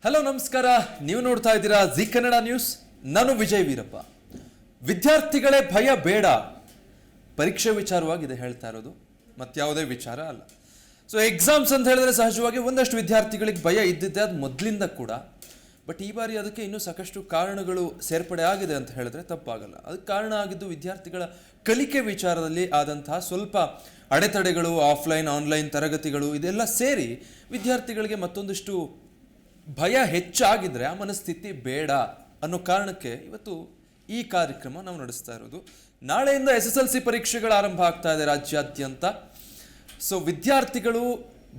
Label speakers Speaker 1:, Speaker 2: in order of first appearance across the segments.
Speaker 1: Hello ನಮಸ್ಕಾರ, ನೀವು ನೋಡ್ತಾ ಇದ್ದೀರಾ ಜಿ ಕನ್ನಡ ನ್ಯೂಸ್. ನಾನು ವಿಜಯ್ ವೀರಪ್ಪ. ವಿದ್ಯಾರ್ಥಿಗಳೇ ಭಯ ಬೇಡ, ಪರೀಕ್ಷೆ ವಿಚಾರವಾಗಿದೆ ಹೇಳ್ತಾ ಇರೋದು, ಮತ್ಯಾವುದೇ ವಿಚಾರ ಅಲ್ಲ. ಸೊ ಎಕ್ಸಾಮ್ಸ್ ಅಂತ ಹೇಳಿದ್ರೆ ಸಹಜವಾಗಿ ಒಂದಷ್ಟು ವಿದ್ಯಾರ್ಥಿಗಳಿಗೆ ಭಯ ಇದ್ದಿದ್ದೆ, ಅದು ಮೊದಲಿಂದ ಕೂಡ. ಬಟ್ ಈ ಬಾರಿ ಅದಕ್ಕೆ ಇನ್ನೂ ಸಾಕಷ್ಟು ಕಾರಣಗಳು ಸೇರ್ಪಡೆ ಆಗಿದೆ ಅಂತ ಹೇಳಿದ್ರೆ ತಪ್ಪಾಗಲ್ಲ. ಅದಕ್ಕೆ ಕಾರಣ ಆಗಿದ್ದು ವಿದ್ಯಾರ್ಥಿಗಳ ಕಲಿಕೆ ವಿಚಾರದಲ್ಲಿ ಆದಂತಹ ಸ್ವಲ್ಪ ಅಡೆತಡೆಗಳು, ಆಫ್ಲೈನ್ ಆನ್ಲೈನ್ ತರಗತಿಗಳು, ಇದೆಲ್ಲ ಸೇರಿ ವಿದ್ಯಾರ್ಥಿಗಳಿಗೆ ಮತ್ತೊಂದಿಷ್ಟು ಭಯ ಹೆಚ್ಚಾಗಿದ್ರೆ ಆ ಮನಸ್ಥಿತಿ ಬೇಡ ಅನ್ನೋ ಕಾರಣಕ್ಕೆ ಇವತ್ತು ಈ ಕಾರ್ಯಕ್ರಮ ನಾವು ನಡೆಸ್ತಾ ಇರೋದು. ನಾಳೆಯಿಂದ SSLC ಪರೀಕ್ಷೆಗಳು ಆರಂಭ ಆಗ್ತಾ ಇದೆ ರಾಜ್ಯಾದ್ಯಂತ. ಸೊ ವಿದ್ಯಾರ್ಥಿಗಳು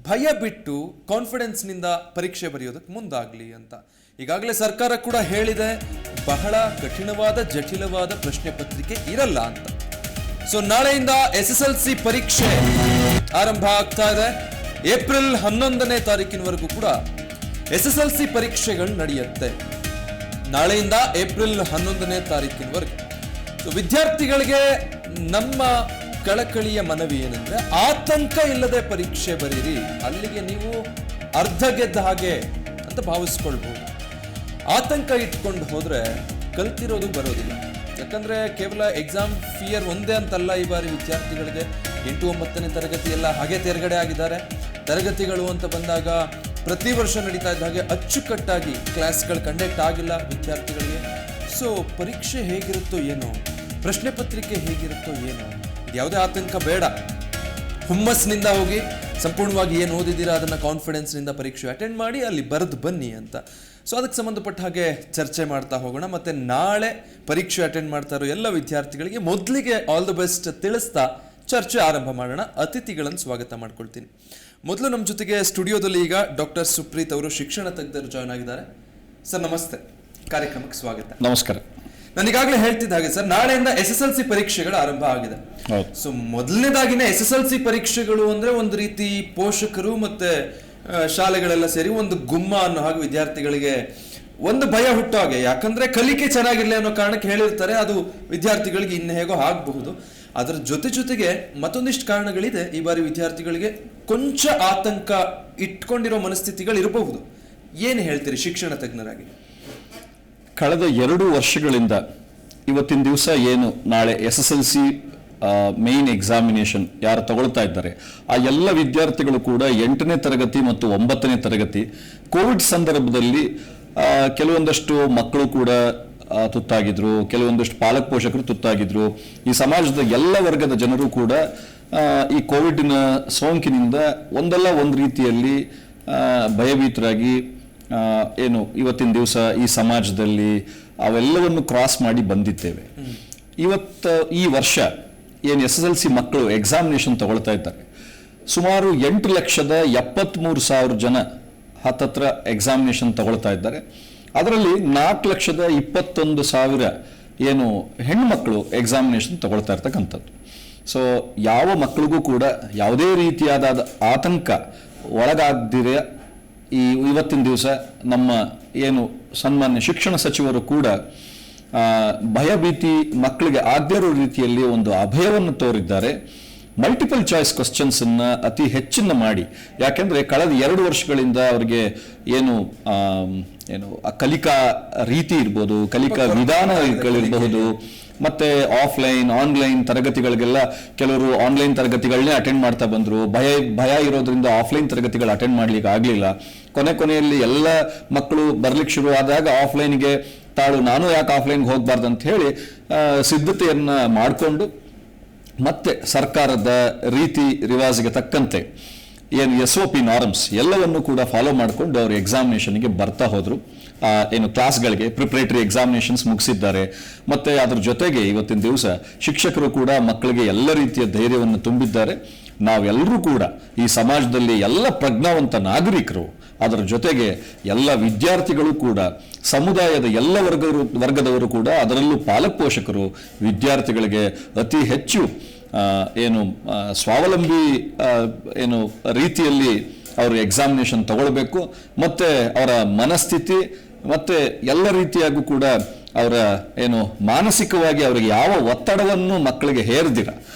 Speaker 1: ಭಯ ಬಿಟ್ಟು ಕಾನ್ಫಿಡೆನ್ಸ್ನಿಂದ ಪರೀಕ್ಷೆ ಬರೆಯೋದಕ್ಕೆ ಮುಂದಾಗಲಿ ಅಂತ ಈಗಾಗಲೇ ಸರ್ಕಾರ ಕೂಡ ಹೇಳಿದೆ. ಬಹಳ ಕಠಿಣವಾದ ಜಟಿಲವಾದ ಪ್ರಶ್ನೆ ಪತ್ರಿಕೆ ಇರಲ್ಲ ಅಂತ. ಸೊ ನಾಳೆಯಿಂದ SSLC ಪರೀಕ್ಷೆ ಆರಂಭ ಆಗ್ತಾ ಇದೆ. ಏಪ್ರಿಲ್ 11ನೇ ತಾರೀಕಿನವರೆಗೂ ಕೂಡ SSLC ಪರೀಕ್ಷೆಗಳು ನಡೆಯುತ್ತೆ. ನಾಳೆಯಿಂದ ಏಪ್ರಿಲ್ 11ನೇ ತಾರೀಕಿನವರೆಗೆ. ಸೊ ವಿದ್ಯಾರ್ಥಿಗಳಿಗೆ ನಮ್ಮ ಕಳಕಳಿಯ ಮನವಿ ಏನಂದ್ರೆ, ಆತಂಕ ಇಲ್ಲದೆ ಪರೀಕ್ಷೆ ಬರೀರಿ. ಅಲ್ಲಿಗೆ ನೀವು ಅರ್ಧ ಗೆದ್ದ ಹಾಗೆ ಅಂತ ಭಾವಿಸ್ಕೊಳ್ಬಹುದು. ಆತಂಕ ಇಟ್ಕೊಂಡು ಹೋದ್ರೆ ಕಲ್ತಿರೋದು ಬರೋದಿಲ್ಲ. ಯಾಕಂದ್ರೆ ಕೇವಲ ಎಕ್ಸಾಮ್ ಫಿಯರ್ ಒಂದೇ ಅಂತಲ್ಲ, ಈ ಬಾರಿ ವಿದ್ಯಾರ್ಥಿಗಳಿಗೆ 8, 9ನೇ ತರಗತಿ ಎಲ್ಲ ಹಾಗೆ ತೆರಗಡೆ ಆಗಿದ್ದಾರೆ. ತರಗತಿಗಳು ಅಂತ ಬಂದಾಗ ಪ್ರತಿ ವರ್ಷ ನಡೀತಾ ಇದ್ದ ಹಾಗೆ ಅಚ್ಚುಕಟ್ಟಾಗಿ ಕ್ಲಾಸ್ಗಳು ಕಂಡಕ್ಟ್ ಆಗಿಲ್ಲ ವಿದ್ಯಾರ್ಥಿಗಳಿಗೆ. ಸೊ ಪರೀಕ್ಷೆ ಹೇಗಿರುತ್ತೋ ಏನೋ, ಪ್ರಶ್ನೆ ಪತ್ರಿಕೆ ಹೇಗಿರುತ್ತೋ ಏನೋ, ಯಾವುದೇ ಆತಂಕ ಬೇಡ. ಹುಮ್ಮಸ್ನಿಂದ ಹೋಗಿ ಸಂಪೂರ್ಣವಾಗಿ ಏನು ಓದಿದ್ದೀರಾ ಅದನ್ನು ಕಾನ್ಫಿಡೆನ್ಸ್ನಿಂದ ಪರೀಕ್ಷೆ ಅಟೆಂಡ್ ಮಾಡಿ ಅಲ್ಲಿ ಬರೆದು ಬನ್ನಿ ಅಂತ. ಸೊ ಅದಕ್ಕೆ ಸಂಬಂಧಪಟ್ಟ ಹಾಗೆ ಚರ್ಚೆ ಮಾಡ್ತಾ ಹೋಗೋಣ. ಮತ್ತು ನಾಳೆ ಪರೀಕ್ಷೆ ಅಟೆಂಡ್ ಮಾಡ್ತಾ ಇರೋ ಎಲ್ಲ ವಿದ್ಯಾರ್ಥಿಗಳಿಗೆ ಮೊದಲಿಗೆ ಆಲ್ ದ ಬೆಸ್ಟ್ ತಿಳಿಸ್ತಾ ಚರ್ಚೆ ಆರಂಭ ಮಾಡೋಣ. ಅತಿಥಿಗಳನ್ನು ಸ್ವಾಗತ ಮಾಡ್ಕೊಳ್ತೀನಿ. ಮೊದಲು ನಮ್ಮ ಜೊತೆಗೆ ಸ್ಟುಡಿಯೋದಲ್ಲಿ ಈಗ ಡಾಕ್ಟರ್ ಸುಪ್ರೀತ್ ಅವರು ಶಿಕ್ಷಣ ತಜ್ಞರು ಜಾಯ್ನ್ ಆಗಿದ್ದಾರೆ. ಸರ್ ನಮಸ್ತೆ, ಕಾರ್ಯಕ್ರಮಕ್ಕೆ ಸ್ವಾಗತ.
Speaker 2: ನಮಸ್ಕಾರ.
Speaker 1: ನಾನು ಈಗಾಗಲೇ ಹೇಳ್ತಿದ್ದ ಹಾಗೆ ಸರ್, ನಾಳೆಯಿಂದ SSLC ಪರೀಕ್ಷೆಗಳು ಆರಂಭ ಆಗಿದೆ. ಸೊ ಮೊದಲನೇದಾಗಿನೇ SSLC ಪರೀಕ್ಷೆಗಳು ಅಂದ್ರೆ ಒಂದು ರೀತಿ ಪೋಷಕರು ಮತ್ತೆ ಶಾಲೆಗಳೆಲ್ಲ ಸೇರಿ ಒಂದು ಗುಮ್ಮ ಅನ್ನೋ ಹಾಗೆ ವಿದ್ಯಾರ್ಥಿಗಳಿಗೆ ಒಂದು ಭಯ ಹುಟ್ಟೋ ಹಾಗೆ. ಯಾಕಂದ್ರೆ ಕಲಿಕೆ ಚೆನ್ನಾಗಿರ್ಲಿ ಅನ್ನೋ ಕಾರಣಕ್ಕೆ ಹೇಳಿರ್ತಾರೆ, ಅದು ವಿದ್ಯಾರ್ಥಿಗಳಿಗೆ ಇನ್ನು ಹೇಗೋ ಆಗಬಹುದು. ಅದರ ಜೊತೆಗೆ ಮತ್ತೊಂದಿಷ್ಟು ಕಾರಣಗಳಿದೆ. ಈ ಬಾರಿ ವಿದ್ಯಾರ್ಥಿಗಳಿಗೆ ಕೊಂಚ ಆತಂಕ ಇಟ್ಕೊಂಡಿರೋ ಮನಸ್ಥಿತಿಗಳು ಇರಬಹುದು. ಏನು ಹೇಳ್ತೀರಿ ಶಿಕ್ಷಣ ತಜ್ಞರಾಗಿ?
Speaker 2: ಕಳೆದ 2 ವರ್ಷಗಳಿಂದ ಇವತ್ತಿನ ದಿವಸ ಏನು ನಾಳೆ SSLC ಮೇನ್ ಎಕ್ಸಾಮಿನೇಷನ್ ಯಾರು ತಗೊಳ್ತಾ ಇದ್ದಾರೆ ಆ ಎಲ್ಲ ವಿದ್ಯಾರ್ಥಿಗಳು ಕೂಡ 8ನೇ ತರಗತಿ ಮತ್ತು 9ನೇ ತರಗತಿ ಕೋವಿಡ್ ಸಂದರ್ಭದಲ್ಲಿ ಕೆಲವೊಂದಷ್ಟು ಮಕ್ಕಳು ಕೂಡ ತುತ್ತಾಗಿದ್ರು, ಕೆಲವೊಂದಷ್ಟು ಪಾಲಕ ಪೋಷಕರು ತುತ್ತಾಗಿದ್ರು. ಈ ಸಮಾಜದ ಎಲ್ಲ ವರ್ಗದ ಜನರು ಕೂಡ ಈ ಕೋವಿಡ್ನ ಸೋಂಕಿನಿಂದ ಒಂದಲ್ಲ ಒಂದು ರೀತಿಯಲ್ಲಿ ಭಯಭೀತರಾಗಿ ಏನು ಇವತ್ತಿನ ದಿವಸ ಈ ಸಮಾಜದಲ್ಲಿ ಅವೆಲ್ಲವನ್ನು ಕ್ರಾಸ್ ಮಾಡಿ ಬಂದಿದ್ದೇವೆ. ಈ ವರ್ಷ ಏನು SSLC ಮಕ್ಕಳು ಎಕ್ಸಾಮಿನೇಷನ್ ತಗೊಳ್ತಾ ಇದ್ದಾರೆ, ಸುಮಾರು 8,73,000 ಜನ ಹತ್ತತ್ರ ಎಕ್ಸಾಮಿನೇಷನ್ ತಗೊಳ್ತಾ ಇದ್ದಾರೆ. ಅದರಲ್ಲಿ 4,21,000 ಏನು ಹೆಣ್ಮಕ್ಳು ಎಕ್ಸಾಮಿನೇಷನ್ ತಗೊಳ್ತಾ ಇರ್ತಕ್ಕಂಥದ್ದು. ಸೊ ಯಾವ ಮಕ್ಕಳಿಗೂ ಕೂಡ ಯಾವುದೇ ರೀತಿಯಾದ ಆತಂಕ ಒಳಗಾಗದಿರ ಇವತ್ತಿನ ದಿವಸ ನಮ್ಮ ಏನು ಸನ್ಮಾನ್ಯ ಶಿಕ್ಷಣ ಸಚಿವರು ಕೂಡ ಭಯಭೀತಿ ಮಕ್ಕಳಿಗೆ ಆಗದೇ ಇರೋ ರೀತಿಯಲ್ಲಿ ಒಂದು ಅಭಯವನ್ನು ತೋರಿದ್ದಾರೆ. ಮಲ್ಟಿಪಲ್ ಚಾಯ್ಸ್ ಕ್ವಶನ್ಸ್ ಅನ್ನ ಅತಿ ಹೆಚ್ಚಿನ ಮಾಡಿ, ಯಾಕೆಂದ್ರೆ ಕಳೆದ 2 ವರ್ಷಗಳಿಂದ ಅವರಿಗೆ ಏನು ಕಲಿಕಾ ರೀತಿ ಇರ್ಬೋದು, ಕಲಿಕಾ ವಿಧಾನಗಳಿರಬಹುದು, ಮತ್ತೆ ಆಫ್ಲೈನ್ ಆನ್ಲೈನ್ ತರಗತಿಗಳಿಗೆಲ್ಲ ಕೆಲವರು ಆನ್ಲೈನ್ ತರಗತಿಗಳನ್ನೇ ಅಟೆಂಡ್ ಮಾಡ್ತಾ ಬಂದ್ರು. ಭಯ ಇರೋದ್ರಿಂದ ಆಫ್ಲೈನ್ ತರಗತಿಗಳು ಅಟೆಂಡ್ ಮಾಡ್ಲಿಕ್ಕೆ ಆಗ್ಲಿಲ್ಲ. ಕೊನೆಯಲ್ಲಿ ಎಲ್ಲ ಮಕ್ಕಳು ಬರ್ಲಿಕ್ಕೆ ಶುರು ಆದಾಗ ಆಫ್ಲೈನ್ಗೆ ನಾನು ಯಾಕೆ ಆಫ್ಲೈನ್ಗೆ ಹೋಗ್ಬಾರ್ದು ಅಂತ ಹೇಳಿ ಸಿದ್ಧತೆಯನ್ನ ಮಾಡಿಕೊಂಡು ಮತ್ತೆ ಸರ್ಕಾರದ ರೀತಿ ರಿವಾಜ್ಗೆ ತಕ್ಕಂತೆ ಏನು SOP ನಾರ್ಮ್ಸ್ ಎಲ್ಲವನ್ನು ಕೂಡ ಫಾಲೋ ಮಾಡಿಕೊಂಡು ಅವರು ಎಕ್ಸಾಮಿನೇಷನ್ಗೆ ಬರ್ತಾ ಹೋದ್ರು. ಏನು ಕ್ಲಾಸ್ಗಳಿಗೆ ಪ್ರಿಪರೇಟರಿ ಎಕ್ಸಾಮಿನೇಷನ್ಸ್ ಮುಗಿಸಿದ್ದಾರೆ. ಮತ್ತೆ ಅದ್ರ ಜೊತೆಗೆ ಇವತ್ತಿನ ದಿವಸ ಶಿಕ್ಷಕರು ಕೂಡ ಮಕ್ಕಳಿಗೆ ಎಲ್ಲ ರೀತಿಯ ಧೈರ್ಯವನ್ನು ತುಂಬಿದ್ದಾರೆ. ನಾವೆಲ್ಲರೂ ಕೂಡ ಈ ಸಮಾಜದಲ್ಲಿ ಎಲ್ಲ ಪ್ರಜ್ಞಾವಂತ ನಾಗರಿಕರು, ಅದರ ಜೊತೆಗೆ ಎಲ್ಲ ವಿದ್ಯಾರ್ಥಿಗಳು ಕೂಡ, ಸಮುದಾಯದ ಎಲ್ಲ ವರ್ಗದವರು ಕೂಡ, ಅದರಲ್ಲೂ ಪಾಲಕ ಪೋಷಕರು ವಿದ್ಯಾರ್ಥಿಗಳಿಗೆ ಅತಿ ಹೆಚ್ಚು ಏನು ಸ್ವಾವಲಂಬಿ ಏನು ರೀತಿಯಲ್ಲಿ ಅವರು ಎಕ್ಸಾಮಿನೇಷನ್ ತಗೊಳ್ಬೇಕು. ಮತ್ತೆ ಅವರ ಮನಸ್ಥಿತಿ ಮತ್ತೆ ಎಲ್ಲ ರೀತಿಯಾಗೂ ಕೂಡ ಅವರ ಏನು ಮಾನಸಿಕವಾಗಿ ಅವರಿಗೆ ಯಾವ ಒತ್ತಡವನ್ನು ಮಕ್ಕಳಿಗೆ ಹೇರ್ದಿರ.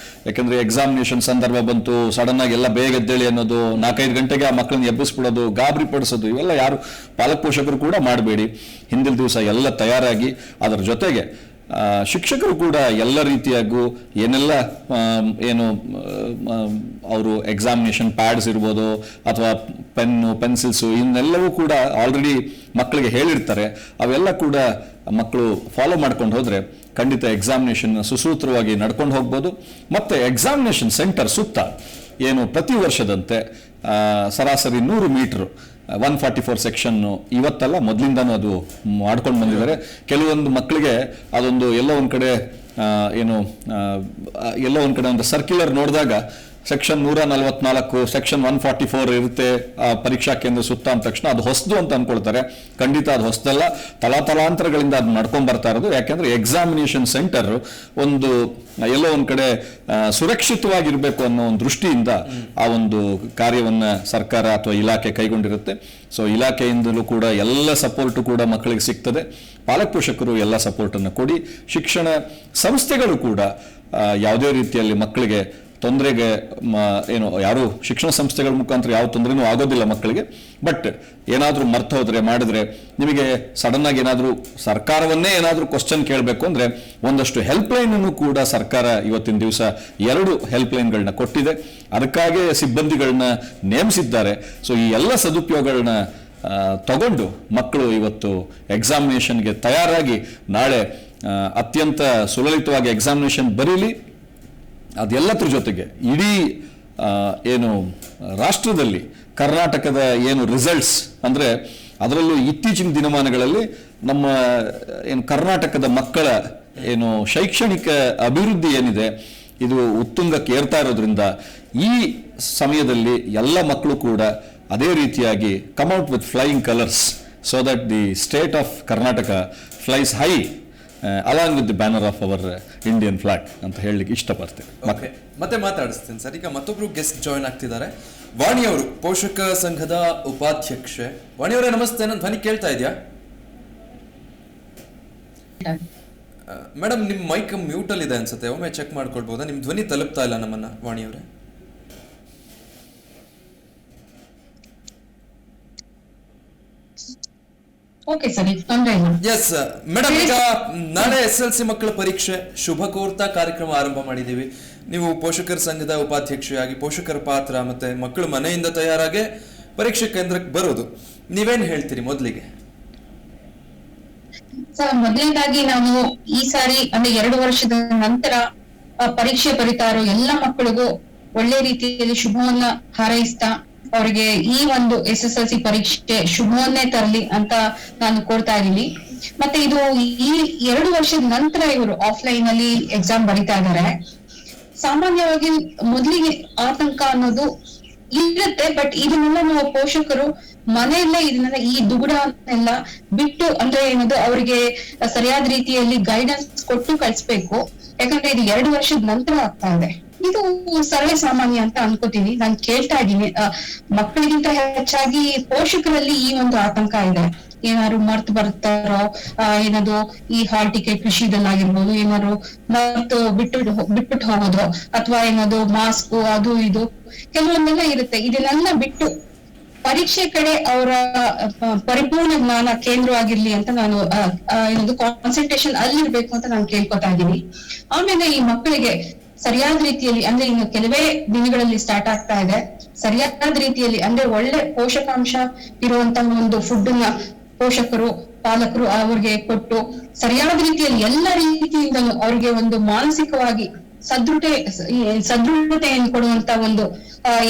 Speaker 2: ಯಾಕಂದ್ರೆ ಎಕ್ಸಾಮಿನೇಷನ್ ಸಂದರ್ಭ ಬಂತು, ಸಡನ್ ಆಗಿ ಎಲ್ಲ ಬೇಗ ಎದ್ದೇಳಿ ಅನ್ನೋದು, 4-5 ಗಂಟೆಗೆ ಆ ಮಕ್ಕಳನ್ನ ಎಬ್ಬಿಸ್ಬಿಡೋದು, ಗಾಬರಿ ಪಡಿಸೋದು, ಇವೆಲ್ಲ ಯಾರು ಪಾಲಕ ಪೋಷಕರು ಕೂಡ ಮಾಡಬೇಡಿ. ಹಿಂದಿನ ದಿವಸ ಎಲ್ಲ ತಯಾರಾಗಿ, ಅದರ ಜೊತೆಗೆ ಶಿಕ್ಷಕರು ಕೂಡ ಎಲ್ಲ ರೀತಿಯಾಗೂ ಏನೆಲ್ಲ ಏನು ಅವರು ಎಕ್ಸಾಮಿನೇಷನ್ ಪ್ಯಾಡ್ಸ್ ಇರ್ಬೋದು ಅಥವಾ ಪೆನ್ನು ಪೆನ್ಸಿಲ್ಸು ಇನ್ನೆಲ್ಲವೂ ಕೂಡ ಆಲ್ರೆಡಿ ಮಕ್ಕಳಿಗೆ ಹೇಳಿರ್ತಾರೆ. ಅವೆಲ್ಲ ಕೂಡ ಮಕ್ಕಳು ಫಾಲೋ ಮಾಡ್ಕೊಂಡು ಹೋದರೆ ಖಂಡಿತ ಎಕ್ಸಾಮಿನೇಷನ್ ಸುಸೂತ್ರವಾಗಿ ನಡ್ಕೊಂಡು ಹೋಗ್ಬೋದು. ಮತ್ತು ಎಕ್ಸಾಮಿನೇಷನ್ ಸೆಂಟರ್ ಸುತ್ತ ಏನು ಪ್ರತಿ ವರ್ಷದಂತೆ ಸರಾಸರಿ 100 ಮೀಟ್ರು 144 ಸೆಕ್ಷನ್ನು ಇವತ್ತಲ್ಲ ಮೊದಲಿಂದನೂ ಅದು ಮಾಡ್ಕೊಂಡು ಬಂದಿದ್ದಾರೆ. ಕೆಲವೊಂದು ಮಕ್ಕಳಿಗೆ ಅದೊಂದು ಎಲ್ಲೋ ಒಂದು ಕಡೆ ಒಂದು ಸರ್ಕ್ಯುಲರ್ ನೋಡಿದಾಗ ಸೆಕ್ಷನ್ 144 ಸೆಕ್ಷನ್ 144 ಇರುತ್ತೆ ಪರೀಕ್ಷಾ ಕೇಂದ್ರ ಸುತ್ತ ಅಂದ ತಕ್ಷಣ ಅದು ಹೊಸದು ಅಂತ ಅನ್ಕೊಳ್ತಾರೆ. ಖಂಡಿತ ಅದು ಹೊಸದಲ್ಲ, ತಲಾಂತರಗಳಿಂದ ಅದು ನಡ್ಕೊಂಡ್ ಬರ್ತಾ ಇರೋದು. ಯಾಕೆಂದ್ರೆ ಎಕ್ಸಾಮಿನೇಷನ್ ಸೆಂಟರ್ ಒಂದು ಎಲ್ಲೋ ಒಂದ್ ಕಡೆ ಸುರಕ್ಷಿತವಾಗಿರ್ಬೇಕು ಅನ್ನೋ ಒಂದು ದೃಷ್ಟಿಯಿಂದ ಆ ಒಂದು ಕಾರ್ಯವನ್ನ ಸರ್ಕಾರ ಅಥವಾ ಇಲಾಖೆ ಕೈಗೊಂಡಿರುತ್ತೆ. ಸೊ ಇಲಾಖೆಯಿಂದಲೂ ಕೂಡ ಎಲ್ಲ ಸಪೋರ್ಟು ಕೂಡ ಮಕ್ಕಳಿಗೆ ಸಿಗ್ತದೆ. ಪಾಲಕ ಪೋಷಕರು ಎಲ್ಲ ಸಪೋರ್ಟನ್ನು ಕೊಡಿ. ಶಿಕ್ಷಣ ಸಂಸ್ಥೆಗಳು ಕೂಡ ಯಾವುದೇ ರೀತಿಯಲ್ಲಿ ಮಕ್ಕಳಿಗೆ ತೊಂದರೆಗೆ ಯಾರು ಶಿಕ್ಷಣ ಸಂಸ್ಥೆಗಳ ಮುಖಾಂತರ ಯಾವ ತೊಂದರೆನೂ ಆಗೋದಿಲ್ಲ ಮಕ್ಕಳಿಗೆ. ಬಟ್ ಏನಾದರೂ ಮರ್ತು ಹೋದ್ರೆ ಮಾಡಿದ್ರೆ ನಿಮಗೆ ಸಡನ್ ಆಗಿ ಏನಾದರೂ ಸರ್ಕಾರವನ್ನೇ ಏನಾದರೂ ಕ್ವಶನ್ ಕೇಳಬೇಕು ಅಂದ್ರೆ ಒಂದಷ್ಟು ಹೆಲ್ಪ್ಲೈನ್ ಅನ್ನು ಕೂಡ ಸರ್ಕಾರ ಇವತ್ತಿನ ದಿವಸ 2 ಹೆಲ್ಪ್ಲೈನ್ಗಳನ್ನ ಕೊಟ್ಟಿದೆ. ಅದಕ್ಕಾಗಿ ಸಿಬ್ಬಂದಿಗಳನ್ನ ನೇಮಿಸಿದ್ದಾರೆ. ಸೊ ಈ ಎಲ್ಲ ಸದುಪಯೋಗಗಳನ್ನ ತಗೊಂಡು ಮಕ್ಕಳು ಇವತ್ತು ಎಕ್ಸಾಮಿನೇಷನ್ಗೆ ತಯಾರಾಗಿ ನಾಳೆ ಅತ್ಯಂತ ಸುಲಲಿತವಾಗಿ ಎಕ್ಸಾಮಿನೇಷನ್ ಬರೀಲಿ. ಅದೆಲ್ಲದ್ರ ಜೊತೆಗೆ ಇಡೀ ಏನು ರಾಷ್ಟ್ರದಲ್ಲಿ ಕರ್ನಾಟಕದ ಏನು ರಿಸಲ್ಟ್ಸ್ ಅಂದರೆ ಅದರಲ್ಲೂ ಇತ್ತೀಚಿನ ದಿನಮಾನಗಳಲ್ಲಿ ನಮ್ಮ ಏನು ಕರ್ನಾಟಕದ ಮಕ್ಕಳ ಏನು ಶೈಕ್ಷಣಿಕ ಅಭಿವೃದ್ಧಿ ಏನಿದೆ ಇದು ಉತ್ತುಂಗಕ್ಕೆ ಏರ್ತಾ ಇರೋದ್ರಿಂದ ಈ ಸಮಯದಲ್ಲಿ ಎಲ್ಲ ಮಕ್ಕಳು ಕೂಡ ಅದೇ ರೀತಿಯಾಗಿ come out with flying colours so that the state of Karnataka flies high along with the banner of our Indian flag ಅಂತ ಹೇಳಲಿಕ್ಕೆ ಇಷ್ಟಪಡ್ತೇನೆ.
Speaker 1: ಮತ್ತೆ ಮಾತಾಡಿಸ್ತೀನಿ ಸರ್. ಈಗ ಮತ್ತೊಬ್ರು ಗೆಸ್ಟ್ ಜಾಯ್ನ್ ಆಗ್ತಿದ್ದಾರೆ. ವಾಣಿಯವರು, ಪೋಷಕ ಸಂಘದ ಉಪಾಧ್ಯಕ್ಷೆ. ವಾಣಿಯವರೇ ನಮಸ್ತೆ, ನನ್ನ ಧ್ವನಿ ಕೇಳ್ತಾ ಇದೆಯಾ? ಮೇಡಮ್ ನಿಮ್ಮ ಮೈಕ್ ಮ್ಯೂಟ್ ಅಲ್ಲಿ ಇದೆ ಅನ್ಸುತ್ತೆ, ಒಮ್ಮೆ ಚೆಕ್ ಮಾಡ್ಕೊಳ್ಬಹುದಾ? ನಿಮ್ ಧ್ವನಿ ತಲುಪ್ತಾ ಇಲ್ಲ ನಮ್ಮನ್ನ ವಾಣಿಯವರೇ. ಎಸ್ ಮೇಡಮ್, ಈಗ ನಾಳೆ SLC ಮಕ್ಕಳ ಪರೀಕ್ಷೆ ಶುಭ ಕೋರ್ತಾ ಕಾರ್ಯಕ್ರಮ ಆರಂಭ ಮಾಡಿದೀವಿ. ನೀವು ಪೋಷಕರ ಸಂಘದ ಉಪಾಧ್ಯಕ್ಷೆಯಾಗಿ ಪೋಷಕರ ಪಾತ್ರ ಮತ್ತೆ ಮಕ್ಕಳು ಮನೆಯಿಂದ ತಯಾರಾಗಿ ಪರೀಕ್ಷೆ ಕೇಂದ್ರಕ್ಕೆ ಬರೋದು, ನೀವೇನ್ ಹೇಳ್ತೀರಿ ಮೊದಲಿಗೆ?
Speaker 3: ಸರ್, ಮೊದಲನೇದಾಗಿ ನಾನು ಈ ಸಾರಿ ಅಂದ್ರೆ 2 ವರ್ಷದ ನಂತರ ಪರೀಕ್ಷೆ ಬರೀತಾ ಇರೋ ಎಲ್ಲ ಮಕ್ಕಳಿಗೂ ಒಳ್ಳೆ ರೀತಿಯಲ್ಲಿ ಶುಭವನ್ನ ಹಾರೈಸ್ತಾ ಅವರಿಗೆ ಈ ಒಂದು SSLC ಪರೀಕ್ಷೆ ಶುಭವನ್ನೇ ತರಲಿ ಅಂತ ನಾನು ಕೋರ್ತಾ ಇದ್ದೀನಿ. ಮತ್ತೆ ಇದು ಈ 2 ವರ್ಷದ ನಂತರ ಇವರು ಆಫ್ಲೈನ್ ಅಲ್ಲಿ ಎಕ್ಸಾಮ್ ಬರೀತಾ ಇದ್ದಾರೆ. ಸಾಮಾನ್ಯವಾಗಿ ಮೊದಲಿಗೆ ಆತಂಕ ಅನ್ನೋದು ಇರುತ್ತೆ, ಬಟ್ ಇದನ್ನೆಲ್ಲ ನಾವು ಪೋಷಕರು ಮನೆಯಲ್ಲೇ ಇದನ್ನೆಲ್ಲ ಈ ದುಗುಡನೆಲ್ಲ ಬಿಟ್ಟು ಅಂದ್ರೆ ಏನದು ಅವರಿಗೆ ಸರಿಯಾದ ರೀತಿಯಲ್ಲಿ ಗೈಡೆನ್ಸ್ ಕೊಟ್ಟು ಕಳಿಸ್ಬೇಕು. ಯಾಕಂದ್ರೆ ಇದು 2 ವರ್ಷದ ನಂತರ ಆಗ್ತಾ ಇದೆ. ಇದು ಸರ್ವೇ ಸಾಮಾನ್ಯ ಅಂತ ಅನ್ಕೋತೀನಿ. ನಾನು ಕೇಳ್ತಾ ಇದ್ದೀನಿ, ಮಕ್ಕಳಿಗಿಂತ ಹೆಚ್ಚಾಗಿ ಪೋಷಕರಲ್ಲಿ ಈ ಒಂದು ಆತಂಕ ಇದೆ. ಏನಾದ್ರು ಮರ್ತು ಬರ್ತಾರೋ, ಏನದು ಈ ಹಾಲ್ ಟಿಕೆಟ್ ವಿಷಯದಲ್ಲಾಗಿರ್ಬೋದು, ಏನಾದ್ರು ಮರ್ತು ಬಿಟ್ಬಿಟ್ಟು ಹೋಗೋದು, ಅಥವಾ ಏನದು ಮಾಸ್ಕ್ ಅದು ಇದು ಕೆಲವೊಂದೆಲ್ಲ ಇರುತ್ತೆ. ಇದನ್ನೆಲ್ಲ ಬಿಟ್ಟು ಪರೀಕ್ಷೆ ಕಡೆ ಅವರ ಪರಿಪೂರ್ಣ ಜ್ಞಾನ ಕೇಂದ್ರವಾಗಿರ್ಲಿ ಅಂತ ನಾನು ಏನದು ಕಾನ್ಸಂಟ್ರೇಷನ್ ಅಲ್ಲಿರ್ಬೇಕು ಅಂತ ನಾನು ಕೇಳ್ಕೊತಾ ಇದ್ದೀನಿ. ಆಮೇಲೆ ಈ ಮಕ್ಕಳಿಗೆ ಸರಿಯಾದ ರೀತಿಯಲ್ಲಿ ಅಂದ್ರೆ ಇನ್ನು ಕೆಲವೇ ದಿನಗಳಲ್ಲಿ ಸ್ಟಾರ್ಟ್ ಆಗ್ತಾ ಇದೆ, ಸರಿಯಾದ ರೀತಿಯಲ್ಲಿ ಅಂದ್ರೆ ಒಳ್ಳೆ ಪೋಷಕಾಂಶ ಇರುವಂತಹ ಒಂದು ಫುಡ್ ನ ಪೋಷಕರು ಪಾಲಕರು ಅವ್ರಿಗೆ ಕೊಟ್ಟು ಸರಿಯಾದ ರೀತಿಯಲ್ಲಿ ಎಲ್ಲ ರೀತಿಯಿಂದ ಅವ್ರಿಗೆ ಒಂದು ಮಾನಸಿಕವಾಗಿ ಸದೃಢತೆಯನ್ನು ಕೊಡುವಂತ ಒಂದು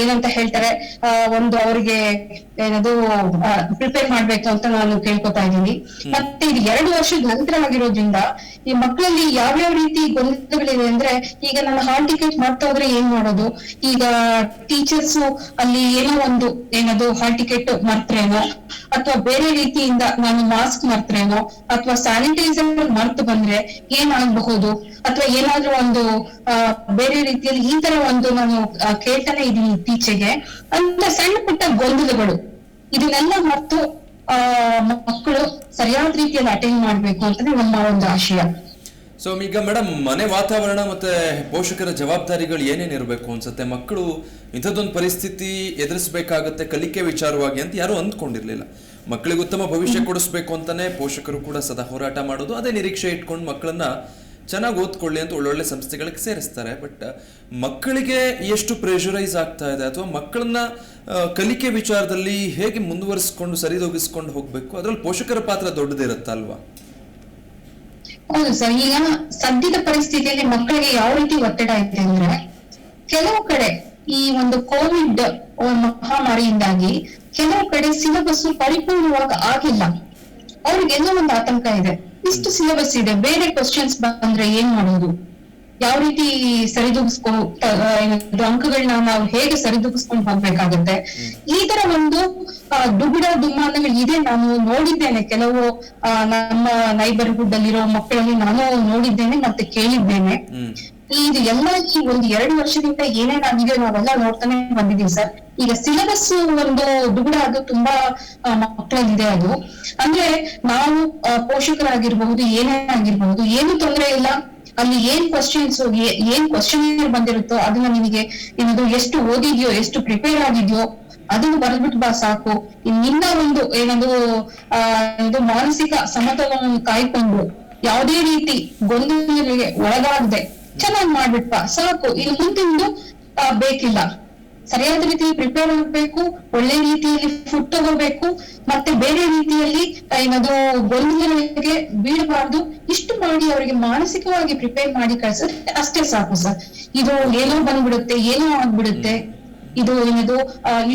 Speaker 3: ಏನಂತ ಹೇಳ್ತಾರೆ ಒಂದು ಅವ್ರಿಗೆ ಏನದು ಪ್ರಿಪೇರ್ ಮಾಡ್ಬೇಕು ಅಂತ ನಾನು ಕೇಳ್ಕೊತಾ ಇದ್ದೀನಿ. ಮತ್ತೆ ಇದು 2 ವರ್ಷದ ನಂತರ ಆಗಿರೋದ್ರಿಂದ ಈ ಮಕ್ಕಳಲ್ಲಿ ಯಾವ್ಯಾವ ರೀತಿ ಗೊಂದಲಗಳಿವೆ ಅಂದ್ರೆ, ಈಗ ನನ್ನ ಹಾಲ್ ಟಿಕೆಟ್ ಮಾಡ್ತಾ ಹೋದ್ರೆ ಏನ್ ಮಾಡೋದು, ಈಗ ಟೀಚರ್ಸ್ ಅಲ್ಲಿ ಏನೋ ಒಂದು ಏನದು ಹಾಲ್ ಟಿಕೆಟ್ ಮರ್ತರೇನೋ, ಅಥವಾ ಬೇರೆ ರೀತಿಯಿಂದ ನಾನು ಮಾಸ್ಕ್ ಮರ್ತರೇನೋ, ಅಥವಾ ಸ್ಯಾನಿಟೈಸರ್ ಮರ್ತು ಬಂದ್ರೆ ಏನಾಗಬಹುದು, ಅಥವಾ ಏನಾದ್ರೂ ಒಂದು ಬೇರೆ ರೀತಿಯಲ್ಲಿ ಈ ತರ ಒಂದು ನಾನು ಕೇಳ್ತಾನೆ ಇದೀನಿ ಇತ್ತೀಚೆಗೆ ಅಂತ ಸಣ್ಣ ಪುಟ್ಟ ಗೊಂದಲಗಳು. ಇದನ್ನೆಲ್ಲ ಮರ್ತು ಮಕ್ಕಳು ಸರಿಯಾದ ರೀತಿಯಲ್ಲಿ ಅಟೆಂಡ್ ಮಾಡ್ಬೇಕು ಅಂತಾನೆ ನಮ್ಮ ಒಂದು ಆಶಯ.
Speaker 1: ಸೊ ಈಗ ಮೇಡಮ್, ಮನೆ ವಾತಾವರಣ ಮತ್ತೆ ಪೋಷಕರ ಜವಾಬ್ದಾರಿಗಳು ಏನೇನಿರಬೇಕು ಅನ್ಸುತ್ತೆ? ಮಕ್ಕಳು ಇಂಥದ್ದೊಂದು ಪರಿಸ್ಥಿತಿ ಎದುರಿಸಬೇಕಾಗತ್ತೆ ಕಲಿಕೆ ವಿಚಾರವಾಗಿ ಅಂತ ಯಾರು ಅಂದ್ಕೊಂಡಿರ್ಲಿಲ್ಲ. ಮಕ್ಕಳಿಗೆ ಉತ್ತಮ ಭವಿಷ್ಯ ಕೊಡಿಸ್ಬೇಕು ಅಂತಾನೆ ಪೋಷಕರು ಕೂಡ ಸದಾ ಹೋರಾಟ ಮಾಡೋದು, ಅದೇ ನಿರೀಕ್ಷೆ ಇಟ್ಕೊಂಡು ಮಕ್ಕಳನ್ನ ಚೆನ್ನಾಗಿ ಓದ್ಕೊಳ್ಳಿ ಅಂತ ಒಳ್ಳೊಳ್ಳೆ ಸಂಸ್ಥೆಗಳಿಗೆ ಸೇರಿಸ್ತಾರೆ. ಬಟ್ ಮಕ್ಕಳಿಗೆ ಎಷ್ಟು ಪ್ರೆಷರೈಸ್ ಆಗ್ತಾ ಇದೆ, ಅಥವಾ ಮಕ್ಕಳನ್ನ ಕಲಿಕೆ ವಿಚಾರದಲ್ಲಿ ಹೇಗೆ ಮುಂದುವರಿಸ್ಕೊಂಡು ಸರಿದೂಗಿಸ್ಕೊಂಡು ಹೋಗ್ಬೇಕು, ಅದ್ರಲ್ಲಿ ಪೋಷಕರ ಪಾತ್ರ ದೊಡ್ಡದಿರುತ್ತಲ್ವಾ?
Speaker 3: ಹೌದು ಸರ್, ಈಗ ಸದ್ಯದ ಪರಿಸ್ಥಿತಿಯಲ್ಲಿ ಮಕ್ಕಳಿಗೆ ಯಾವ ರೀತಿ ಒತ್ತಡ ಇದೆ ಅಂದ್ರೆ, ಕೆಲವು ಕಡೆ ಈ ಒಂದು ಕೋವಿಡ್ ಮಹಾಮಾರಿಯಿಂದಾಗಿ ಕೆಲವು ಕಡೆ ಸಿಲೆಬಸ್ ಪರಿಪೂರ್ಣವಾಗಿ ಆಗಿಲ್ಲ. ಅವ್ರಿಗೆಲ್ಲೋ ಒಂದು ಆತಂಕ ಇದೆ, ಇಷ್ಟು ಸಿಲೆಬಸ್ ಇದೆ, ಬೇರೆ ಕ್ವಶನ್ಸ್ ಬಂದ್ರೆ ಏನ್ ಮಾಡೋದು, ಯಾವ ರೀತಿ ಅಂಕಗಳನ್ನ ನಾವು ಹೇಗೆ ಸರಿದೂಗಿಸ್ಕೊಂಡು ಹೋಗ್ಬೇಕಾಗುತ್ತೆ. ಈ ತರ ಒಂದು ದುಮ್ಮಾನಗಳು ಇದೆ. ನಾನು ನೋಡಿದ್ದೇನೆ, ಕೆಲವು ನಮ್ಮ ನೈಬರ್ಹುಡ್ ಅಲ್ಲಿರೋ ಮಕ್ಕಳಲ್ಲಿ ನಾನು ನೋಡಿದ್ದೇನೆ ಮತ್ತೆ ಕೇಳಿದ್ದೇನೆ. ಇದು ಎಲ್ಲ ಈ ಒಂದು 2 ವರ್ಷದಿಂದ ಏನೇನಾಗಿದೆ ನಾವೆಲ್ಲ ನೋಡ್ತಾನೆ ಬಂದಿದೀವಿ ಸರ್. ಈಗ ಸಿಲೆಬಸ್ ಒಂದು ದುಗುಡ ಅದು ತುಂಬಾ ಮಕ್ಕಳಲ್ಲಿದೆ. ಅದು ಅಂದ್ರೆ ನಾವು ಪೋಷಕರಾಗಿರ್ಬಹುದು, ಏನೇ ಆಗಿರ್ಬಹುದು, ಏನು ತೊಂದರೆ ಇಲ್ಲ. ಅಲ್ಲಿ ಏನ್ ಕ್ವಶನ್ ಬಂದಿರುತ್ತೋ ಅದನ್ನ ನಿನಗೆ ಏನದು ಎಷ್ಟು ಓದಿದ್ಯೋ, ಎಷ್ಟು ಪ್ರಿಪೇರ್ ಆಗಿದ್ಯೋ ಅದನ್ನು ಬರೆದ್ಬಿಟ್ಟು ಬಾ ಸಾಕು. ನಿನ್ನ ಒಂದು ಇದು ಮಾನಸಿಕ ಸಮತೋಲನ ಕಾಯ್ಕೊಂಡು ಯಾವುದೇ ರೀತಿ ಗೊಂದಲಗಳಿಗೆ ಒಳಗಾಗದೆ ಚೆನ್ನಾಗಿ ಮಾಡ್ಬಿಟ್ಪ ಸಾಕು. ಇನ್ನು ಮುಂದಿಂದು ಬೇಕಿಲ್ಲ. ಸರಿಯಾದ ರೀತಿಯಲ್ಲಿ ಪ್ರಿಪೇರ್ ಆಗ್ಬೇಕು, ಒಳ್ಳೆ ರೀತಿಯಲ್ಲಿ ಫುಡ್ ತಗೋಬೇಕು, ಮತ್ತೆ ಬೇರೆ ರೀತಿಯಲ್ಲಿ ಗೊಂದಲಗಳಿಗೆ ಬೀಳಬಾರ್ದು. ಇಷ್ಟು ಮಾಡಿ ಅವರಿಗೆ ಮಾನಸಿಕವಾಗಿ ಪ್ರಿಪೇರ್ ಮಾಡಿ ಕಳ್ಸಿದ್ರೆ ಅಷ್ಟೇ ಸಾಕು ಸರ್. ಇದು ಏನೋ ಬಂದ್ಬಿಡುತ್ತೆ, ಏನೋ ಆಗ್ಬಿಡುತ್ತೆ, ಇದು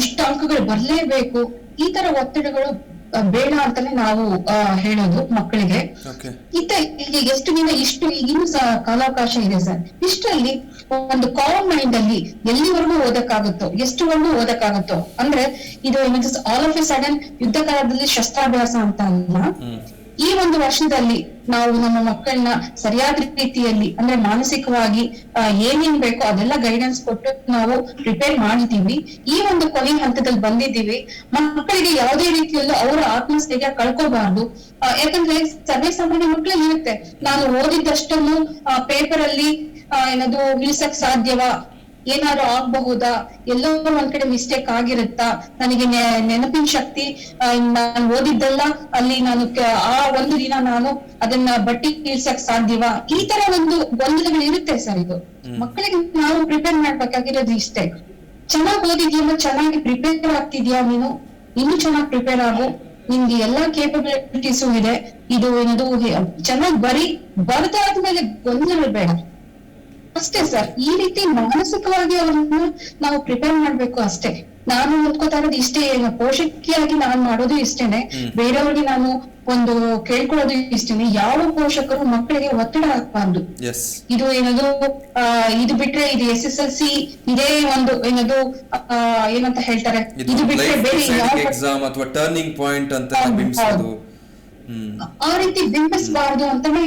Speaker 3: ಇಷ್ಟು ಅಂಕಗಳು ಬರ್ಲೇಬೇಕು, ಈ ತರ ಒತ್ತಡಗಳು ಬೇಡ ಅಂತಾನೆ ನಾವು ಹೇಳೋದು ಮಕ್ಕಳಿಗೆ. ಈಗ ಎಷ್ಟು ದಿನ ಇನ್ನು ಕಾಲಾವಕಾಶ ಇದೆ ಸರ್. ಇಷ್ಟರಲ್ಲಿ ಒಂದು ಕಾಮ್ ಮೈಂಡ್ ಅಲ್ಲಿ ಎಲ್ಲಿವರೆಗೂ ಓದಕ್ಕಾಗುತ್ತೋ, ಎಷ್ಟುವರೆಗೂ ಓದಕ್ಕಾಗುತ್ತೋ, ಅಂದ್ರೆ ಇದು ಆಲ್ ಆಫ್ ಎ ಸಡನ್ ಯುದ್ಧ ಕಾಲದಲ್ಲಿ ಶಸ್ತ್ರಾಭ್ಯಾಸ ಅಂತ ಅಲ್ಲ. ಈ ಒಂದು ವರ್ಷದಲ್ಲಿ ನಾವು ನಮ್ಮ ಮಕ್ಕಳನ್ನ ಸರಿಯಾದ ರೀತಿಯಲ್ಲಿ ಅಂದ್ರೆ ಮಾನಸಿಕವಾಗಿ ಏನೇನ್ ಬೇಕೋ ಅದೆಲ್ಲ ಗೈಡೆನ್ಸ್ ಕೊಟ್ಟು ನಾವು ಪ್ರಿಪೇರ್ ಮಾಡಿದೀವಿ. ಈ ಒಂದು ಕೊನೆ ಹಂತದಲ್ಲಿ ಬಂದಿದ್ದೀವಿ. ಮಕ್ಕಳಿಗೆ ಯಾವುದೇ ರೀತಿಯಲ್ಲೂ ಅವರ ಆತ್ಮಸ್ಥೈರ್ಯ ಕಳ್ಕೋಬಾರ್ದು. ಯಾಕಂದ್ರೆ ಸರ್ವೇ ಸಾಮಾನ್ಯ ಮಕ್ಕಳಲ್ಲಿ ಇರುತ್ತೆ, ನಾನು ಓದಿದ್ದಷ್ಟನ್ನು ಪೇಪರ್ ಅಲ್ಲಿ ಇಳಿಸಕ್ ಸಾಧ್ಯವಾ, ಏನಾದ್ರು ಆಗ್ಬಹುದಾ, ಎಲ್ಲೋ ಒಂದ್ ಕಡೆ ಮಿಸ್ಟೇಕ್ ಆಗಿರುತ್ತಾ, ನನಗೆ ನೆನಪಿನ ಶಕ್ತಿ, ನಾನು ಓದಿದ್ದಲ್ಲ ಅಲ್ಲಿ ನಾನು ಆ ಒಂದು ದಿನ ನಾನು ಅದನ್ನ ಬಟ್ಟಿ ಇಳಿಸಕ್ ಸಾಧ್ಯವಾ, ಈ ತರ ಒಂದು ಗೊಂದಲಗಳು ಇರುತ್ತೆ ಸರ್. ಇದು ಮಕ್ಕಳಿಗೆ ನಾವು ಪ್ರಿಪೇರ್ ಮಾಡ್ಬೇಕಾಗಿರೋದು ಇಷ್ಟೇ. ಚೆನ್ನಾಗಿ ಓದಿದ್ಯಾ, ಚೆನ್ನಾಗಿ ಪ್ರಿಪೇರ್ ಆಗ್ತಿದ್ಯಾ, ನೀನು ಇನ್ನೂ ಚೆನ್ನಾಗಿ ಪ್ರಿಪೇರ್ ಆಗು, ನಿಮ್ಗೆ ಎಲ್ಲಾ ಕೇಪಬಿಲಿಟೀಸು ಇದೆ, ಇದು ಚೆನ್ನಾಗಿ ಬರೆದಾದ್ಮೇಲೆ ಗೊಂದಲಗಳು ಬೇಡ ಅಷ್ಟೇ ಸರ್. ಈ ರೀತಿ ಮಾನಸಿಕವಾಗಿ ಅವ್ರನ್ನ ನಾವು ಪ್ರಿಪೇರ್ ಮಾಡ್ಬೇಕು ಅಷ್ಟೇ. ನಾನು ಓದ್ಕೋತಾ ಇರೋದು ಇಷ್ಟೇ, ಪೋಷಕಿಯಾಗಿ ನಾನು ಮಾಡೋದು ಇಷ್ಟೇನೆ, ಬೇರೆಯವ್ರಿಗೆ ನಾನು ಒಂದು ಕೇಳ್ಕೊಳ್ಳೋದು ಇಷ್ಟೇನೆ. ಯಾವ ಪೋಷಕರು ಮಕ್ಕಳಿಗೆ ಒತ್ತಡ ಹಾಕಬಾರ್ದು. ಇದು ಇದು ಬಿಟ್ರೆ ಇದು SSLC ಇದೇ ಒಂದು ಏನಂತ ಹೇಳ್ತಾರೆ, ಇದು ಬಿಟ್ರೆ ಬೇರೆ ಯಾವ
Speaker 1: ಎಕ್ಸಾಮ್ ಅಥವಾ ಟರ್ನಿಂಗ್ ಪಾಯಿಂಟ್ ಅಂತ ಬಿಂಬಿಸೋದು,
Speaker 3: ಆ ರೀತಿ ಬಿಂಬಿಸಬಾರ್ದು ಅಂತಾನೆ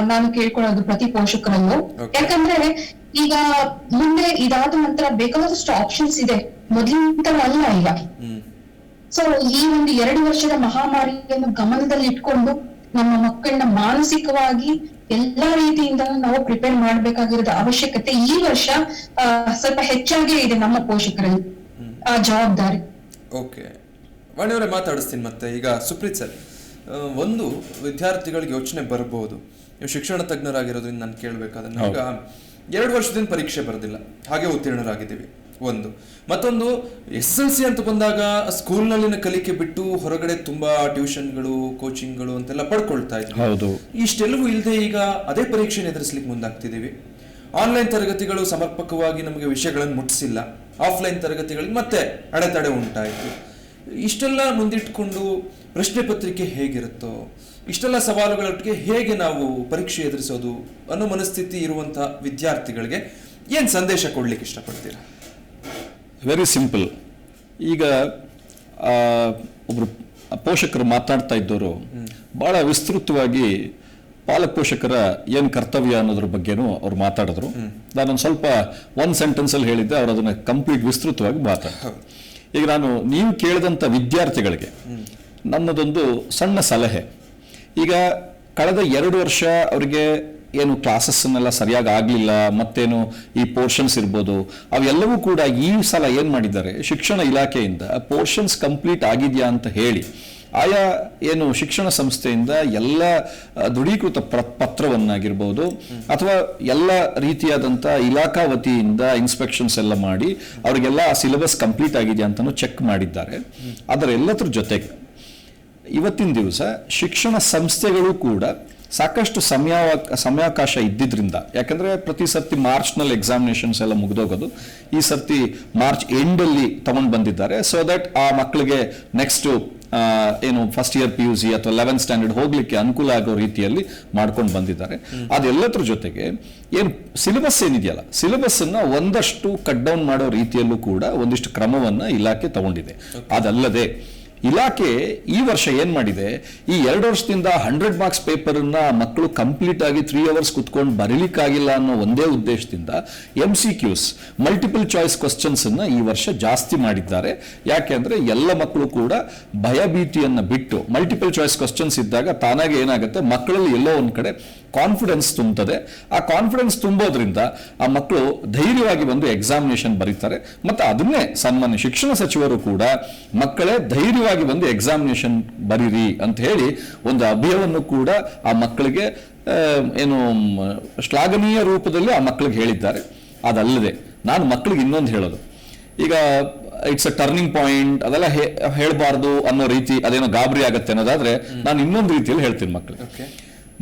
Speaker 3: ನಾನು ಕೇಳ್ಕೊಳ್ಳೋದು ಪ್ರತಿ ಪೋಷಕರಲ್ಲೂ. ಯಾಕಂದ್ರೆ ಈಗ ಮುಂದೆ ಇದಾದ ನಂತರ ಬೇಕಾದಷ್ಟು ಆಪ್ಷನ್ಸ್ ಇದೆ, ಮೊದಲಿನ ತರ ಅಲ್ಲ ಈಗ. ಸೊ ಈ ಒಂದು 2 ವರ್ಷದ ಮಹಾಮಾರಿಯನ್ನು ಗಮನದಲ್ಲಿ ಇಟ್ಕೊಂಡು ನಮ್ಮ ಮಕ್ಕಳನ್ನ ಮಾನಸಿಕವಾಗಿ ಎಲ್ಲಾ ರೀತಿಯಿಂದ ನಾವು ಪ್ರಿಪೇರ್ ಮಾಡ್ಬೇಕಾಗಿರೋದು ಅವಶ್ಯಕತೆ ಈ ವರ್ಷ ಸ್ವಲ್ಪ ಹೆಚ್ಚಾಗೇ ಇದೆ ನಮ್ಮ ಪೋಷಕರಲ್ಲಿ ಆ ಜವಾಬ್ದಾರಿ.
Speaker 1: ಓಕೆ, ವಾಣಿಯವರೇ ಮಾತಾಡಿಸ್ತೀನಿ ಮತ್ತೆ. ಈಗ ಸುಪ್ರೀತ್ ಸರ್, ಒಂದು ವಿದ್ಯಾರ್ಥಿಗಳಿಗೆ ಯೋಚನೆ ಬರ್ಬೋದು, ನೀವು ಶಿಕ್ಷಣ ತಜ್ಞರಾಗಿರೋದ್ರಿಂದ ನಾನು ಕೇಳಬೇಕಾದ್ರೆ, ಈಗ 2 ವರ್ಷದಿಂದ ಪರೀಕ್ಷೆ ಬರೋದಿಲ್ಲ, ಹಾಗೆ ಉತ್ತೀರ್ಣರಾಗಿದ್ದೀವಿ ಒಂದು. ಮತ್ತೊಂದು SSLC ಅಂತ ಬಂದಾಗ ಸ್ಕೂಲ್ನಲ್ಲಿನ ಕಲಿಕೆ ಬಿಟ್ಟು ಹೊರಗಡೆ ತುಂಬಾ ಟ್ಯೂಷನ್ಗಳು, ಕೋಚಿಂಗ್ಗಳು ಅಂತೆಲ್ಲ ಪಡ್ಕೊಳ್ತಾ ಇದ್ವಿ. ಇಷ್ಟೆಲ್ಲವೂ ಇಲ್ಲದೆ ಈಗ ಅದೇ ಪರೀಕ್ಷೆನ ಎದುರಿಸ್ಲಿಕ್ಕೆ ಮುಂದಾಗ್ತಿದ್ದೀವಿ. ಆನ್ಲೈನ್ ತರಗತಿಗಳು ಸಮರ್ಪಕವಾಗಿ ನಮಗೆ ವಿಷಯಗಳನ್ನು ಮುಟ್ಟಿಸಿಲ್ಲ, ಆಫ್ಲೈನ್ ತರಗತಿಗಳಿಗೆ ಮತ್ತೆ ಅಡೆತಡೆ ಉಂಟಾಯಿತು. ಇಷ್ಟೆಲ್ಲ ಮುಂದಿಟ್ಕೊಂಡು ಪ್ರಶ್ನೆ ಪತ್ರಿಕೆ ಹೇಗಿರುತ್ತೋ, ಇಷ್ಟೆಲ್ಲ ಸವಾಲುಗಳೊಟ್ಟಿಗೆ ಹೇಗೆ ನಾವು ಪರೀಕ್ಷೆ ಎದುರಿಸೋದು ಅನ್ನೋ ಮನಸ್ಥಿತಿ ಇರುವಂತಹ ವಿದ್ಯಾರ್ಥಿಗಳಿಗೆ ಏನ್ ಸಂದೇಶ ಕೊಡ್ಲಿಕ್ಕೆ ಇಷ್ಟಪಡ್ತೀರಾ?
Speaker 2: Very simple. ಈಗ ಒಬ್ರು ಪೋಷಕರು ಮಾತಾಡ್ತಾ ಇದ್ದವರು ಬಹಳ ವಿಸ್ತೃತವಾಗಿ ಪಾಲಕ ಪೋಷಕರ ಏನು ಕರ್ತವ್ಯ ಅನ್ನೋದ್ರ ಬಗ್ಗೆನೂ ಅವ್ರು ಮಾತಾಡಿದ್ರು. ನಾನೊಂದು ಸ್ವಲ್ಪ ಒಂದು ಸೆಂಟೆನ್ಸ್ ಅಲ್ಲಿ ಹೇಳಿದ್ದೆ, ಅವ್ರು ಅದನ್ನ ಕಂಪ್ಲೀಟ್ ವಿಸ್ತೃತವಾಗಿ ಮಾತಾಡ್ತಾರೆ. ಈಗ ನೀವು ಕೇಳಿದಂಥ ವಿದ್ಯಾರ್ಥಿಗಳಿಗೆ ನನ್ನದೊಂದು ಸಣ್ಣ ಸಲಹೆ. ಈಗ ಕಳೆದ 2 ವರ್ಷ ಅವರಿಗೆ ಏನು ಕ್ಲಾಸಸ್ಸನ್ನೆಲ್ಲ ಸರಿಯಾಗಿ ಆಗಲಿಲ್ಲ, ಮತ್ತೇನು ಈ ಪೋರ್ಷನ್ಸ್ ಇರ್ಬೋದು, ಅವೆಲ್ಲವೂ ಕೂಡ ಈ ಸಲ ಏನು ಮಾಡಿದ್ದಾರೆ, ಶಿಕ್ಷಣ ಇಲಾಖೆಯಿಂದ ಪೋರ್ಷನ್ಸ್ ಕಂಪ್ಲೀಟ್ ಆಗಿದೆಯಾ ಅಂತ ಹೇಳಿ ಆಯಾ ಏನು ಶಿಕ್ಷಣ ಸಂಸ್ಥೆಯಿಂದ ಎಲ್ಲ ದೃಢೀಕೃತ ಪತ್ರವನ್ನಾಗಿರ್ಬೋದು ಅಥವಾ ಎಲ್ಲ ರೀತಿಯಾದಂಥ ಇಲಾಖಾ ವತಿಯಿಂದ ಇನ್ಸ್ಪೆಕ್ಷನ್ಸ್ ಎಲ್ಲ ಮಾಡಿ ಅವರಿಗೆಲ್ಲ ಸಿಲೆಬಸ್ ಕಂಪ್ಲೀಟ್ ಆಗಿದೆಯಾ ಅಂತಲೂ ಚೆಕ್ ಮಾಡಿದ್ದಾರೆ. ಅದರ ಎಲ್ಲದ್ರ ಜೊತೆಗೆ ಇವತ್ತಿನ ದಿವಸ ಶಿಕ್ಷಣ ಸಂಸ್ಥೆಗಳು ಕೂಡ ಸಾಕಷ್ಟು ಸಮಯಾವಕಾಶ ಇದ್ದಿದ್ರಿಂದ, ಯಾಕಂದ್ರೆ ಪ್ರತಿ ಸರ್ತಿ ಮಾರ್ಚ್ನಲ್ಲಿ ಎಕ್ಸಾಮಿನೇಷನ್ಸ್ ಎಲ್ಲ ಮುಗಿದೋಗೋದು, ಈ ಸರ್ತಿ ಮಾರ್ಚ್ ಎಂಡಲ್ಲಿ ತಗೊಂಡು ಬಂದಿದ್ದಾರೆ. ಸೊ ದಟ್ ಆ ಮಕ್ಕಳಿಗೆ ನೆಕ್ಸ್ಟ್ ಏನು ಫಸ್ಟ್ ಇಯರ್ PUC ಅಥವಾ 11th ಸ್ಟ್ಯಾಂಡರ್ಡ್ ಹೋಗ್ಲಿಕ್ಕೆ ಅನುಕೂಲ ಆಗೋ ರೀತಿಯಲ್ಲಿ ಮಾಡ್ಕೊಂಡು ಬಂದಿದ್ದಾರೆ. ಅದೆಲ್ಲದ್ರ ಜೊತೆಗೆ ಏನು ಸಿಲೆಬಸ್ ಏನಿದೆಯಲ್ಲ, ಸಿಲೆಬಸ್ ಅನ್ನ ಒಂದಷ್ಟು ಕಟ್ ಡೌನ್ ಮಾಡೋ ರೀತಿಯಲ್ಲೂ ಕೂಡ ಒಂದಿಷ್ಟು ಕ್ರಮವನ್ನ ಇಲಾಖೆ ತಗೊಂಡಿದೆ. ಅದಲ್ಲದೆ ಇಲಾಖೆ ಈ ವರ್ಷ ಏನ್ ಮಾಡಿದೆ, ಈ 2 ವರ್ಷದಿಂದ 100 ಮಾರ್ಕ್ಸ್ ಪೇಪರ್ ಮಕ್ಕಳು ಕಂಪ್ಲೀಟ್ ಆಗಿ 3 ಅವರ್ಸ್ ಕುತ್ಕೊಂಡು ಬರೀಲಿಕ್ಕಾಗಿಲ್ಲ ಅನ್ನೋ ಒಂದೇ ಉದ್ದೇಶದಿಂದ MCQs ಮಲ್ಟಿಪಲ್ ಚಾಯ್ಸ್ ಕ್ವಶನ್ಸ್ ಅನ್ನ ಈ ವರ್ಷ ಜಾಸ್ತಿ ಮಾಡಿದ್ದಾರೆ. ಯಾಕೆಂದ್ರೆ ಎಲ್ಲ ಮಕ್ಕಳು ಕೂಡ ಭಯಭೀತಿಯನ್ನ ಬಿಟ್ಟು ಮಲ್ಟಿಪಲ್ ಚಾಯ್ಸ್ ಕ್ವಶನ್ಸ್ ಇದ್ದಾಗ ತಾನಾಗೆ ಏನಾಗುತ್ತೆ, ಮಕ್ಕಳಲ್ಲಿ ಎಲ್ಲೋ ಒಂದ್ ಕಡೆ ಕಾನ್ಫಿಡೆನ್ಸ್ ತುಂಬುತ್ತದೆ. ಆ ಕಾನ್ಫಿಡೆನ್ಸ್ ತುಂಬೋದ್ರಿಂದ ಆ ಮಕ್ಕಳು ಧೈರ್ಯವಾಗಿ ಬಂದು ಎಕ್ಸಾಮಿನೇಷನ್ ಬರೀತಾರೆ. ಮತ್ತೆ ಅದನ್ನೇ ಸನ್ಮಾನ್ಯ ಶಿಕ್ಷಣ ಸಚಿವರು ಕೂಡ ಮಕ್ಕಳೇ ಧೈರ್ಯವಾಗಿ ಬಂದು ಎಕ್ಸಾಮಿನೇಷನ್ ಬರೀರಿ ಅಂತ ಹೇಳಿ ಒಂದು ಅಭಯವನ್ನು ಕೂಡ ಆ ಮಕ್ಕಳಿಗೆ ಏನು ಶ್ಲಾಘನೀಯ ರೂಪದಲ್ಲಿ ಆ ಮಕ್ಕಳಿಗೆ ಹೇಳಿದ್ದಾರೆ. ಅದಲ್ಲದೆ ನಾನು ಮಕ್ಕಳಿಗೆ ಇನ್ನೊಂದು ಹೇಳೋದು, ಈಗ ಇಟ್ಸ್ ಅ ಟರ್ನಿಂಗ್ ಪಾಯಿಂಟ್ ಅದೆಲ್ಲ ಹೇಳಬಾರ್ದು ಅನ್ನೋ ರೀತಿ ಅದೇನೋ ಗಾಬರಿ ಆಗತ್ತೆ ಅನ್ನೋದಾದ್ರೆ ನಾನು ಇನ್ನೊಂದು ರೀತಿಯಲ್ಲಿ ಹೇಳ್ತೀನಿ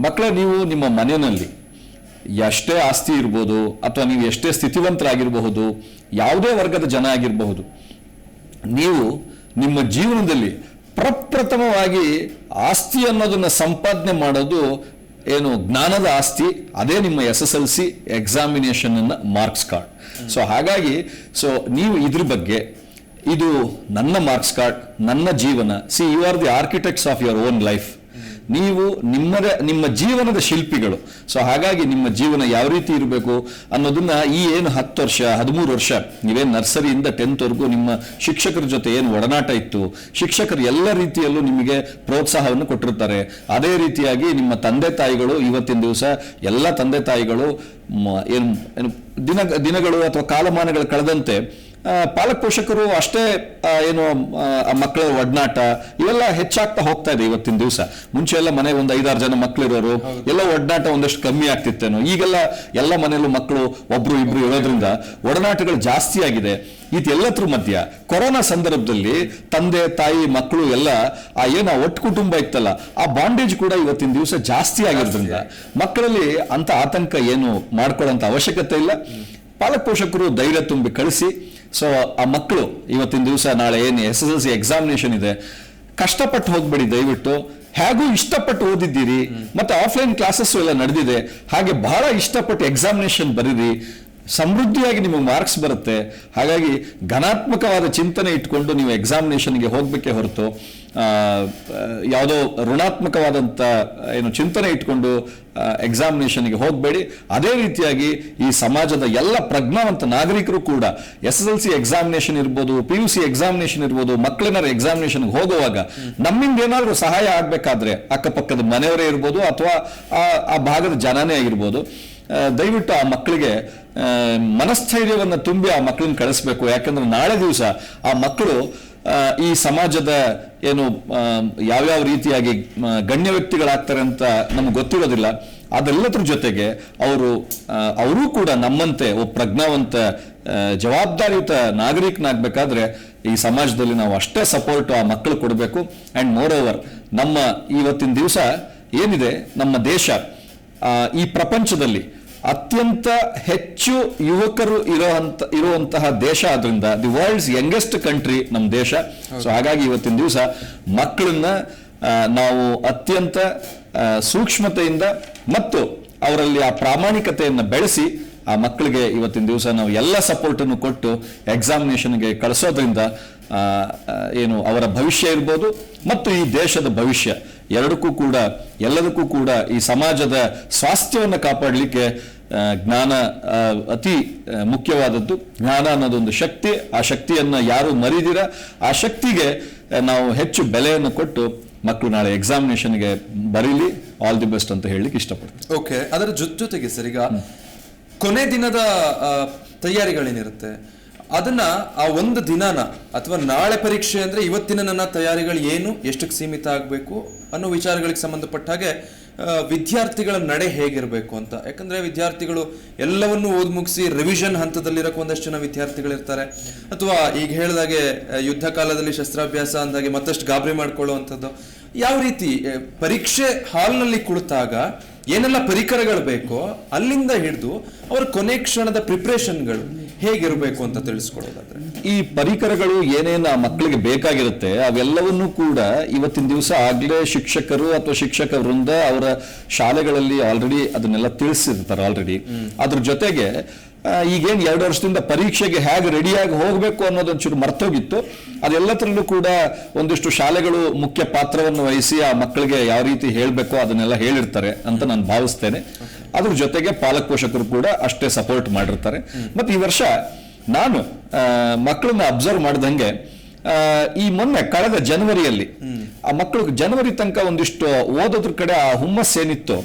Speaker 2: ಮಕ್ಕಳೇ, ನೀವು ನಿಮ್ಮ ಮನೆಯಲ್ಲಿ ಎಷ್ಟೇ ಆಸ್ತಿ ಇರ್ಬೋದು ಅಥವಾ ನೀವು ಎಷ್ಟೇ ಸ್ಥಿತಿವಂತರಾಗಿರಬಹುದು, ಯಾವುದೇ ವರ್ಗದ ಜನ ಆಗಿರಬಹುದು, ನೀವು ನಿಮ್ಮ ಜೀವನದಲ್ಲಿ ಪ್ರಪ್ರಥಮವಾಗಿ ಆಸ್ತಿ ಅನ್ನೋದನ್ನ ಸಂಪಾದನೆ ಮಾಡೋದು ಏನು ಜ್ಞಾನದ ಆಸ್ತಿ, ಅದೇ ನಿಮ್ಮ SSLC examination marks card. So ಹಾಗಾಗಿ ನೀವು ಇದ್ರ ಬಗ್ಗೆ, ಇದು ನನ್ನ ಮಾರ್ಕ್ಸ್ ಕಾರ್ಡ್, ನನ್ನ ಜೀವನ, you are the architects of your own life. ನೀವು ನಿಮ್ಮ ಜೀವನದ ಶಿಲ್ಪಿಗಳು. ಸೊ ಹಾಗಾಗಿ ನಿಮ್ಮ ಜೀವನ ಯಾವ ರೀತಿ ಇರಬೇಕು ಅನ್ನೋದನ್ನ ಈ ಏನು 10 ವರ್ಷ 13 ವರ್ಷ ನೀವೇನು ನರ್ಸರಿಯಿಂದ 10th ವರೆಗೂ ನಿಮ್ಮ ಶಿಕ್ಷಕರ ಜೊತೆ ಏನು ಒಡನಾಟ ಇತ್ತು, ಶಿಕ್ಷಕರು ಎಲ್ಲ ರೀತಿಯಲ್ಲೂ ನಿಮಗೆ ಪ್ರೋತ್ಸಾಹವನ್ನು ಕೊಟ್ಟಿರ್ತಾರೆ. ಅದೇ ರೀತಿಯಾಗಿ ನಿಮ್ಮ ತಂದೆ ತಾಯಿಗಳು, ಇವತ್ತಿನ ದಿವಸ ಎಲ್ಲ ತಂದೆ ತಾಯಿಗಳು ಏನು ದಿನಗಳು ಅಥವಾ ಕಾಲಮಾನಗಳು ಕಳೆದಂತೆ ಪಾಲಕ ಪೋಷಕರು ಅಷ್ಟೇ ಏನು ಮಕ್ಕಳ ಒಡನಾಟ ಇವೆಲ್ಲ ಹೆಚ್ಚಾಗ್ತಾ ಹೋಗ್ತಾ ಇದೆ. ಇವತ್ತಿನ ದಿವಸ ಮುಂಚೆ ಎಲ್ಲ ಮನೆ ಒಂದು 5-6 ಜನ ಮಕ್ಕಳಿರೋರು, ಎಲ್ಲ ಒಡನಾಟ ಒಂದಷ್ಟು ಕಮ್ಮಿ ಆಗ್ತಿತ್ತೇನೋ. ಈಗೆಲ್ಲ ಎಲ್ಲ ಮನೆಯಲ್ಲೂ ಮಕ್ಕಳು 1-2 ಇರೋದ್ರಿಂದ ಒಡನಾಟಗಳು ಜಾಸ್ತಿ ಆಗಿದೆ. ಇದೆಲ್ಲತ್ರ ಮಧ್ಯ ಕೊರೋನಾ ಸಂದರ್ಭದಲ್ಲಿ ತಂದೆ ತಾಯಿ ಮಕ್ಕಳು ಎಲ್ಲ ಏನು ಒಟ್ಟು ಕುಟುಂಬ ಇತ್ತಲ್ಲ, ಆ ಬಾಂಡೇಜ್ ಕೂಡ ಇವತ್ತಿನ ದಿವಸ ಜಾಸ್ತಿ ಆಗಿರೋದ್ರಿಂದ ಮಕ್ಕಳಲ್ಲಿ ಅಂತ ಆತಂಕ ಏನು ಮಾಡ್ಕೊಳ್ಳೋಂಥ ಅವಶ್ಯಕತೆ ಇಲ್ಲ. ಪಾಲಕ ಪೋಷಕರು ಧೈರ್ಯ ತುಂಬಿ ಕಳಿಸಿ. ಸೊ ಆ ಮಕ್ಕಳು ಇವತ್ತಿನ ದಿವಸ ನಾಳೆ ಏನು SSLC ಎಕ್ಸಾಮಿನೇಷನ್ ಇದೆ, ಕಷ್ಟಪಟ್ಟು ಹೋಗ್ಬೇಡಿ ದಯವಿಟ್ಟು. ಹೇಗೂ ಇಷ್ಟಪಟ್ಟು ಓದಿದ್ದೀರಿ, ಮತ್ತೆ ಆಫ್ಲೈನ್ ಕ್ಲಾಸಸ್ ಎಲ್ಲ ನಡೆದಿದೆ, ಹಾಗೆ ಬಹಳ ಇಷ್ಟಪಟ್ಟು ಎಕ್ಸಾಮಿನೇಷನ್ ಬರೀರಿ, ಸಮೃದ್ಧಿಯಾಗಿ ನಿಮಗೆ ಮಾರ್ಕ್ಸ್ ಬರುತ್ತೆ. ಹಾಗಾಗಿ ಘನಾತ್ಮಕವಾದ ಚಿಂತನೆ ಇಟ್ಕೊಂಡು ನೀವು ಎಕ್ಸಾಮಿನೇಷನ್ಗೆ ಹೋಗ್ಬೇಕೇ ಹೊರತು ಯಾವುದೋ ಋಣಾತ್ಮಕವಾದಂಥ ಏನು ಚಿಂತನೆ ಇಟ್ಕೊಂಡು ಎಕ್ಸಾಮಿನೇಷನ್ಗೆ ಹೋಗಬೇಡಿ. ಅದೇ ರೀತಿಯಾಗಿ ಈ ಸಮಾಜದ ಎಲ್ಲ ಪ್ರಜ್ಞಾವಂತ ನಾಗರಿಕರು ಕೂಡ SSLC ಎಕ್ಸಾಮಿನೇಷನ್ ಇರ್ಬೋದು, PUC ಎಕ್ಸಾಮಿನೇಷನ್ ಇರ್ಬೋದು, ಮಕ್ಕಳೇನಾದ್ರು ಎಕ್ಸಾಮಿನೇಷನ್ಗೆ ಹೋಗುವಾಗ ನಮ್ಮಿಂದ ಏನಾದರೂ ಸಹಾಯ ಆಗಬೇಕಾದ್ರೆ ಅಕ್ಕಪಕ್ಕದ ಮನೆಯವರೇ ಇರ್ಬೋದು ಅಥವಾ ಆ ಭಾಗದ ಜನನೇ ಆಗಿರ್ಬೋದು, ದಯವಿಟ್ಟು ಆ ಮಕ್ಕಳಿಗೆ ಮನಸ್ಥೈರ್ಯವನ್ನು ತುಂಬಿ ಆ ಮಕ್ಕಳನ್ನ ಕಳಿಸ್ಬೇಕು. ಯಾಕಂದ್ರೆ ನಾಳೆ ದಿವಸ ಆ ಮಕ್ಕಳು ಈ ಸಮಾಜದ ಏನು ಯಾವ್ಯಾವ ರೀತಿಯಾಗಿ ಗಣ್ಯ ವ್ಯಕ್ತಿಗಳಾಗ್ತಾರೆ ಅಂತ ನಮ್ಗೆ ಗೊತ್ತಿರೋದಿಲ್ಲ. ಅದೆಲ್ಲದ್ರ ಜೊತೆಗೆ ಅವರೂ ಕೂಡ ನಮ್ಮಂತೆ ಪ್ರಜ್ಞಾವಂತ ಜವಾಬ್ದಾರಿಯುತ ನಾಗರಿಕನಾಗಬೇಕಾದ್ರೆ ಈ ಸಮಾಜದಲ್ಲಿ ನಾವು ಅಷ್ಟೇ ಸಪೋರ್ಟ್ ಆ ಮಕ್ಕಳು ಕೊಡಬೇಕು. ಅಂಡ್ ಮೋರ್ ಓವರ್ ನಮ್ಮ ಇವತ್ತಿನ ದಿವಸ ಏನಿದೆ, ನಮ್ಮ ದೇಶ ಈ ಪ್ರಪಂಚದಲ್ಲಿ ಅತ್ಯಂತ ಹೆಚ್ಚು ಯುವಕರು ಇರುವಂತಹ ದೇಶ. ಆದ್ರಿಂದ ದಿ ವರ್ಲ್ಡ್ಸ್ ಯಂಗೆಸ್ಟ್ ಕಂಟ್ರಿ ನಮ್ಮ ದೇಶ. ಸೊ ಹಾಗಾಗಿ ಇವತ್ತಿನ ದಿವಸ ಮಕ್ಕಳನ್ನ ನಾವು ಅತ್ಯಂತ ಸೂಕ್ಷ್ಮತೆಯಿಂದ ಮತ್ತು ಅವರಲ್ಲಿ ಆ ಪ್ರಾಮಾಣಿಕತೆಯನ್ನು ಬೆಳೆಸಿ ಆ ಮಕ್ಕಳಿಗೆ ಇವತ್ತಿನ ದಿವಸ ನಾವು ಎಲ್ಲ ಸಪೋರ್ಟನ್ನು ಕೊಟ್ಟು ಎಕ್ಸಾಮಿನೇಷನ್ಗೆ ಕಳಿಸೋದ್ರಿಂದ ಏನು ಅವರ ಭವಿಷ್ಯ ಇರ್ಬೋದು ಮತ್ತು ಈ ದೇಶದ ಭವಿಷ್ಯ ಎಲ್ಲದಕ್ಕೂ ಕೂಡ ಈ ಸಮಾಜದ ಸ್ವಾಸ್ಥ್ಯವನ್ನು ಕಾಪಾಡಲಿಕ್ಕೆ ಜ್ಞಾನ ಅತಿ ಮುಖ್ಯವಾದದ್ದು. ಜ್ಞಾನ ಅನ್ನೋದೊಂದು ಶಕ್ತಿ. ಆ ಶಕ್ತಿಯನ್ನು ಯಾರು ಮರಿದಿರ, ಆ ಶಕ್ತಿಗೆ ನಾವು ಹೆಚ್ಚು ಬೆಲೆಯನ್ನು ಕೊಟ್ಟು ಮಕ್ಕಳು ನಾಳೆ ಎಕ್ಸಾಮಿನೇಷನ್ಗೆ ಬರೀಲಿ. ಆಲ್ ದಿ ಬೆಸ್ಟ್ ಅಂತ ಹೇಳಲಿಕ್ಕೆ ಇಷ್ಟಪಡ್ತೀನಿ.
Speaker 1: ಓಕೆ, ಅದರ ಜೊತೆಗೆ ಸರ್, ಈಗ ಕೊನೆ ದಿನದ ತಯಾರಿಗಳೇನಿರುತ್ತೆ ಅದನ್ನ ಆ ಒಂದು ದಿನಾನ ಅಥವಾ ನಾಳೆ ಪರೀಕ್ಷೆ ಅಂದ್ರೆ ಇವತ್ತಿನ ನನ್ನ ತಯಾರಿಗಳು ಏನು, ಎಷ್ಟಕ್ಕೆ ಸೀಮಿತ ಆಗಬೇಕು ಅನ್ನೋ ವಿಚಾರಗಳಿಗೆ ಸಂಬಂಧಪಟ್ಟ ಹಾಗೆ ವಿದ್ಯಾರ್ಥಿಗಳ ನಡೆ ಹೇಗಿರಬೇಕು ಅಂತ. ಯಾಕಂದ್ರೆ ವಿದ್ಯಾರ್ಥಿಗಳು ಎಲ್ಲವನ್ನೂ ಓದ್ ಮುಗಿಸಿ ರಿವಿಷನ್ ಹಂತದಲ್ಲಿರೋಕೆ ಒಂದಷ್ಟು ಜನ ವಿದ್ಯಾರ್ಥಿಗಳಿರ್ತಾರೆ, ಅಥವಾ ಈಗ ಹೇಳಿದಾಗೆ ಯುದ್ಧ ಕಾಲದಲ್ಲಿ ಶಸ್ತ್ರಾಭ್ಯಾಸ ಅಂದಾಗೆ ಮತ್ತಷ್ಟು ಗಾಬರಿ ಮಾಡ್ಕೊಳ್ಳುವಂಥದ್ದು. ಯಾವ ರೀತಿ ಪರೀಕ್ಷೆ ಹಾಲ್ನಲ್ಲಿ ಕುಳಿತಾಗ ಏನೆಲ್ಲ ಪರಿಕರಗಳು ಬೇಕೋ ಅಲ್ಲಿಂದ ಹಿಡಿದು ಅವರ ಕೊನೆ ಕ್ಷಣದ ಪ್ರಿಪ್ರೇಷನ್ಗಳು ಹೇಗಿರಬೇಕು ಅಂತ ತಿಳಿಸ್ಕೊಡೋದಾದ್ರೆ,
Speaker 2: ಈ ಪರಿಕರಗಳು ಏನೇನು ಆ ಮಕ್ಕಳಿಗೆ ಬೇಕಾಗಿರುತ್ತೆ ಅವೆಲ್ಲವನ್ನೂ ಕೂಡ ಇವತ್ತಿನ ದಿವಸ ಆಗ್ಲೇ ಶಿಕ್ಷಕರು ಅಥವಾ ಶಿಕ್ಷಕ ವೃಂದ ಅವರ ಶಾಲೆಗಳಲ್ಲಿ ಆಲ್ರೆಡಿ ಅದನ್ನೆಲ್ಲ ತಿಳಿಸಿರ್ತಾರೆ ಆಲ್ರೆಡಿ. ಅದ್ರ ಜೊತೆಗೆ ಈಗೇನು 2 ವರ್ಷದಿಂದ ಪರೀಕ್ಷೆಗೆ ಹೇಗೆ ರೆಡಿಯಾಗಿ ಹೋಗಬೇಕು ಅನ್ನೋದೊಂಚೂರು ಮರ್ತೋಗಿತ್ತು. ಅದೆಲ್ಲದರಲ್ಲೂ ಕೂಡ ಒಂದಿಷ್ಟು ಶಾಲೆಗಳು ಮುಖ್ಯ ಪಾತ್ರವನ್ನು ವಹಿಸಿ ಆ ಮಕ್ಕಳಿಗೆ ಯಾವ ರೀತಿ ಹೇಳಬೇಕೋ ಅದನ್ನೆಲ್ಲ ಹೇಳಿರ್ತಾರೆ ಅಂತ ನಾನು ಭಾವಿಸ್ತೇನೆ. ಅದ್ರ ಜೊತೆಗೆ ಪಾಲಕ ಪೋಷಕರು ಕೂಡ ಅಷ್ಟೇ ಸಪೋರ್ಟ್ ಮಾಡಿರ್ತಾರೆ. ಮತ್ತೆ ಈ ವರ್ಷ ನಾನು ಮಕ್ಕಳನ್ನ ಅಬ್ಸರ್ವ್ ಮಾಡ್ದಂಗೆ ಈ ಮೊನ್ನೆ ಕಳೆದ ಜನವರಿಯಲ್ಲಿ ಆ ಮಕ್ಕಳು ಜನವರಿ ತನಕ ಒಂದಿಷ್ಟು ಓದೋದ್ರ ಕಡೆ ಆ ಹುಮ್ಮಸ್ಸೇನಿತ್ತು,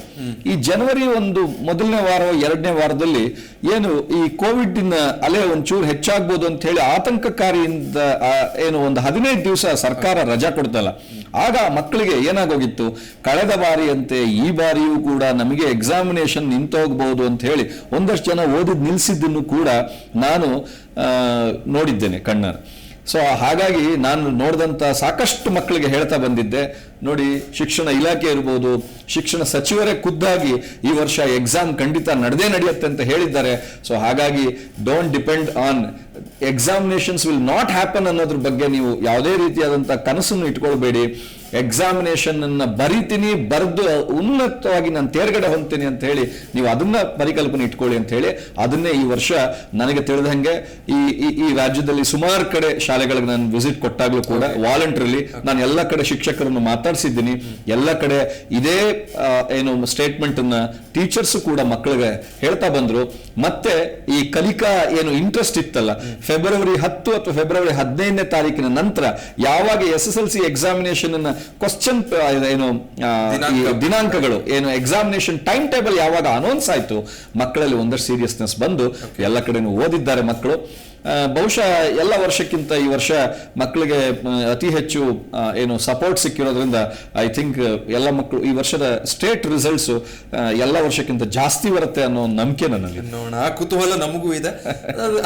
Speaker 2: ಈ ಜನವರಿ ಒಂದು ಮೊದಲನೇ ವಾರ 2ನೇ ವಾರದಲ್ಲಿ ಏನು ಈ ಕೋವಿಡ್ ಅಲೆ ಒಂಚೂರು ಹೆಚ್ಚಾಗ್ಬೋದು ಅಂತ ಹೇಳಿ ಆತಂಕಕಾರಿಯಿಂದ ಏನು ಒಂದು 15 ದಿವಸ ಸರ್ಕಾರ ರಜಾ ಕೊಡ್ತಲ್ಲ, ಆಗ ಮಕ್ಕಳಿಗೆ ಏನಾಗೋಗಿತ್ತು, ಕಳೆದ ಬಾರಿಯಂತೆ ಈ ಬಾರಿಯೂ ಕೂಡ ನಮಗೆ ಎಕ್ಸಾಮಿನೇಷನ್ ನಿಂತೋಗ್ಬಹುದು ಅಂತ ಹೇಳಿ ಒಂದಷ್ಟು ಜನ ಓದಿದ್ ನಿಲ್ಸಿದ್ದನ್ನು ಕೂಡ ನಾನು ನೋಡಿದ್ದೇನೆ ಕಣ್ಣಾರ. ಸೊ ಹಾಗಾಗಿ ನಾನು ನೋಡಿದಂಥ ಸಾಕಷ್ಟು ಮಕ್ಕಳಿಗೆ ಹೇಳ್ತಾ ಬಂದಿದ್ದೆ, ನೋಡಿ ಶಿಕ್ಷಣ ಇಲಾಖೆ ಇರ್ಬೋದು, ಶಿಕ್ಷಣ ಸಚಿವರೇ ಖುದ್ದಾಗಿ ಈ ವರ್ಷ ಎಕ್ಸಾಮ್ ಖಂಡಿತ ನಡೆಯುತ್ತೆ ಅಂತ ಹೇಳಿದ್ದಾರೆ. ಸೊ ಹಾಗಾಗಿ don't depend on examinations will not happen ಅನ್ನೋದ್ರ ಬಗ್ಗೆ ನೀವು ಯಾವುದೇ ರೀತಿಯಾದಂಥ ಕನಸನ್ನು ಇಟ್ಕೊಳ್ಬೇಡಿ. ಎಕ್ಸಾಮಿನೇಷನ್ ಅನ್ನ ಬರಿತೀನಿ, ಬರೆದು ಉನ್ನತವಾಗಿ ನಾನು ತೇರ್ಗಡೆ ಹೊಂದ್ತೀನಿ ಅಂತ ಹೇಳಿ ನೀವು ಅದನ್ನ ಪರಿಕಲ್ಪನೆ ಇಟ್ಕೊಳ್ಳಿ ಅಂತ ಹೇಳಿ ಅದನ್ನೇ ಈ ವರ್ಷ ನನಗೆ ತಿಳಿದಂಗೆ ಈ ರಾಜ್ಯದಲ್ಲಿ ಸುಮಾರು ಕಡೆ ಶಾಲೆಗಳಿಗೆ ನಾನು ವಿಸಿಟ್ ಕೊಟ್ಟಾಗ್ಲೂ ಕೂಡ ವಾಲಂಟ್ರಿಲಿ ನಾನು ಎಲ್ಲ ಕಡೆ ಶಿಕ್ಷಕರನ್ನು ಮಾತಾಡಿಸಿದ್ದೀನಿ. ಎಲ್ಲ ಕಡೆ ಇದೇ ಏನು ಸ್ಟೇಟ್ಮೆಂಟ್ ಅನ್ನ ಟೀಚರ್ಸ್ ಕೂಡ ಮಕ್ಕಳಿಗೆ ಹೇಳ್ತಾ ಬಂದ್ರು. ಮತ್ತೆ ಈ ಕಲಿಕಾ ಏನು ಇಂಟ್ರೆಸ್ಟ್ ಇತ್ತಲ್ಲ, ಫೆಬ್ರವರಿ 10 ಅಥವಾ ಫೆಬ್ರವರಿ 15ನೇ ತಾರೀಕಿನ ನಂತರ ಯಾವಾಗ SSLC ಎಕ್ಸಾಮಿನೇಷನ್ ಅನ್ನ ಕ್ವಶನ್ ಏನು ದಿನಾಂಕಗಳು ಏನು ಎಕ್ಸಾಮಿನೇಷನ್ ಟೈಮ್ ಟೇಬಲ್ ಯಾವಾಗ ಅನೌನ್ಸ್ ಆಯ್ತು, ಮಕ್ಕಳಲ್ಲಿ ಒಂದಷ್ಟು ಸೀರಿಯಸ್ನೆಸ್ ಬಂದು ಎಲ್ಲ ಕಡೆನೂ ಓದಿದ್ದಾರೆ ಮಕ್ಕಳು. ಬಹುಶಃ ಎಲ್ಲ ವರ್ಷಕ್ಕಿಂತ ಈ ವರ್ಷ ಮಕ್ಕಳಿಗೆ ಅತಿ ಹೆಚ್ಚು ಏನು ಸಪೋರ್ಟ್ ಸಿಕ್ಕಿರೋದ್ರಿಂದ ಐ ಥಿಂಕ್ ಎಲ್ಲ ಮಕ್ಕಳು ಈ ವರ್ಷದ ಸ್ಟೇಟ್ ರಿಸಲ್ಟ್ಸ್ ಎಲ್ಲ ವರ್ಷಕ್ಕಿಂತ ಜಾಸ್ತಿ ಬರುತ್ತೆ ಅನ್ನೋ ಒಂದು ನಂಬಿಕೆ ನನಗೆ.
Speaker 1: ನೋಡೋಣ, ಕುತೂಹಲ ನಮಗೂ ಇದೆ,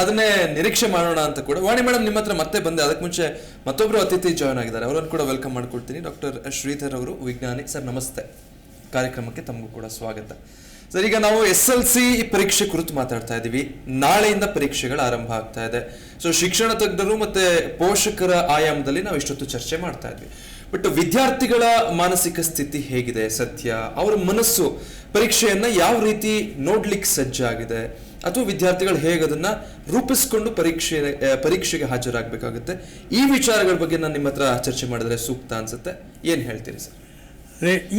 Speaker 1: ಅದನ್ನೇ ನಿರೀಕ್ಷೆ ಮಾಡೋಣ ಅಂತ ಕೂಡ. ವಾಣಿ ಮೇಡಮ್, ನಿಮ್ಮ ಹತ್ರ ಮತ್ತೆ ಬಂದೆ. ಅದಕ್ಕೆ ಮುಂಚೆ ಮತ್ತೊಬ್ರು ಅತಿಥಿ ಜಾಯ್ನ್ ಆಗಿದ್ದಾರೆ, ಅವರನ್ನು ಕೂಡ ವೆಲ್ಕಮ್ ಮಾಡ್ಕೊಳ್ತೀನಿ. ಡಾಕ್ಟರ್ ಶ್ರೀಧರ್ ಅವರು, ವಿಜ್ಞಾನಿ. ಸರ್ ನಮಸ್ತೆ, ಕಾರ್ಯಕ್ರಮಕ್ಕೆ ತಮಗೂ ಕೂಡ ಸ್ವಾಗತ. ಸರ್, ಈಗ ನಾವು SLC ಪರೀಕ್ಷೆ ಕುರಿತು ಮಾತಾಡ್ತಾ ಇದ್ದೀವಿ. ನಾಳೆಯಿಂದ ಪರೀಕ್ಷೆಗಳು ಆರಂಭ ಆಗ್ತಾ ಇದೆ. ಸೊ ಶಿಕ್ಷಣ ತಜ್ಞರು ಮತ್ತೆ ಪೋಷಕರ ಆಯಾಮದಲ್ಲಿ ನಾವು ಇಷ್ಟೊತ್ತು ಚರ್ಚೆ ಮಾಡ್ತಾ ಇದ್ವಿ. ಬಟ್ ವಿದ್ಯಾರ್ಥಿಗಳ ಮಾನಸಿಕ ಸ್ಥಿತಿ ಹೇಗಿದೆ ಸದ್ಯ, ಅವರ ಮನಸ್ಸು ಪರೀಕ್ಷೆಯನ್ನ ಯಾವ ರೀತಿ ನೋಡ್ಲಿಕ್ಕೆ ಸಜ್ಜಾಗಿದೆ, ಅಥವಾ ವಿದ್ಯಾರ್ಥಿಗಳು ಹೇಗೆ ಅದನ್ನ ರೂಪಿಸ್ಕೊಂಡು ಪರೀಕ್ಷೆಗೆ ಹಾಜರಾಗಬೇಕಾಗುತ್ತೆ, ಈ ವಿಚಾರಗಳ ಬಗ್ಗೆ ನಾನು ನಿಮ್ಮ ಹತ್ರ ಚರ್ಚೆ ಮಾಡಿದ್ರೆ ಸೂಕ್ತ ಅನ್ಸುತ್ತೆ. ಏನ್ ಹೇಳ್ತೀರಿ ಸರ್?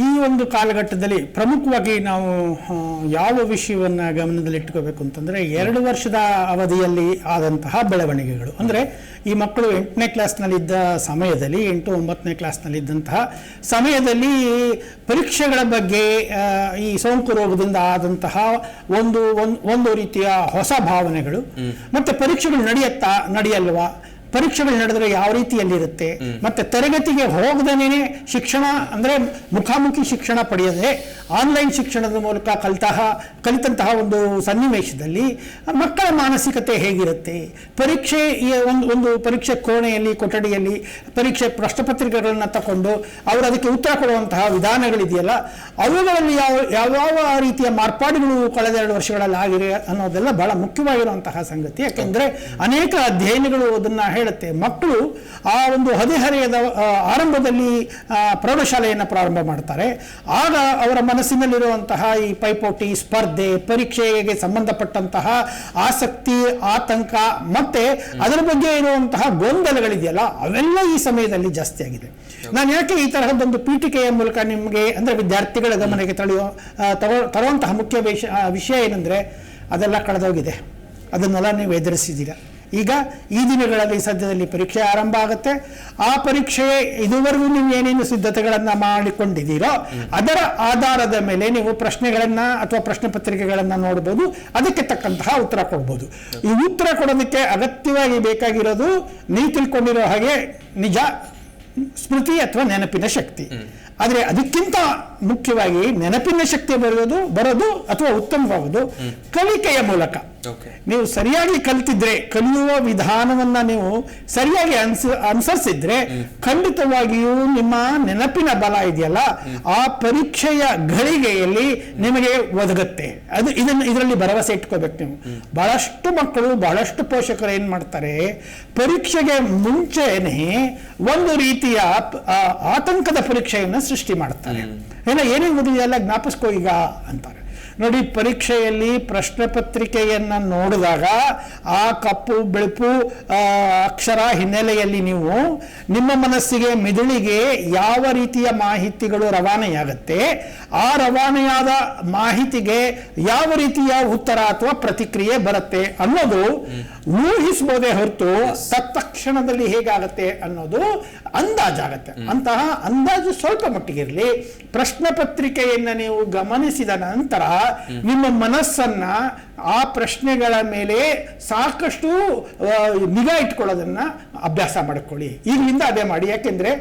Speaker 4: ಈ ಒಂದು ಕಾಲಘಟ್ಟದಲ್ಲಿ ಪ್ರಮುಖವಾಗಿ ನಾವು ಯಾವ ವಿಷಯವನ್ನು ಗಮನದಲ್ಲಿಟ್ಕೋಬೇಕು ಅಂತಂದರೆ, 2 ವರ್ಷದ ಅವಧಿಯಲ್ಲಿ ಆದಂತಹ ಬೆಳವಣಿಗೆಗಳು. ಅಂದರೆ ಈ ಮಕ್ಕಳು 8ನೇ ಕ್ಲಾಸ್ನಲ್ಲಿದ್ದ ಸಮಯದಲ್ಲಿ, 8, 9ನೇ ಕ್ಲಾಸ್ನಲ್ಲಿದ್ದಂತಹ ಸಮಯದಲ್ಲಿ ಪರೀಕ್ಷೆಗಳ ಬಗ್ಗೆ ಈ ಸೋಂಕು ರೋಗದಿಂದ ಆದಂತಹ ಒಂದು ರೀತಿಯ ಹೊಸ ಭಾವನೆಗಳು, ಮತ್ತು ಪರೀಕ್ಷೆಗಳು ನಡೆಯಲ್ವಾ, ಪರೀಕ್ಷೆಗಳು ನಡೆದರೆ ಯಾವ ರೀತಿಯಲ್ಲಿರುತ್ತೆ, ಮತ್ತೆ ತರಗತಿಗೆ ಹೋಗದೇನೆ ಶಿಕ್ಷಣ ಅಂದರೆ ಮುಖಾಮುಖಿ ಶಿಕ್ಷಣ ಪಡೆಯದೆ ಆನ್ಲೈನ್ ಶಿಕ್ಷಣದ ಮೂಲಕ ಕಲಿತಂತಹ ಒಂದು ಸನ್ನಿವೇಶದಲ್ಲಿ ಮಕ್ಕಳ ಮಾನಸಿಕತೆ ಹೇಗಿರುತ್ತೆ, ಒಂದು ಪರೀಕ್ಷೆ ಕೋಣೆಯಲ್ಲಿ ಕೊಠಡಿಯಲ್ಲಿ ಪರೀಕ್ಷೆ ಪ್ರಶ್ನೆಪತ್ರಿಕೆಗಳನ್ನು ತಗೊಂಡು ಅವರು ಅದಕ್ಕೆ ಉತ್ತರ ಕೊಡುವಂತಹ ವಿಧಾನಗಳಿದೆಯಲ್ಲ, ಅವುಗಳಲ್ಲಿ ಯಾವ ರೀತಿಯ ಮಾರ್ಪಾಡುಗಳು ಕಳೆದ 2 ವರ್ಷಗಳಲ್ಲಿ ಆಗಿದೆ ಅನ್ನೋದೆಲ್ಲ ಬಹಳ ಮುಖ್ಯವಾಗಿರುವಂತಹ ಸಂಗತಿ. ಯಾಕೆಂದರೆ ಅನೇಕ ಅಧ್ಯಯನಗಳು ಅದನ್ನು ಹೇಳುತ್ತೆ. ಮಕ್ಕಳು ಆ ಒಂದು ಹದಿಹರೆಯದ ಆರಂಭದಲ್ಲಿ ಪ್ರೌಢಶಾಲೆಯನ್ನು ಪ್ರಾರಂಭ ಮಾಡ್ತಾರೆ. ಆಗ ಅವರ ಮನಸ್ಸಿನಲ್ಲಿರುವಂತಹ ಈ ಪೈಪೋಟಿ, ಸ್ಪರ್ಧೆ, ಪರೀಕ್ಷೆಗೆ ಸಂಬಂಧಪಟ್ಟಂತಹ ಆಸಕ್ತಿ, ಆತಂಕ ಮತ್ತೆ ಅದರ ಬಗ್ಗೆ ಇರುವಂತಹ ಗೊಂದಲಗಳಿದೆಯಲ್ಲ, ಅವೆಲ್ಲ ಈ ಸಮಯದಲ್ಲಿ ಜಾಸ್ತಿ ಆಗಿದೆ. ನಾನು ಯಾಕೆ ಈ ತರಹದೊಂದು ಪೀಠಿಕೆಯ ಮೂಲಕ ನಿಮಗೆ ಅಂದರೆ ವಿದ್ಯಾರ್ಥಿಗಳ ಗಮನಕ್ಕೆ ತರುವಂತಹ ಮುಖ್ಯ ವಿಷಯ ಏನಂದರೆ, ಅದೆಲ್ಲ ಕಳೆದೋಗಿದೆ, ಅದನ್ನೆಲ್ಲ ನೀವು ಎದುರಿಸಿದ್ದೀರ. ಈಗ ಈ ದಿನಗಳಲ್ಲಿ ಸದ್ಯದಲ್ಲಿ ಪರೀಕ್ಷೆ ಆರಂಭ ಆಗುತ್ತೆ. ಆ ಪರೀಕ್ಷೆ ಇದುವರೆಗೂ ನೀವು ಏನೇನು ಸಿದ್ಧತೆಗಳನ್ನು ಮಾಡಿಕೊಂಡಿದ್ದೀರೋ ಅದರ ಆಧಾರದ ಮೇಲೆ ನೀವು ಪ್ರಶ್ನೆಗಳನ್ನು ಅಥವಾ ಪ್ರಶ್ನೆ ಪತ್ರಿಕೆಗಳನ್ನು ನೋಡ್ಬೋದು, ಅದಕ್ಕೆ ತಕ್ಕಂತಹ ಉತ್ತರ ಕೊಡ್ಬೋದು. ಈ ಉತ್ತರ ಕೊಡೋದಕ್ಕೆ ಅಗತ್ಯವಾಗಿ ಬೇಕಾಗಿರೋದು ನೀವು ತಿಳ್ಕೊಂಡಿರೋ ಹಾಗೆ ನಿಜ ಸ್ಮೃತಿ ಅಥವಾ ನೆನಪಿನ ಶಕ್ತಿ. ಆದರೆ ಅದಕ್ಕಿಂತ ಮುಖ್ಯವಾಗಿ ನೆನಪಿನ ಶಕ್ತಿ ಬರೋದು ಅಥವಾ ಉತ್ತಮವಾಗೋದು ಕಲಿಕೆಯ ಮೂಲಕ. ನೀವು ಸರಿಯಾಗಿ ಕಲಿತಿದ್ರೆ, ಕಲಿಯುವ ವಿಧಾನವನ್ನ ನೀವು ಸರಿಯಾಗಿ ಅನುಸರಿಸಿದ್ರೆ ಖಂಡಿತವಾಗಿಯೂ ನಿಮ್ಮ ನೆನಪಿನ ಬಲ ಇದೆಯಲ್ಲ, ಆ ಪರೀಕ್ಷೆಯ ಘಳಿಗೆಯಲ್ಲಿ ನಿಮಗೆ ಒದಗುತ್ತೆ. ಇದರಲ್ಲಿ ಭರವಸೆ ಇಟ್ಕೋಬೇಕು ನೀವು. ಬಹಳಷ್ಟು ಮಕ್ಕಳು, ಬಹಳಷ್ಟು ಪೋಷಕರು ಏನ್ ಮಾಡ್ತಾರೆ, ಪರೀಕ್ಷೆಗೆ ಮುಂಚೆನೆ ಒಂದು ರೀತಿಯ ಆತಂಕದ ಪರೀಕ್ಷೆಯನ್ನು ಸೃಷ್ಟಿ ಮಾಡ್ತಾರೆ. ಏನೇನು ಓದಿದೆಯಲ್ಲ ಜ್ಞಾಪಿಸ್ಕೋ ಈಗ ಅಂತಾರೆ. ನೋಡಿ, ಪರೀಕ್ಷೆಯಲ್ಲಿ ಪ್ರಶ್ನೆ ಪತ್ರಿಕೆಯನ್ನು ನೋಡಿದಾಗ ಆ ಕಪ್ಪು ಬೆಳಪು ಅಕ್ಷರ ಹಿನ್ನೆಲೆಯಲ್ಲಿ ನೀವು ನಿಮ್ಮ ಮನಸ್ಸಿಗೆ, ಮಿದುಳಿಗೆ ಯಾವ ರೀತಿಯ ಮಾಹಿತಿಗಳು ರವಾನೆಯಾಗುತ್ತೆ, ಆ ರವಾನೆಯಾದ ಮಾಹಿತಿಗೆ ಯಾವ ರೀತಿಯ ಉತ್ತರ ಅಥವಾ ಪ್ರತಿಕ್ರಿಯೆ ಬರುತ್ತೆ ಅನ್ನೋದು ಊಹಿಸಬಹುದೇ ಹೊರತು ತತ್ಕ್ಷಣದಲ್ಲಿ ಹೇಗಾಗತ್ತೆ ಅನ್ನೋದು ಅಂದಾಜಾಗತ್ತೆ. ಅಂತಹ ಅಂದಾಜು ಸ್ವಲ್ಪ ಮಟ್ಟಿಗಿರಲಿ. ಪ್ರಶ್ನೆ ಪತ್ರಿಕೆಯನ್ನು ನೀವು ಗಮನಿಸಿದ ನಂತರ ನಿಮ್ಮ ಮನಸ್ಸನ್ನ ಆ ಪ್ರಶ್ನೆಗಳ ಮೇಲೆ ಸಾಕಷ್ಟು ನಿಗಾ ಇಟ್ಕೊಳ್ಳೋದನ್ನ ಅಭ್ಯಾಸ ಮಾಡಿಕೊಳ್ಳಿ. ಈಗಲಿಂದ ಅದೇ ಮಾಡಿ. ಯಾಕೆಂದ್ರೆ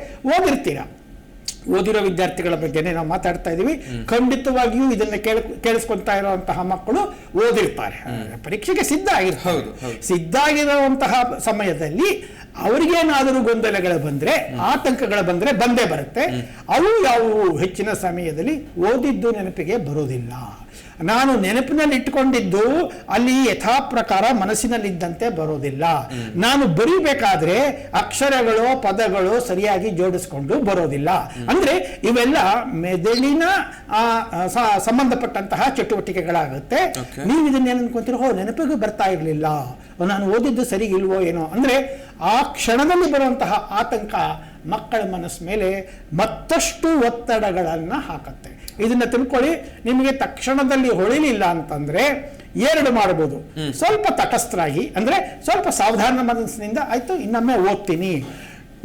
Speaker 4: ಓದಿರೋ ವಿದ್ಯಾರ್ಥಿಗಳ ಬಗ್ಗೆನೇ ನಾವು ಮಾತಾಡ್ತಾ ಇದ್ದೀವಿ. ಖಂಡಿತವಾಗಿಯೂ ಇದನ್ನ ಕೇಳಿಸ್ಕೊಳ್ತಾ ಇರುವಂತಹ ಮಕ್ಕಳು ಓದಿರ್ತಾರೆ, ಪರೀಕ್ಷೆಗೆ ಸಿದ್ಧ ಆಗಿರುವಂತಹ ಸಮಯದಲ್ಲಿ ಅವರಿಗೇನಾದರೂ ಗೊಂದಲಗಳು ಬಂದ್ರೆ, ಆತಂಕಗಳು ಬಂದ್ರೆ ಬಂದೇ ಬರುತ್ತೆ. ಅವು ಯಾವುವು ಹೆಚ್ಚಿನ ಸಮಯದಲ್ಲಿ ಓದಿದ್ದು ನೆನಪಿಗೆ ಬರೋದಿಲ್ಲ. ನಾನು ನೆನಪಿನಲ್ಲಿ ಇಟ್ಟುಕೊಂಡಿದ್ದು ಅಲ್ಲಿ ಯಥಾ ಪ್ರಕಾರ ಮನಸ್ಸಿನಲ್ಲಿದ್ದಂತೆ ಬರೋದಿಲ್ಲ. ನಾನು ಬರೀಬೇಕಾದ್ರೆ ಅಕ್ಷರಗಳು, ಪದಗಳು ಸರಿಯಾಗಿ ಜೋಡಿಸ್ಕೊಂಡು ಬರೋದಿಲ್ಲ. ಅಂದ್ರೆ ಇವೆಲ್ಲ ಮೆದುಳಿನ ಸಂಬಂಧಪಟ್ಟಂತಹ ಚಟುವಟಿಕೆಗಳಾಗುತ್ತೆ. ನೀವು ಇದನ್ನೇನು ಅನ್ಕೊಂತೀರೋ, ನೆನಪಿಗೆ ಬರ್ತಾ ಇರಲಿಲ್ಲ, ನಾನು ಓದಿದ್ದು ಸರಿ ಇಲ್ವೋ ಏನೋ. ಅಂದ್ರೆ ಆ ಕ್ಷಣದಲ್ಲಿ ಬರುವಂತಹ ಆತಂಕ ಮಕ್ಕಳ ಮನಸ್ಸು ಮೇಲೆ ಮತ್ತಷ್ಟು ಒತ್ತಡಗಳನ್ನ ಹಾಕತ್ತೆ. ಇದನ್ನ ತಿಳ್ಕೊಳ್ಳಿ. ನಿಮಗೆ ತಕ್ಷಣದಲ್ಲಿ ಹೊಳಿಲಿಲ್ಲ ಅಂತಂದ್ರೆ ಎರಡು ಮಾಡಬಹುದು. ಸ್ವಲ್ಪ ತಟಸ್ಥರಾಗಿ, ಅಂದ್ರೆ ಸ್ವಲ್ಪ ಸಾವಧಾನ ಮನಸ್ಸಿನಿಂದ ಆಯ್ತು ಇನ್ನೊಮ್ಮೆ ಓದ್ತೀನಿ.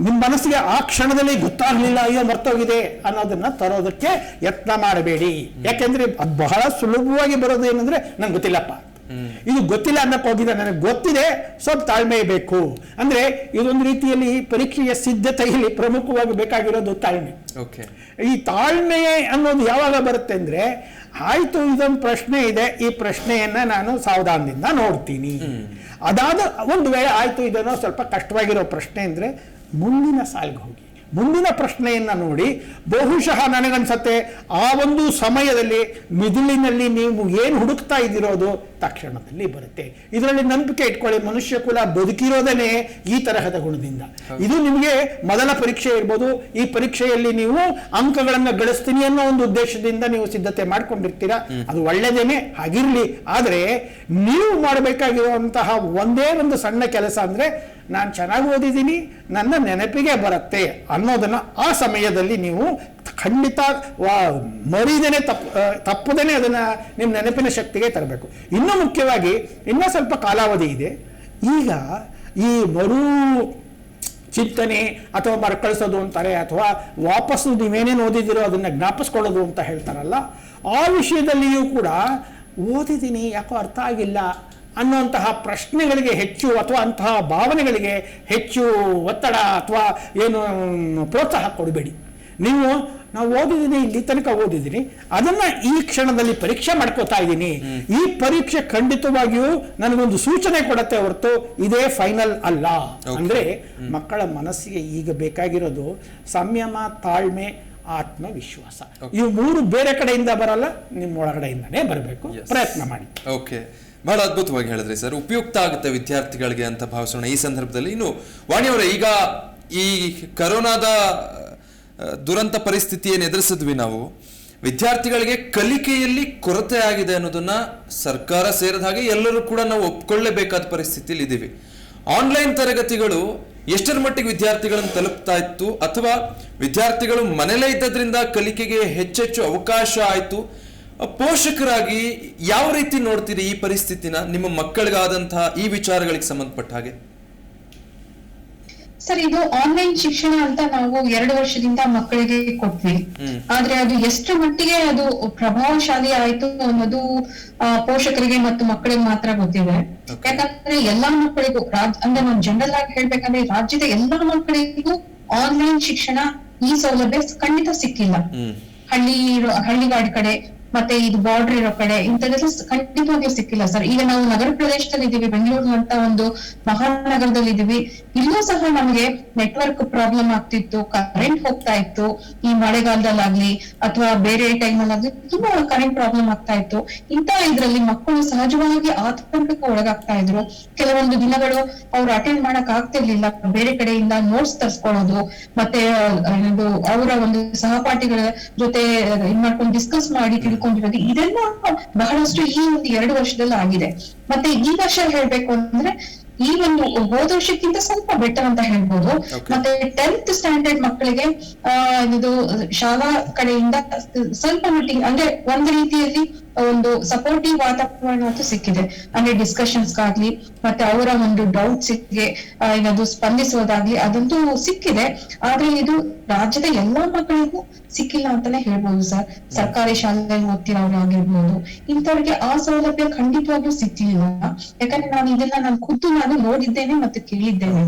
Speaker 4: ನಿಮ್ಮ ಮನಸ್ಸಿಗೆ ಆ ಕ್ಷಣದಲ್ಲಿ ಗೊತ್ತಾಗ್ಲಿಲ್ಲ, ಅಯ್ಯೋ ಮರ್ತೋಗಿದೆ ಅನ್ನೋದನ್ನ ತರೋದಕ್ಕೆ ಯತ್ನ ಮಾಡಬೇಡಿ. ಯಾಕೆಂದ್ರೆ ಅದು ಬಹಳ ಸುಲಭವಾಗಿ ಬರೋದು ಏನಂದ್ರೆ ನಂಗೆ ಗೊತ್ತಿಲ್ಲಪ್ಪ, ಇದು ಗೊತ್ತಿಲ್ಲ ಅನ್ನಕ್ಕೆ ಹೋಗಿದೆ, ನನಗೆ ಗೊತ್ತಿದೆ, ಸ್ವಲ್ಪ ತಾಳ್ಮೆ ಬೇಕು. ಅಂದ್ರೆ ಇದೊಂದು ರೀತಿಯಲ್ಲಿ ಪರೀಕ್ಷೆಯ ಸಿದ್ಧತೆಯಲ್ಲಿ ಪ್ರಮುಖವಾಗಿ ಬೇಕಾಗಿರೋದು ತಾಳ್ಮೆ. ಈ ತಾಳ್ಮೆ ಅನ್ನೋದು ಯಾವಾಗ ಬರುತ್ತೆ ಅಂದ್ರೆ, ಆಯ್ತು ಇದೊಂದು ಪ್ರಶ್ನೆ ಇದೆ, ಈ ಪ್ರಶ್ನೆಯನ್ನ ನಾನು ಸಾವಧಾನದಿಂದ ನೋಡ್ತೀನಿ. ಅದಾದ ಒಂದು ವೇಳೆ ಆಯ್ತು ಇದನ್ನೋ ಸ್ವಲ್ಪ ಕಷ್ಟವಾಗಿರೋ ಪ್ರಶ್ನೆ ಅಂದ್ರೆ ಮುಂದಿನ ಸಾಲಿಗೆ ಹೋಗಿ ಮುಂದಿನ ಪ್ರಶ್ನೆಯನ್ನ ನೋಡಿ. ಬಹುಶಃ ನನಗನ್ಸತ್ತೆ ಆ ಒಂದು ಸಮಯದಲ್ಲಿ ಮಿದುಳಿನಲ್ಲಿ ನೀವು ಏನು ಹುಡುಕ್ತಾ ಇದ್ದಿರೋದು ತಕ್ಷಣದಲ್ಲಿ ಬರುತ್ತೆ. ಇದರಲ್ಲಿ ನಂಬಿಕೆ ಇಟ್ಕೊಳ್ಳಿ, ಮನುಷ್ಯ ಕುಲ ಬದುಕಿರೋದನ್ನೇ ಈ ತರಹದ ಗುಣದಿಂದ. ಇದು ನಿಮಗೆ ಮೊದಲ ಪರೀಕ್ಷೆ ಇರ್ಬೋದು. ಈ ಪರೀಕ್ಷೆಯಲ್ಲಿ ನೀವು ಅಂಕಗಳನ್ನು ಗಳಿಸ್ತೀನಿ ಅನ್ನೋ ಒಂದು ಉದ್ದೇಶದಿಂದ ನೀವು ಸಿದ್ಧತೆ ಮಾಡ್ಕೊಂಡಿರ್ತೀರಾ, ಅದು ಒಳ್ಳೆದೇನೆ, ಹಾಗಿರ್ಲಿ. ಆದರೆ ನೀವು ಮಾಡಬೇಕಾಗಿರುವಂತಹ ಒಂದೇ ಒಂದು ಸಣ್ಣ ಕೆಲಸ ಅಂದ್ರೆ, ನಾನು ಚೆನ್ನಾಗಿ ಓದಿದ್ದೀನಿ, ನನ್ನ ನೆನಪಿಗೆ ಬರುತ್ತೆ ಅನ್ನೋದನ್ನ ಆ ಸಮಯದಲ್ಲಿ ನೀವು ಖಂಡಿತ ಮರೀದೇನೆ ತಪ್ಪದೇನೆ ಅದನ್ನ ನಿಮ್ಮ ನೆನಪಿನ ಶಕ್ತಿಗೆ ತರಬೇಕು. ಇನ್ನೂ ಮುಖ್ಯವಾಗಿ ಇನ್ನೂ ಸ್ವಲ್ಪ ಕಾಲಾವಧಿ ಇದೆ. ಈಗ ಈ ಮರು ಚಿಂತನೆ ಅಥವಾ ಮರುಕಳಿಸೋದು ಅಂತಾರೆ, ಅಥವಾ ವಾಪಸ್ಸು ನೀವೇನೇನು ಓದಿದಿರೋ ಅದನ್ನ ಜ್ಞಾಪಿಸ್ಕೊಳ್ಳೋದು ಅಂತ ಹೇಳ್ತಾರಲ್ಲ, ಆ ವಿಷಯದಲ್ಲಿಯೂ ಕೂಡ ಓದಿದ್ದೀನಿ ಯಾಕೋ ಅರ್ಥ ಆಗಿಲ್ಲ ಅನ್ನುವಂತಹ ಪ್ರಶ್ನೆಗಳಿಗೆ ಹೆಚ್ಚು, ಅಥವಾ ಅಂತಹ ಭಾವನೆಗಳಿಗೆ ಹೆಚ್ಚು ಒತ್ತಡ ಅಥವಾ ಏನು ಪ್ರೋತ್ಸಾಹ ಕೊಡಬೇಡಿ. ನಾವು ಓದಿದ್ದೀನಿ, ಇಲ್ಲಿ ತನಕ ಓದಿದ್ದೀನಿ, ಅದನ್ನ ಈ ಕ್ಷಣದಲ್ಲಿ ಪರೀಕ್ಷೆ ಮಾಡ್ಕೋತಾ ಇದ್ದೀನಿ. ಈ ಪರೀಕ್ಷೆ ಖಂಡಿತವಾಗಿಯೂ ನನಗೊಂದು ಸೂಚನೆ ಕೊಡತ್ತೆ ಹೊರತು ಇದೇ ಫೈನಲ್ ಅಲ್ಲ. ಅಂದ್ರೆ ಮಕ್ಕಳ ಮನಸ್ಸಿಗೆ ಈಗ ಬೇಕಾಗಿರೋದು ಸಂಯಮ, ತಾಳ್ಮೆ, ಆತ್ಮವಿಶ್ವಾಸ. ಇವು 3 ಬೇರೆ ಕಡೆಯಿಂದ ಬರಲ್ಲ, ನಿಮ್ಮ ಒಳಗಡೆಯಿಂದನೇ ಬರಬೇಕು. ಪ್ರಯತ್ನ ಮಾಡಿ.
Speaker 1: ಓಕೆ, ಬಹಳ ಅದ್ಭುತವಾಗಿ ಹೇಳಿದ್ರಿ ಸರ್. ಉಪಯುಕ್ತ ಆಗುತ್ತೆ ವಿದ್ಯಾರ್ಥಿಗಳಿಗೆ ಅಂತ ಭಾವಿಸೋಣ ಈ ಸಂದರ್ಭದಲ್ಲಿ. ಇನ್ನು ವಾಣಿಯವರೇ, ಈಗ ಈ ಕರೋನಾದ ದುರಂತ ಪರಿಸ್ಥಿತಿ ಏನು ಎದುರಿಸಿದ್ವಿ ನಾವು, ವಿದ್ಯಾರ್ಥಿಗಳಿಗೆ ಕಲಿಕೆಯಲ್ಲಿ ಕೊರತೆ ಆಗಿದೆ ಅನ್ನೋದನ್ನ ಸರ್ಕಾರ ಸೇರಿದ ಹಾಗೆ ಎಲ್ಲರೂ ಕೂಡ ನಾವು ಒಪ್ಕೊಳ್ಳೇಬೇಕಾದ ಪರಿಸ್ಥಿತಿಯಲ್ಲಿ ಇದ್ದೀವಿ. ಆನ್ಲೈನ್ ತರಗತಿಗಳು ಎಷ್ಟರ ಮಟ್ಟಿಗೆ ವಿದ್ಯಾರ್ಥಿಗಳನ್ನು ತಲುಪ್ತಾ ಇತ್ತು, ಅಥವಾ ವಿದ್ಯಾರ್ಥಿಗಳು ಮನೆಯಲ್ಲೇ ಇದ್ದದ್ರಿಂದ ಕಲಿಕೆಗೆ ಹೆಚ್ಚೆಚ್ಚು ಅವಕಾಶ ಆಯಿತು? ಪೋಷಕರಾಗಿ ಯಾವ ರೀತಿ ನೋಡ್ತೀರಿ ಈ ಪರಿಸ್ಥಿತಿನ, ನಿಮ್ಮ ಮಕ್ಕಳಿಗಾದಂತಹ ಈ ವಿಚಾರಗಳಿಗೆ ಸಂಬಂಧಪಟ್ಟ ಹಾಗೆ?
Speaker 3: ಸರ್, ಇದು ಆನ್ಲೈನ್ ಶಿಕ್ಷಣ ಅಂತ ನಾವು 2 ವರ್ಷದಿಂದ ಮಕ್ಕಳಿಗೆ ಕೊಟ್ವಿ. ಆದ್ರೆ ಅದು ಎಷ್ಟು ಮಟ್ಟಿಗೆ ಅದು ಪ್ರಭಾವಶಾಲಿ ಆಯ್ತು ಅನ್ನೋದು ಪೋಷಕರಿಗೆ ಮತ್ತು ಮಕ್ಕಳಿಗೆ ಮಾತ್ರ ಗೊತ್ತಿದೆ. ಯಾಕಂದ್ರೆ ಎಲ್ಲಾ ಮಕ್ಕಳಿಗೂ ಅಂದ್ರೆ ನಾವು ಜನರಲ್ ಆಗಿ ಹೇಳ್ಬೇಕಂದ್ರೆ ರಾಜ್ಯದ ಎಲ್ಲಾ ಮಕ್ಕಳಿಗೂ ಆನ್ಲೈನ್ ಶಿಕ್ಷಣ ಈ ಸೌಲಭ್ಯ ಖಂಡಿತ ಸಿಕ್ಕಿಲ್ಲ. ಹಳ್ಳಿಗಾಡ್ ಕಡೆ ಮತ್ತೆ ಇದು ಬಾರ್ಡರ್ ಇರೋ ಕಡೆ ಇಂಥದ್ದೆಲ್ಲ ಖಂಡಿತವಾಗಿ ಸಿಕ್ಕಿಲ್ಲ ಸರ್. ಈಗ ನಾವು ನಗರ ಪ್ರದೇಶದಲ್ಲಿ ಇದೀವಿ, ಬೆಂಗಳೂರು ಅಂತ ಒಂದು ಮಹಾನಗರದಲ್ಲಿ ಇದೀವಿ. ಇಲ್ಲೂ ಸಹ ನಮ್ಗೆ ನೆಟ್ವರ್ಕ್ ಪ್ರಾಬ್ಲಮ್ ಆಗ್ತಿತ್ತು, ಕರೆಂಟ್ ಹೋಗ್ತಾ ಇತ್ತು. ಈ ಮಳೆಗಾಲದಲ್ಲಾಗ್ಲಿ ಅಥವಾ ಬೇರೆ ಟೈಮಲ್ಲಾಗ್ಲಿ ತುಂಬಾ ಕರೆಂಟ್ ಪ್ರಾಬ್ಲಮ್ ಆಗ್ತಾ ಇತ್ತು. ಇಂತ ಇದ್ರಲ್ಲಿ ಮಕ್ಕಳು ಸಹಜವಾಗಿ ಆತಂಕಕ್ಕೆ ಒಳಗಾಗ್ತಾ ಇದ್ರು. ಕೆಲವೊಂದು ದಿನಗಳು ಅವ್ರು ಅಟೆಂಡ್ ಮಾಡಕ್ ಆಗ್ತಿರ್ಲಿಲ್ಲ. ಬೇರೆ ಕಡೆಯಿಂದ ನೋಟ್ಸ್ ತರ್ಸ್ಕೊಳ್ಳೋದು, ಮತ್ತೆ ಅವರ ಒಂದು ಸಹಪಾಠಿಗಳ ಜೊತೆ ಇದ್ ಮಾಡ್ಕೊಂಡು ಡಿಸ್ಕಸ್ ಮಾಡಿ ತಿಳ್ಕೊಂಡಿರೋದು, ಇದೆಲ್ಲ ಬಹಳಷ್ಟು ಈ ಒಂದು 2 ವರ್ಷದಲ್ಲಿ ಆಗಿದೆ. ಮತ್ತೆ ಈ ವರ್ಷ ಹೇಳ್ಬೇಕು ಅಂದ್ರೆ ಈ ಒಂದು ಹೋದ ವರ್ಷಕ್ಕಿಂತ ಸ್ವಲ್ಪ ಬೆಟರ್ ಅಂತ ಹೇಳ್ಬೋದು. ಮತ್ತೆ 10th ಸ್ಟ್ಯಾಂಡರ್ಡ್ ಮಕ್ಕಳಿಗೆ ಇದು ಶಾಲಾ ಕಡೆಯಿಂದ ಸ್ವಲ್ಪ ಮಟ್ಟಿಗೆ ಅಂದ್ರೆ ಒಂದು ರೀತಿಯಲ್ಲಿ ಒಂದು ಸಪೋರ್ಟಿವ್ ವಾತಾವರಣ ಅಂತೂ ಸಿಕ್ಕಿದೆ. ಅಂದ್ರೆ ಡಿಸ್ಕಷನ್ಸ್ಗಾಗ್ಲಿ ಮತ್ತೆ ಅವರ ಒಂದು ಡೌಟ್ಸ್ಗೆ ಏನದು ಸ್ಪಂದಿಸೋದಾಗ್ಲಿ ಅದಂತೂ ಸಿಕ್ಕಿದೆ. ಆದ್ರೆ ಇದು ರಾಜ್ಯದ ಎಲ್ಲಾ ಮಕ್ಕಳಿಗೂ ಸಿಕ್ಕಿಲ್ಲ ಅಂತಾನೆ ಹೇಳ್ಬೋದು ಸರ್. ಸರ್ಕಾರಿ ಶಾಲೆಯಲ್ಲಿ ಓದ್ತಿರೋರು ಆಗಿರ್ಬೋದು, ಇಂಥವ್ರಿಗೆ ಆ ಸೌಲಭ್ಯ ಖಂಡಿತವಾಗ್ಲೂ ಸಿಕ್ಕಿಲ್ಲ. ಯಾಕಂದ್ರೆ ನಾನು ಖುದ್ದು ನಾನು ನೋಡಿದ್ದೇನೆ ಮತ್ತೆ ಕೇಳಿದ್ದೇನೆ.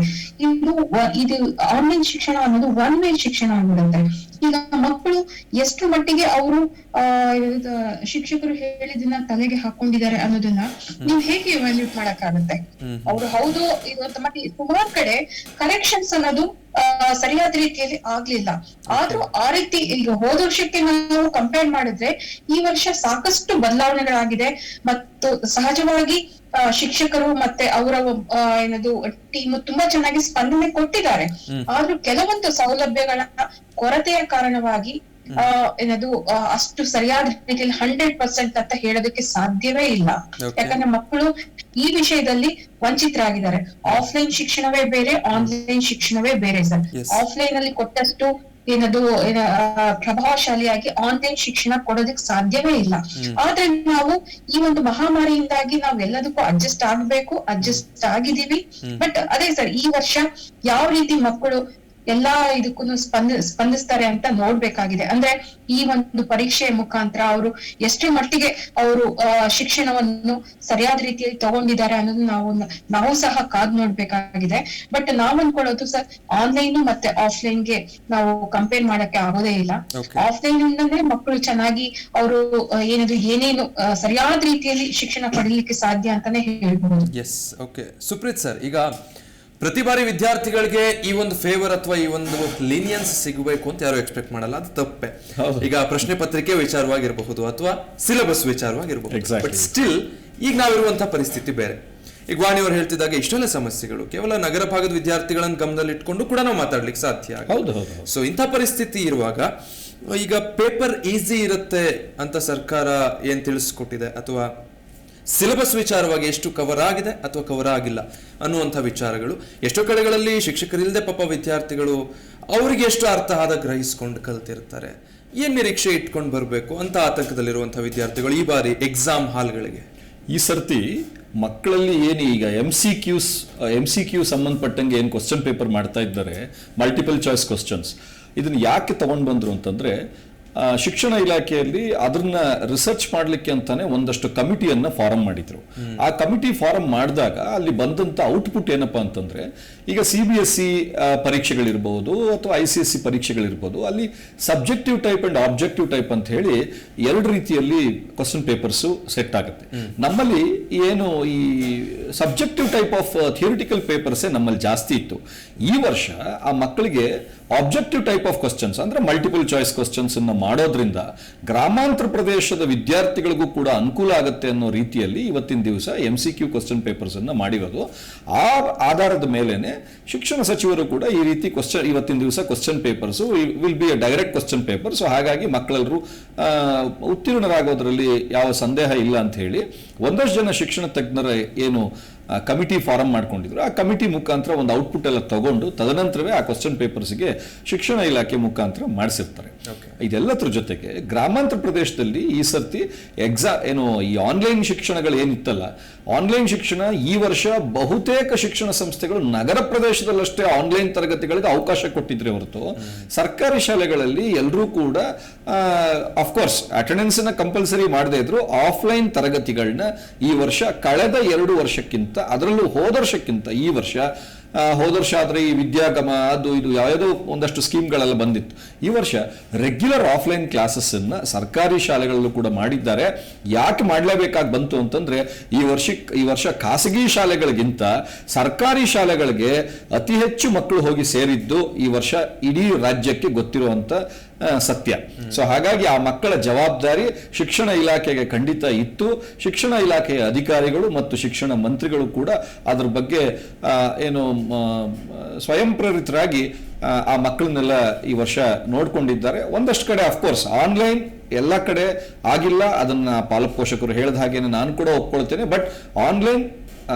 Speaker 3: ಇದು ಆನ್ಲೈನ್ ಶಿಕ್ಷಣ ಅನ್ನೋದು ಒನ್ ವೇ ಶಿಕ್ಷಣ ಆಗ್ಬಿಡುತ್ತೆ. ಈಗ ಮಕ್ಕಳು ಎಷ್ಟು ಮಟ್ಟಿಗೆ ಅವರು ಶಿಕ್ಷಕರು ಹೇಳಿದನ್ನ ತಲೆಗೆ ಹಾಕೊಂಡಿದ್ದಾರೆ ಅನ್ನೋದನ್ನ ನೀವು ಹೇಗೆ ವ್ಯಾಲ್ಯೂಟ್ ಮಾಡಕ್ಕಾಗತ್ತೆ? ಅವ್ರು ಹೌದು ಇವತ್ತು ಮತ್ತೆ ಸುಮಾರು ಕಡೆ ಕರೆಕ್ಷನ್ಸ್ ಅನ್ನೋದು ಸರಿಯಾದ ರೀತಿಯಲ್ಲಿ ಆಗ್ಲಿಲ್ಲ. ಆದ್ರೂ ಆ ರೀತಿ ಈಗ ಹೋದ ವರ್ಷಕ್ಕೆ ನಾವು ಕಂಪೇರ್ ಮಾಡಿದ್ರೆ ಈ ವರ್ಷ ಸಾಕಷ್ಟು ಬದಲಾವಣೆಗಳಾಗಿದೆ. ಮತ್ತು ಸಹಜವಾಗಿ ಶಿಕ್ಷಕರು ಮತ್ತೆ ಅವರ ಟೀಮ್ ತುಂಬಾ ಚೆನ್ನಾಗಿ ಸ್ಪಂದನೆ ಕೊಟ್ಟಿದ್ದಾರೆ. ಆದ್ರೂ ಕೆಲವೊಂದು ಸೌಲಭ್ಯಗಳ ಕೊರತೆಯ ಕಾರಣವಾಗಿ ಅಷ್ಟು ಸರಿಯಾದ ರೀತಿಯಲ್ಲಿ 100% ಅಂತ ಹೇಳೋದಕ್ಕೆ ಸಾಧ್ಯವೇ ಇಲ್ಲ. ಯಾಕಂದ್ರೆ ಮಕ್ಕಳು ಈ ವಿಷಯದಲ್ಲಿ ವಂಚಿತರಾಗಿದ್ದಾರೆ. ಆಫ್ಲೈನ್ ಶಿಕ್ಷಣವೇ ಬೇರೆ, ಆನ್ಲೈನ್ ಶಿಕ್ಷಣವೇ ಬೇರೆ ಸರ್. ಆಫ್ಲೈನ್ ಅಲ್ಲಿ ಕೊಟ್ಟಷ್ಟು ಪ್ರಭಾವಶಾಲಿಯಾಗಿ ಆನ್ಲೈನ್ ಶಿಕ್ಷಣ ಕೊಡೋದಕ್ಕೆ ಸಾಧ್ಯವೇ ಇಲ್ಲ. ಆದ್ರೆ ನಾವು ಈ ಒಂದು ಮಹಾಮಾರಿಯಿಂದಾಗಿ ನಾವ್ ಎಲ್ಲದಕ್ಕೂ ಅಡ್ಜಸ್ಟ್ ಆಗ್ಬೇಕು, ಅಡ್ಜಸ್ಟ್ ಆಗಿದೀವಿ. ಬಟ್ ಅದೇ ಸರ್, ಈ ವರ್ಷ ಯಾವ ರೀತಿ ಮಕ್ಕಳು ಎಲ್ಲಾ ಇದಕ್ಕೂ ಸ್ಪಂದಿಸ್ತಾರೆ ಅಂತ ನೋಡ್ಬೇಕಾಗಿದೆ. ಅಂದ್ರೆ ಈ ಒಂದು ಪರೀಕ್ಷೆಯ ಮುಖಾಂತರ ಅವರು ಎಷ್ಟು ಮಟ್ಟಿಗೆ ಅವರು ಶಿಕ್ಷಣವನ್ನು ಸರಿಯಾದ ರೀತಿಯಲ್ಲಿ ತಗೊಂಡಿದ್ದಾರೆ ಅನ್ನೋದು ನಾವು ಸಹ ಕಾದ್ ನೋಡ್ಬೇಕಾಗಿದೆ. ಬಟ್ ನಾವ್ ಅನ್ಕೊಳ್ಳೋದು ಸರ್, ಆನ್ಲೈನ್ ಮತ್ತೆ ಆಫ್ಲೈನ್ಗೆ ನಾವು ಕಂಪೇರ್ ಮಾಡಕ್ಕೆ ಆಗೋದೇ ಇಲ್ಲ. ಆಫ್ಲೈನ್ ಇಂದನೇ ಮಕ್ಕಳು ಚೆನ್ನಾಗಿ ಅವರು ಏನೇನು ಸರಿಯಾದ ರೀತಿಯಲ್ಲಿ ಶಿಕ್ಷಣ ಪಡೀಲಿಕ್ಕೆ ಸಾಧ್ಯ ಅಂತಾನೆ ಹೇಳ್ಬಹುದು.
Speaker 1: S, okay. ಸುಪ್ರೀತ್ ಸರ್, ಈಗ ಪ್ರತಿ ಬಾರಿ ವಿದ್ಯಾರ್ಥಿಗಳಿಗೆ ಈ ಒಂದು ಫೇವರ್ ಅಥವಾ ಈ ಒಂದು ಲೀನಿಯನ್ಸ್ ಸಿಗಬೇಕು ಅಂತ ಯಾರು ಎಕ್ಸ್ಪೆಕ್ಟ್ ಮಾಡಲ್ಲ, ಅದು ತಪ್ಪೆ. ಈಗ ಪ್ರಶ್ನೆ ಪತ್ರಿಕೆ ವಿಚಾರವಾಗಿರಬಹುದು ಅಥವಾ ಸಿಲೆಬಸ್ ವಿಚಾರವಾಗಿರಬಹುದು. ಬಟ್ ಸ್ಟಿಲ್ ಈಗ ನಾವಿರುವಂತಹ ಪರಿಸ್ಥಿತಿ ಬೇರೆ. ಈಗ ವಾಣಿಯವರು ಹೇಳ್ತಿದ್ದಾಗ ಇಷ್ಟೆಲ್ಲ ಸಮಸ್ಯೆಗಳು ಕೇವಲ ನಗರ ಭಾಗದ ವಿದ್ಯಾರ್ಥಿಗಳನ್ನು ಗಮನದಲ್ಲಿ ಇಟ್ಕೊಂಡು ಕೂಡ ನಾವು ಮಾತಾಡ್ಲಿಕ್ಕೆ ಸಾಧ್ಯ. ಸೊ ಇಂಥ ಪರಿಸ್ಥಿತಿ ಇರುವಾಗ ಈಗ ಪೇಪರ್ ಈಸಿ ಇರುತ್ತೆ ಅಂತ ಸರ್ಕಾರ ಏನ್ ತಿಳಿಸ್ಕೊಟ್ಟಿದೆ, ಅಥವಾ ಸಿಲೆಬಸ್ ವಿಚಾರವಾಗಿ ಎಷ್ಟು ಕವರ್ ಆಗಿದೆ ಅಥವಾ ಕವರ್ ಆಗಿಲ್ಲ ಅನ್ನುವಂಥ ವಿಚಾರಗಳು ಎಷ್ಟೋ ಕಡೆಗಳಲ್ಲಿ ಶಿಕ್ಷಕರಿಲ್ಲದೆ ಪಾಪ ವಿದ್ಯಾರ್ಥಿಗಳು ಅವರಿಗೆ ಎಷ್ಟು ಅರ್ಥ ಆದ ಗ್ರಹಿಸ್ಕೊಂಡು ಕಲ್ತಿರ್ತಾರೆ. ಏನ್ ನಿರೀಕ್ಷೆ ಇಟ್ಕೊಂಡು ಬರಬೇಕು ಅಂತ ಆತಂಕದಲ್ಲಿರುವಂತಹ ವಿದ್ಯಾರ್ಥಿಗಳು ಈ ಬಾರಿ ಎಕ್ಸಾಮ್ ಹಾಲ್ಗಳಿಗೆ
Speaker 2: ಈ ಸರ್ತಿ ಮಕ್ಕಳಲ್ಲಿ ಏನು ಈಗ ಎಂ ಸಿ ಕ್ಯೂ ಸಂಬಂಧಪಟ್ಟಂಗೆ ಏನು ಕ್ವಶನ್ ಪೇಪರ್ ಮಾಡ್ತಾ ಇದ್ದಾರೆ, ಮಲ್ಟಿಪಲ್ ಚಾಯ್ಸ್ ಕ್ವಶನ್ಸ್, ಇದನ್ನ ಯಾಕೆ ತಗೊಂಡು ಬಂದ್ರು ಅಂತಂದ್ರೆ ಶಿಕ್ಷಣ ಇಲಾಖೆಯಲ್ಲಿ ಅದನ್ನ ರಿಸರ್ಚ್ ಮಾಡಲಿಕ್ಕೆ ಅಂತಾನೆ ಒಂದಷ್ಟು ಕಮಿಟಿಯನ್ನ ಫಾರಂ ಮಾಡಿದ್ರು. ಆ ಕಮಿಟಿ ಫಾರಂ ಮಾಡಿದಾಗ ಅಲ್ಲಿ ಬಂದಂತ ಔಟ್ಪುಟ್ ಏನಪ್ಪಾ ಅಂತಂದ್ರೆ, ಈಗ CBSE ಪರೀಕ್ಷೆಗಳಿರ್ಬೋದು ಅಥವಾ ICSE ಪರೀಕ್ಷೆಗಳಿರ್ಬೋದು, ಅಲ್ಲಿ subjective type and objective type ಅಂತ ಹೇಳಿ ಎರಡು ರೀತಿಯಲ್ಲಿ ಕ್ವಶನ್ ಪೇಪರ್ಸ್ ಸೆಟ್ ಆಗುತ್ತೆ. ನಮ್ಮಲ್ಲಿ ಏನು ಈ ಸಬ್ಜೆಕ್ಟಿವ್ ಟೈಪ್ ಆಫ್ ಥಿಯರಿಟಿಕಲ್ ಪೇಪರ್ಸೇ ನಮ್ಮಲ್ಲಿ ಜಾಸ್ತಿ ಇತ್ತು. ಈ ವರ್ಷ ಆ ಮಕ್ಕಳಿಗೆ ಆಬ್ಜೆಕ್ಟಿವ್ ಟೈಪ್ ಆಫ್ ಕ್ವಶನ್ಸ್ ಅಂದ್ರೆ ಮಲ್ಟಿಪಲ್ ಚಾಯ್ಸ್ ಕ್ವಶನ್ಸ್ ಅನ್ನ ಮಾಡೋದ್ರಿಂದ ಗ್ರಾಮಾಂತರ ಪ್ರದೇಶದ ವಿದ್ಯಾರ್ಥಿಗಳಿಗೂ ಕೂಡ ಅನುಕೂಲ ಆಗುತ್ತೆ ಅನ್ನೋ ರೀತಿಯಲ್ಲಿ ಇವತ್ತಿನ ದಿವಸ MCQ ಕ್ವಶನ್ ಪೇಪರ್ಸ್ ಅನ್ನ ಮಾಡಿರೋದು. ಆ ಆಧಾರದ ಮೇಲೆನೆ ಶಿಕ್ಷಣ ಸಚಿವರು ಕೂಡ ಈ ರೀತಿ ಇವತ್ತಿನ ದಿವಸ question papers will be a direct question paper. So ಹಾಗಾಗಿ ಮಕ್ಕಳೆಲ್ಲರೂ ಉತ್ತೀರ್ಣರಾಗೋದ್ರಲ್ಲಿ ಯಾವ ಸಂದೇಹ ಇಲ್ಲ ಅಂತ ಹೇಳಿ ಒಂದಷ್ಟು ಜನ ಶಿಕ್ಷಣ ತಜ್ಞರ ಏನು ಕಮಿಟಿ ಫಾರಂ ಮಾಡ್ಕೊಂಡಿದ್ರು, ಆ ಕಮಿಟಿ ಮುಖಾಂತರ ಒಂದು ಔಟ್ಪುಟ್ ಎಲ್ಲ ತಗೊಂಡು ತದನಂತರವೇ ಆ ಕ್ವಶನ್ ಪೇಪರ್ಸ್ಗೆ ಶಿಕ್ಷಣ ಇಲಾಖೆ ಮುಖಾಂತರ ಮಾಡಿಸಿರ್ತಾರೆ. ಇದೆಲ್ಲದ್ರ ಜೊತೆಗೆ ಗ್ರಾಮಾಂತರ ಪ್ರದೇಶದಲ್ಲಿ ಈ ಸರ್ತಿ ಈ ಆನ್ಲೈನ್ ಶಿಕ್ಷಣಗಳು ಏನಿತ್ತಲ್ಲ, ಆನ್ಲೈನ್ ಶಿಕ್ಷಣ ಈ ವರ್ಷ ಬಹುತೇಕ ಶಿಕ್ಷಣ ಸಂಸ್ಥೆಗಳು ನಗರ ಪ್ರದೇಶದಲ್ಲಷ್ಟೇ ಆನ್ಲೈನ್ ತರಗತಿಗಳಿಗೆ ಅವಕಾಶ ಕೊಟ್ಟಿದ್ರೆ ಹೊರತು ಸರ್ಕಾರಿ ಶಾಲೆಗಳಲ್ಲಿ ಎಲ್ಲರೂ ಕೂಡ ಅಫ್ಕೋರ್ಸ್ ಅಟೆಂಡೆನ್ಸ್ ನ ಕಂಪಲ್ಸರಿ ಮಾಡದೇ ಇದ್ರು ಆಫ್ಲೈನ್ ತರಗತಿಗಳನ್ನ ಈ ವರ್ಷ ಕಳೆದ 2 ವರ್ಷಕ್ಕಿಂತ, ಅದರಲ್ಲೂ ಹೋದ ವರ್ಷಕ್ಕಿಂತ ಈ ವರ್ಷ, ಹೋದ ವರ್ಷ ಆದ್ರೆ ಈ ವಿದ್ಯಾಗಮ ಅದು ಇದು ಯಾವುದೋ ಒಂದಷ್ಟು ಸ್ಕೀಮ್ಗಳೆಲ್ಲ ಬಂದಿತ್ತು. ಈ ವರ್ಷ ರೆಗ್ಯುಲರ್ ಆಫ್ಲೈನ್ ಕ್ಲಾಸಸ್ ಅನ್ನ ಸರ್ಕಾರಿ ಶಾಲೆಗಳಲ್ಲೂ ಕೂಡ ಮಾಡಿದ್ದಾರೆ. ಯಾಕೆ ಮಾಡಲೇಬೇಕಾಗಿ ಬಂತು ಅಂತಂದ್ರೆ, ಈ ವರ್ಷ ಖಾಸಗಿ ಶಾಲೆಗಳಿಗಿಂತ ಸರ್ಕಾರಿ ಶಾಲೆಗಳಿಗೆ ಅತಿ ಹೆಚ್ಚು ಮಕ್ಕಳು ಹೋಗಿ ಸೇರಿದ್ದು ಈ ವರ್ಷ ಇಡೀ ರಾಜ್ಯಕ್ಕೆ ಗೊತ್ತಿರುವಂತ ಸತ್ಯ. ಸೊ ಹಾಗಾಗಿ ಆ ಮಕ್ಕಳ ಜವಾಬ್ದಾರಿ ಶಿಕ್ಷಣ ಇಲಾಖೆಗೆ ಖಂಡಿತ ಇತ್ತು. ಶಿಕ್ಷಣ ಇಲಾಖೆಯ ಅಧಿಕಾರಿಗಳು ಮತ್ತು ಶಿಕ್ಷಣ ಮಂತ್ರಿಗಳು ಕೂಡ ಅದ್ರ ಬಗ್ಗೆ ಏನು ಸ್ವಯಂ ಪ್ರೇರಿತರಾಗಿ ಆ ಮಕ್ಕಳನ್ನೆಲ್ಲ ಈ ವರ್ಷ ನೋಡ್ಕೊಂಡಿದ್ದಾರೆ. ಒಂದಷ್ಟು ಕಡೆ ಅಫ್ಕೋರ್ಸ್ ಆನ್ಲೈನ್ ಎಲ್ಲ ಕಡೆ ಆಗಿಲ್ಲ, ಅದನ್ನ ಪಾಲಕಪೋಷಕರು ಹೇಳಿದ ಹಾಗೇನೆ ನಾನು ಕೂಡ ಒಪ್ಕೊಳ್ತೇನೆ. ಬಟ್ ಆನ್ಲೈನ್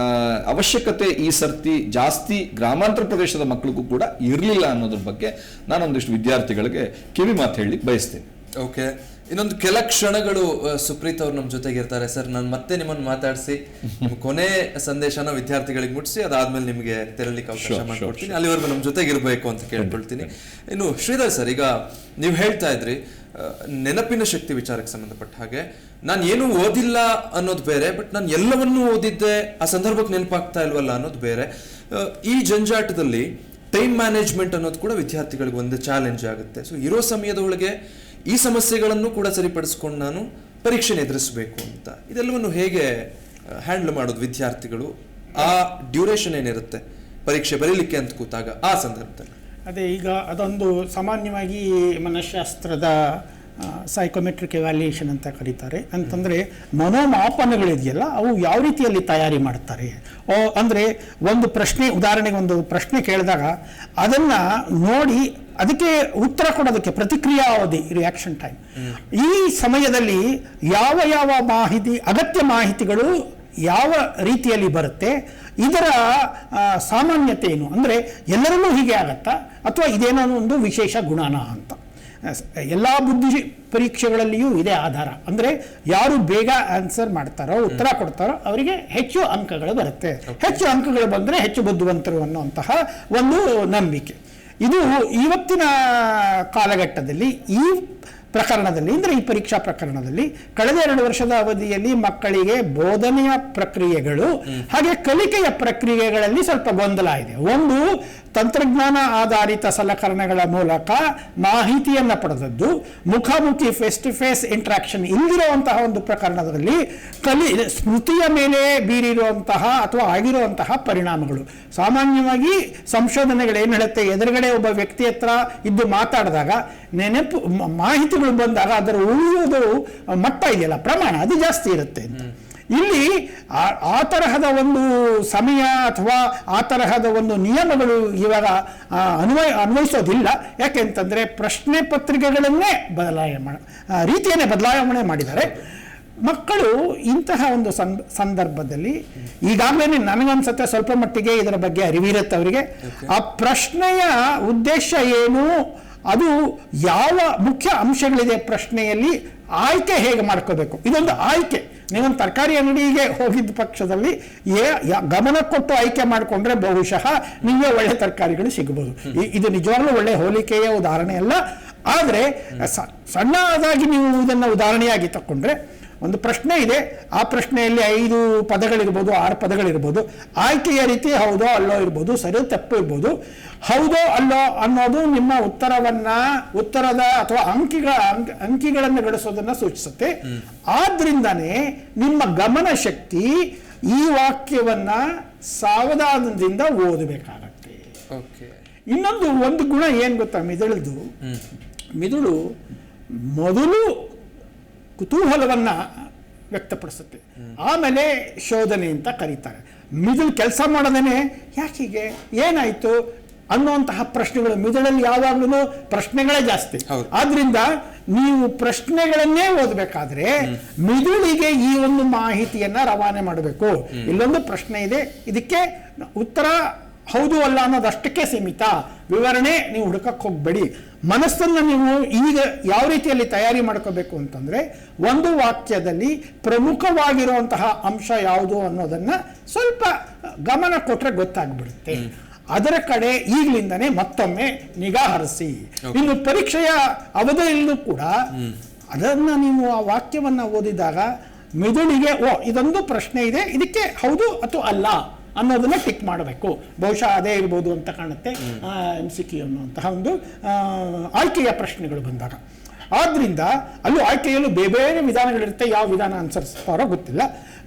Speaker 2: ಅವಶ್ಯಕತೆ ಈ ಸರ್ತಿ ಜಾಸ್ತಿ ಗ್ರಾಮಾಂತರ ಪ್ರದೇಶದ ಮಕ್ಕಳಿಗೂ ಕೂಡ ಇರಲಿಲ್ಲ ಅನ್ನೋದ್ರ ಬಗ್ಗೆ ನಾನೊಂದಿಷ್ಟು ವಿದ್ಯಾರ್ಥಿಗಳಿಗೆ ಕಿವಿ ಮಾತು ಹೇಳಿ ಬಯಸ್ತೇನೆ.
Speaker 1: ಓಕೆ, ಇನ್ನೊಂದು ಕೆಲ ಕ್ಷಣಗಳು ಸುಪ್ರೀತ್ ಅವ್ರು ನಮ್ಮ ಜೊತೆಗೆ ಇರ್ತಾರೆ. ಸರ್, ನಾನು ಮತ್ತೆ ನಿಮ್ಮನ್ನು ಮಾತಾಡಿಸಿ ನಿಮ್ಮ ಕೊನೆ ಸಂದೇಶನ ವಿದ್ಯಾರ್ಥಿಗಳಿಗೆ ಮುಟ್ಟಿಸಿ ಅದಾದ್ಮೇಲೆ ನಿಮಗೆ ತೆರಳಿಕ್ಕೆ ಅವಕಾಶ ಮಾಡ್ಕೊಡ್ತೀನಿ. ಅಲ್ಲಿವರೆಗೂ ನಮ್ಮ ಜೊತೆಗೆ ಇರಬೇಕು ಅಂತ ಕೇಳ್ಕೊಳ್ತೀನಿ. ಇನ್ನು ಶ್ರೀಧರ್ ಸರ್, ಈಗ ನೀವು ಹೇಳ್ತಾ ಇದ್ರಿ ನೆನಪಿನ ಶಕ್ತಿ ವಿಚಾರಕ್ಕೆ ಸಂಬಂಧಪಟ್ಟ ಹಾಗೆ, ನಾನು ಏನು ಓದಿಲ್ಲ ಅನ್ನೋದು ಬೇರೆ, ಬಟ್ ನಾನು ಎಲ್ಲವನ್ನೂ ಓದಿದ್ದೆ, ಆ ಸಂದರ್ಭಕ್ಕೆ ನೆನಪಾಗ್ತಾ ಇಲ್ವಲ್ಲ ಅನ್ನೋದು ಬೇರೆ. ಈ ಜಂಜಾಟದಲ್ಲಿ ಟೈಮ್ ಮ್ಯಾನೇಜ್ಮೆಂಟ್ ಅನ್ನೋದು ಕೂಡ ವಿದ್ಯಾರ್ಥಿಗಳಿಗೆ ಒಂದು ಚಾಲೆಂಜ್ ಆಗುತ್ತೆ. ಸೊ ಇರೋ ಸಮಯದ ಒಳಗೆ ಈ ಸಮಸ್ಯೆಗಳನ್ನು ಕೂಡ ಸರಿಪಡಿಸ್ಕೊಂಡು ನಾನು ಪರೀಕ್ಷೆನ ಎದುರಿಸಬೇಕು ಅಂತ, ಇದೆಲ್ಲವನ್ನು ಹೇಗೆ ಹ್ಯಾಂಡಲ್ ಮಾಡೋದು ವಿದ್ಯಾರ್ಥಿಗಳು? ಆ ಡ್ಯೂರೇಷನ್ ಏನಿರುತ್ತೆ ಪರೀಕ್ಷೆ ಬರೀಲಿಕ್ಕೆ ಅಂತ ಕೂತಾಗ ಆ ಸಂದರ್ಭದಲ್ಲಿ?
Speaker 4: ಅದೇ, ಈಗ ಅದೊಂದು ಸಾಮಾನ್ಯವಾಗಿ ಮನಃಶಾಸ್ತ್ರದ ಸೈಕೋಮೆಟ್ರಿಕ್ ಎವ್ಯಾಲ್ಯೂಯೇಷನ್ ಅಂತ ಕರೀತಾರೆ. ಅಂತಂದರೆ ಮನೋಮಾಪನಗಳಿದೆಯಲ್ಲ, ಅವು ಯಾವ ರೀತಿಯಲ್ಲಿ ತಯಾರಿ ಮಾಡ್ತಾರೆ ಅಂದರೆ, ಒಂದು ಪ್ರಶ್ನೆ, ಉದಾಹರಣೆಗೆ ಒಂದು ಪ್ರಶ್ನೆ ಕೇಳಿದಾಗ ಅದನ್ನು ನೋಡಿ ಅದಕ್ಕೆ ಉತ್ತರ ಕೊಡೋದಕ್ಕೆ ಪ್ರತಿಕ್ರಿಯಾ ಅವಧಿ, ರಿಯಾಕ್ಷನ್ ಟೈಮ್, ಈ ಸಮಯದಲ್ಲಿ ಯಾವ ಯಾವ ಮಾಹಿತಿ, ಅಗತ್ಯ ಮಾಹಿತಿಗಳು ಯಾವ ರೀತಿಯಲ್ಲಿ ಬರುತ್ತೆ, ಇದರ ಸಾಮಾನ್ಯತೆ ಏನು, ಅಂದರೆ ಎಲ್ಲರಲ್ಲೂ ಹೀಗೆ ಆಗತ್ತಾ ಅಥವಾ ಇದೇನೋ ಒಂದು ವಿಶೇಷ ಗುಣನ ಅಂತ. ಎಲ್ಲ ಬುದ್ಧಿ ಪರೀಕ್ಷೆಗಳಲ್ಲಿಯೂ ಇದೇ ಆಧಾರ. ಅಂದರೆ ಯಾರು ಬೇಗ ಆನ್ಸರ್ ಮಾಡ್ತಾರೋ, ಉತ್ತರ ಕೊಡ್ತಾರೋ ಅವರಿಗೆ ಹೆಚ್ಚು ಅಂಕಗಳು ಬರುತ್ತೆ. ಹೆಚ್ಚು ಅಂಕಗಳು ಬಂದರೆ ಹೆಚ್ಚು ಬುದ್ಧಿವಂತರು ಅನ್ನುವಂತಹ ಒಂದು ನಂಬಿಕೆ. ಇದು ಇವತ್ತಿನ ಕಾಲಘಟ್ಟದಲ್ಲಿ ಈ ಪ್ರಕರಣದಲ್ಲಿ, ಅಂದರೆ ಈ ಪರೀಕ್ಷಾ ಪ್ರಕರಣದಲ್ಲಿ ಕಳೆದ 2 ವರ್ಷದ ಅವಧಿಯಲ್ಲಿ ಮಕ್ಕಳಿಗೆ ಬೋಧನೆಯ ಪ್ರಕ್ರಿಯೆಗಳು ಹಾಗೆ ಕಲಿಕೆಯ ಪ್ರಕ್ರಿಯೆಗಳಲ್ಲಿ ಸ್ವಲ್ಪ ಗೊಂದಲ ಇದೆ. ಒಂದು, ತಂತ್ರಜ್ಞಾನ ಆಧಾರಿತ ಸಲಕರಣೆಗಳ ಮೂಲಕ ಮಾಹಿತಿಯನ್ನು ಪಡೆದದ್ದು, ಮುಖಾಮುಖಿ ಫೇಸ್ ಟು ಫೇಸ್ ಇಂಟ್ರಾಕ್ಷನ್ ಇಲ್ಲಿರುವಂತಹ ಒಂದು ಪ್ರಕರಣದಲ್ಲಿ ಸ್ಮೃತಿಯ ಮೇಲೆ ಬೀರಿರುವಂತಹ ಅಥವಾ ಆಗಿರುವಂತಹ ಪರಿಣಾಮಗಳು. ಸಾಮಾನ್ಯವಾಗಿ ಸಂಶೋಧನೆಗಳು ಏನು ಹೇಳುತ್ತೆ, ಎದುರುಗಡೆ ಒಬ್ಬ ವ್ಯಕ್ತಿ ಹತ್ರ ಇದ್ದು ಮಾತಾಡಿದಾಗ ನೆನಪು ಮಾಹಿತಿಗಳು ಬಂದಾಗ ಅದರ ಉಳಿಯೋದು ಮಟ್ಟ ಇದೆಯಲ್ಲ, ಪ್ರಮಾಣ ಅದು ಜಾಸ್ತಿ ಇರುತ್ತೆ ಅಂತ. ಇಲ್ಲಿ ಆ ತರಹದ ಒಂದು ಸಮಯ ಅಥವಾ ಆ ತರಹದ ಒಂದು ನಿಯಮಗಳು ಇವಾಗ ಅನ್ವಯಿಸೋದಿಲ್ಲ. ಯಾಕೆಂತಂದರೆ ಪ್ರಶ್ನೆ ಪತ್ರಿಕೆಗಳನ್ನೇ ರೀತಿಯನ್ನೇ ಬದಲಾವಣೆ ಮಾಡಿದ್ದಾರೆ. ಮಕ್ಕಳು ಇಂತಹ ಒಂದು ಸಂದರ್ಭದಲ್ಲಿ ಈಗಾಗಲೇ ನನಗನ್ಸುತ್ತೆ ಸ್ವಲ್ಪ ಮಟ್ಟಿಗೆ ಇದರ ಬಗ್ಗೆ ಅರಿವಿರುತ್ತೆ ಅವರಿಗೆ. ಆ ಪ್ರಶ್ನೆಯ ಉದ್ದೇಶ ಏನು, ಅದು ಯಾವ ಮುಖ್ಯ ಅಂಶಗಳಿದೆ ಪ್ರಶ್ನೆಯಲ್ಲಿ, ಆಯ್ಕೆ ಹೇಗೆ ಮಾಡ್ಕೋಬೇಕು, ಇದೊಂದು ಆಯ್ಕೆ. ನೀವೊಂದು ತರಕಾರಿ ಅಂಗಡಿಗೆ ಹೋಗಿದ್ದ ಪಕ್ಷದಲ್ಲಿ ಗಮನ ಕೊಟ್ಟು ಆಯ್ಕೆ ಮಾಡಿಕೊಂಡ್ರೆ ಬಹುಶಃ ನಿಮಗೆ ಒಳ್ಳೆ ತರಕಾರಿಗಳು ಸಿಗಬಹುದು. ಇದು ನಿಜವಾಗ್ಲೂ ಒಳ್ಳೆ ಹೋಲಿಕೆಯ ಉದಾಹರಣೆ ಅಲ್ಲ. ಆದರೆ ಸಣ್ಣದಾಗಿ ನೀವು ಇದನ್ನು ಉದಾಹರಣೆಯಾಗಿ ತಗೊಂಡ್ರೆ ಒಂದು ಪ್ರಶ್ನೆ ಇದೆ, ಆ ಪ್ರಶ್ನೆಯಲ್ಲಿ 5 ಪದಗಳಿರ್ಬೋದು, 6 ಪದಗಳಿರ್ಬೋದು, ಆಯ್ಕೆಯ ರೀತಿ ಹೌದೋ ಅಲ್ಲೋ ಇರ್ಬೋದು, ಸರಿ ತಪ್ಪು ಇರ್ಬೋದು. ಹೌದೋ ಅಲ್ಲೋ ಅನ್ನೋದು ನಿಮ್ಮ ಉತ್ತರದ ಅಥವಾ ಅಂಕಿಗಳನ್ನು ಗಳಿಸೋದನ್ನ ಸೂಚಿಸುತ್ತೆ. ಆದ್ರಿಂದಾನೇ ನಿಮ್ಮ ಗಮನ ಶಕ್ತಿ ಈ ವಾಕ್ಯವನ್ನ ಸಾವಧಾನದಿಂದ ಓದಬೇಕಾಗತ್ತೆ. ಒಂದು ಗುಣ ಏನ್ ಗೊತ್ತಾ ಮಿದುಳದು, ಮಿದುಳು ಮೊದಲು ಕುತೂಹಲವನ್ನ ವ್ಯಕ್ತಪಡಿಸುತ್ತೆ, ಆಮೇಲೆ ಶೋಧನೆ ಅಂತ ಕರೀತಾರೆ. ಮಿದುಳು ಕೆಲಸ ಮಾಡೋದೇನೆ ಯಾಕೀಗೆ, ಏನಾಯ್ತು ಅನ್ನುವಂತಹ ಪ್ರಶ್ನೆಗಳು. ಮಿದುಳಲ್ಲಿ ಯಾವಾಗ್ಲೂ ಪ್ರಶ್ನೆಗಳೇ ಜಾಸ್ತಿ. ಆದ್ರಿಂದ ನೀವು ಪ್ರಶ್ನೆಗಳನ್ನೇ ಓದಬೇಕಾದ್ರೆ ಮಿದುಳಿಗೆ ಈ ಒಂದು ಮಾಹಿತಿಯನ್ನ ರವಾನೆ ಮಾಡಬೇಕು. ಇಲ್ಲೊಂದು ಪ್ರಶ್ನೆ ಇದೆ, ಇದಕ್ಕೆ ಉತ್ತರ ಹೌದು ಅಲ್ಲ ಅನ್ನೋದಷ್ಟಕ್ಕೆ ಸೀಮಿತ, ವಿವರಣೆ ನೀವು ಹುಡುಕಕ್ಕೆ ಹೋಗ್ಬೇಡಿ. ಮನಸ್ಸನ್ನು ನೀವು ಈಗ ಯಾವ ರೀತಿಯಲ್ಲಿ ತಯಾರಿ ಮಾಡ್ಕೋಬೇಕು ಅಂತಂದ್ರೆ, ಒಂದು ವಾಕ್ಯದಲ್ಲಿ ಪ್ರಮುಖವಾಗಿರುವಂತಹ ಅಂಶ ಯಾವುದು ಅನ್ನೋದನ್ನ ಸ್ವಲ್ಪ ಗಮನ ಕೊಟ್ರೆ ಗೊತ್ತಾಗ್ಬಿಡುತ್ತೆ. ಅದರ ಕಡೆ ಈಗಲಿಂದನೇ ಮತ್ತೊಮ್ಮೆ ನಿಗಾ ಹರಿಸಿ. ಇನ್ನು ಪರೀಕ್ಷೆಯ ಅವಧಿಯಲ್ಲೂ ಕೂಡ ಅದನ್ನ ನೀವು ಆ ವಾಕ್ಯವನ್ನ ಓದಿದಾಗ ಮಿದುಳಿಗೆ ಇದೊಂದು ಪ್ರಶ್ನೆ ಇದೆ, ಇದಕ್ಕೆ ಹೌದು ಅಥವಾ ಅಲ್ಲ ಅನ್ನೋದನ್ನ ಟಿಕ್ ಮಾಡಬೇಕು. ಬಹುಶಃ ಅದೇ ಇರ್ಬೋದು ಅಂತ ಕಾಣುತ್ತೆ MCQ ಅನ್ನುವಂತಹ ಒಂದು ಆಯ್ಕೆಯ ಪ್ರಶ್ನೆಗಳು ಬಂದಾಗ. ಆದ್ರಿಂದ ಅಲ್ಲೂ ಆಯ್ಕೆಯಲ್ಲೂ ಬೇರೆ ವಿಧಾನಗಳಿರುತ್ತೆ, ಯಾವ ವಿಧಾನ ಅನುಸರಿಸ್ತಾರೋ ಗೊತ್ತಿಲ್ಲ.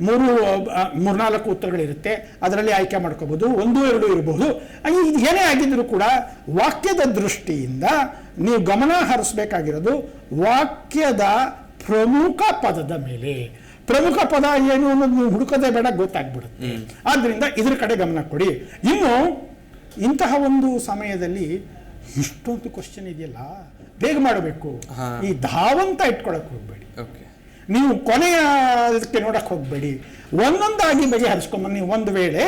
Speaker 4: 3-4 ಉತ್ತರಗಳಿರುತ್ತೆ, ಅದರಲ್ಲಿ ಆಯ್ಕೆ ಮಾಡ್ಕೋಬಹುದು, 1-2 ಇರಬಹುದು. ಏನೇ ಆಗಿದ್ರು ಕೂಡ ವಾಕ್ಯದ ದೃಷ್ಟಿಯಿಂದ ನೀವು ಗಮನ ಹರಿಸಬೇಕಾಗಿರೋದು ವಾಕ್ಯದ ಪ್ರಮುಖ ಪದದ ಮೇಲೆ. ಪ್ರಮುಖ ಪದ ಏನು ಅನ್ನೋದು ನೀವು ಹುಡುಕೋದೇ ಬೇಡ, ಗೊತ್ತಾಗ್ಬಿಡುತ್ತೆ. ಆದ್ರಿಂದ ಇದ್ರ ಕಡೆ ಗಮನ ಕೊಡಿ. ಇನ್ನು ಇಂತಹ ಒಂದು ಸಮಯದಲ್ಲಿ ಇಷ್ಟೊಂದು ಕ್ವಶನ್ ಇದೆಯಲ್ಲ, ಬೇಗ ಮಾಡಬೇಕು. ಈ ಧಾವಂತ ಇಟ್ಕೊಳಕ್ ಹೋಗ್ಬೇಡಿ, ನೀವು ಕೊನೆಯ ಇದಕ್ಕೆ ನೋಡಕ್ ಹೋಗ್ಬೇಡಿ, ಒಂದೊಂದಾಗಿ ಬಗೆಹರಿಸ್ಕೊಂಬನ್ನಿ. ಒಂದು ವೇಳೆ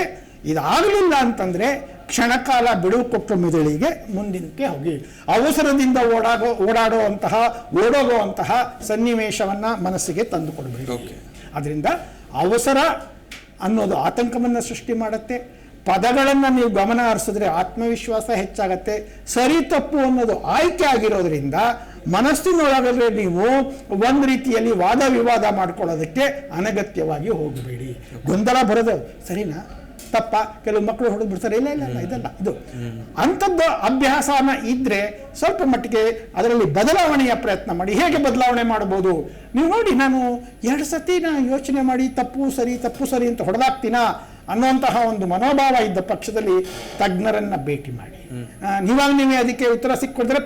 Speaker 4: ಇದಾಗಲಿಲ್ಲ ಅಂತಂದ್ರೆ ಕ್ಷಣಕಾಲ ಬಿಡುವು ಕೊಟ್ಟು ಮಿದುಳಿಗೆ ಮುಂದಿನಕ್ಕೆ ಹೋಗಿ. ಅವಸರದಿಂದ ಓಡೋಗುವಂತಹ ಸನ್ನಿವೇಶವನ್ನ ಮನಸ್ಸಿಗೆ ತಂದು ಕೊಡಬೇಕು. ಅದರಿಂದ ಅವಸರ ಅನ್ನೋದು ಆತಂಕವನ್ನು ಸೃಷ್ಟಿ ಮಾಡುತ್ತೆ. ಪದಗಳನ್ನು ನೀವು ಗಮನ ಹರಿಸಿದ್ರೆ ಆತ್ಮವಿಶ್ವಾಸ ಹೆಚ್ಚಾಗತ್ತೆ. ಸರಿ ತಪ್ಪು ಅನ್ನೋದು ಆಯ್ಕೆ ಆಗಿರೋದ್ರಿಂದ ಮನಸ್ಸಿನೊಳಗಡೆ ನೀವು ಒಂದು ರೀತಿಯಲ್ಲಿ ವಾದ ವಿವಾದ ಮಾಡ್ಕೊಳ್ಳೋದಕ್ಕೆ ಅನಗತ್ಯವಾಗಿ ಹೋಗಬೇಡಿ. ಗೊಂದಲ ಬರೋದು ಸರಿನಾ ತಪ್ಪ, ಕೆಲವು ಮಕ್ಕಳು ಹೊಡೆದು ಬಿಡ್ತಾರೆ, ಇಲ್ಲ ಇದಲ್ಲ ಇದು ಅಂಥದ್ದು ಅಭ್ಯಾಸನ ಇದ್ರೆ ಸ್ವಲ್ಪ ಮಟ್ಟಿಗೆ ಅದರಲ್ಲಿ ಬದಲಾವಣೆಯ ಪ್ರಯತ್ನ ಮಾಡಿ. ಹೇಗೆ ಬದಲಾವಣೆ ಮಾಡಬಹುದು ನೀವು ನೋಡಿ, ನಾನು 2 ಸತಿ ಯೋಚನೆ ಮಾಡಿ ತಪ್ಪು ಸರಿ ಅಂತ ಹೊಡೆದಾಕ್ತೀನಾ ಅನ್ನುವಂತಹ ಒಂದು ಮನೋಭಾವ ಇದ್ದ ಪಕ್ಷದಲ್ಲಿ ತಜ್ಞರನ್ನ ಭೇಟಿ ಮಾಡಿ. ನೀವೇ ಅದಕ್ಕೆ ಉತ್ತರ ಸಿಕ್ಕಿದ್ರೆ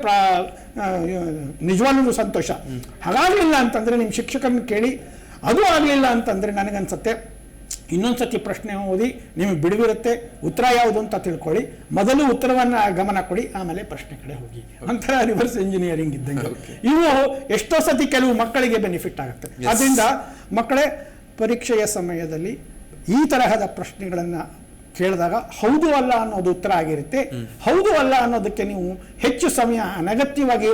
Speaker 4: ನಿಜವಾಗ್ಲೂ ಸಂತೋಷ. ಹಾಗಾಗಲಿಲ್ಲ ಅಂತಂದ್ರೆ ನಿಮ್ಮ ಶಿಕ್ಷಕರನ್ನ ಕೇಳಿ. ಅದು ಆಗಲಿಲ್ಲ ಅಂತಂದ್ರೆ ನನಗನ್ಸುತ್ತೆ ಇನ್ನೊಂದ್ಸತಿ ಪ್ರಶ್ನೆ ಓದಿ, ನಿಮಗೆ ಬಿಡುವಿರುತ್ತೆ, ಉತ್ತರ ಯಾವುದು ಅಂತ ತಿಳ್ಕೊಳ್ಳಿ. ಮೊದಲು ಉತ್ತರವನ್ನ ಗಮನ ಕೊಡಿ, ಆಮೇಲೆ ಪ್ರಶ್ನೆ ಕಡೆ ಹೋಗಿ. ಒಂಥರ ರಿವರ್ಸ್ ಇಂಜಿನಿಯರಿಂಗ್ ಇದ್ದಂಗೆ. ಇವು ಎಷ್ಟೋ ಸತಿ ಕೆಲವು ಮಕ್ಕಳಿಗೆ ಬೆನಿಫಿಟ್ ಆಗುತ್ತೆ. ಅದರಿಂದ ಮಕ್ಕಳೇ ಪರೀಕ್ಷೆಯ ಸಮಯದಲ್ಲಿ ಈ ತರಹದ ಪ್ರಶ್ನೆಗಳನ್ನ ಕೇಳಿದಾಗ ಹೌದು ಅಲ್ಲ ಅನ್ನೋದು ಉತ್ತರ ಆಗಿರುತ್ತೆ. ಹೌದು ಅಲ್ಲ ಅನ್ನೋದಕ್ಕೆ ನೀವು ಹೆಚ್ಚು ಸಮಯ ಅನಗತ್ಯವಾಗಿ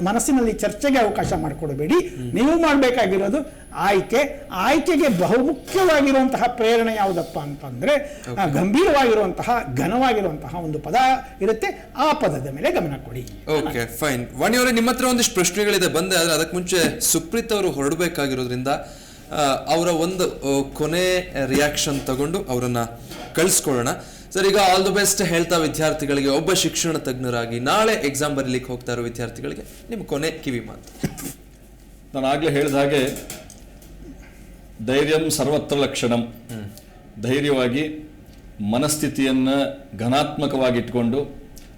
Speaker 4: ಮನಸ್ಸಿನಲ್ಲಿ ಚರ್ಚೆಗೆ ಅವಕಾಶ ಮಾಡಿಕೊಡಬೇಡಿ. ನೀವು ಮಾಡಬೇಕಾಗಿರೋದು ಆಯ್ಕೆಗೆ ಬಹುಮುಖ್ಯವಾಗಿರುವಂತಹ ಪ್ರೇರಣೆ ಯಾವುದಪ್ಪ ಅಂತಂದ್ರೆ ಗಂಭೀರವಾಗಿರುವಂತಹ ಘನವಾಗಿರುವಂತಹ ಒಂದು ಪದ ಇರುತ್ತೆ, ಆ ಪದದ ಮೇಲೆ ಗಮನ ಕೊಡಿ.
Speaker 1: Okay, fine. ವಾಣಿಯವರೇ, ನಿಮ್ಮ ಹತ್ರ ಒಂದಿಷ್ಟು ಪ್ರಶ್ನೆಗಳಿದೆ ಬಂದೆ, ಆದ್ರೆ ಅದಕ್ಕೆ ಮುಂಚೆ ಸುಪ್ರೀತ್ ಅವರು ಹೊರಡಬೇಕಾಗಿರೋದ್ರಿಂದ ಅವರ ಒಂದು ಕೊನೆ ರಿಯಾಕ್ಷನ್ ತಗೊಂಡು ಅವರನ್ನ ಕಳಿಸ್ಕೊಳ್ಳೋಣ. ಸರ್, ಈಗ ಆಲ್ ದಿ ಬೆಸ್ಟ್ ಹೇಳ್ತಾ ವಿದ್ಯಾರ್ಥಿಗಳಿಗೆ, ಒಬ್ಬ ಶಿಕ್ಷಣ ತಜ್ಞರಾಗಿ ನಾಳೆ ಎಕ್ಸಾಮ್ ಬರೀಲಿಕ್ಕೆ ಹೋಗ್ತಾ ಇರೋ ವಿದ್ಯಾರ್ಥಿಗಳಿಗೆ ನಿಮ್ಮ ಕೊನೆ ಕಿವಿ ಮಾತು.
Speaker 2: ನಾನು ಆಗ್ಲೇ ಹೇಳಿದ ಹಾಗೆ ಧೈರ್ಯಂ ಸರ್ವತ್ರ ಲಕ್ಷಣಂ. ಧೈರ್ಯವಾಗಿ ಮನಸ್ಥಿತಿಯನ್ನ ಘನಾತ್ಮಕವಾಗಿ ಇಟ್ಕೊಂಡು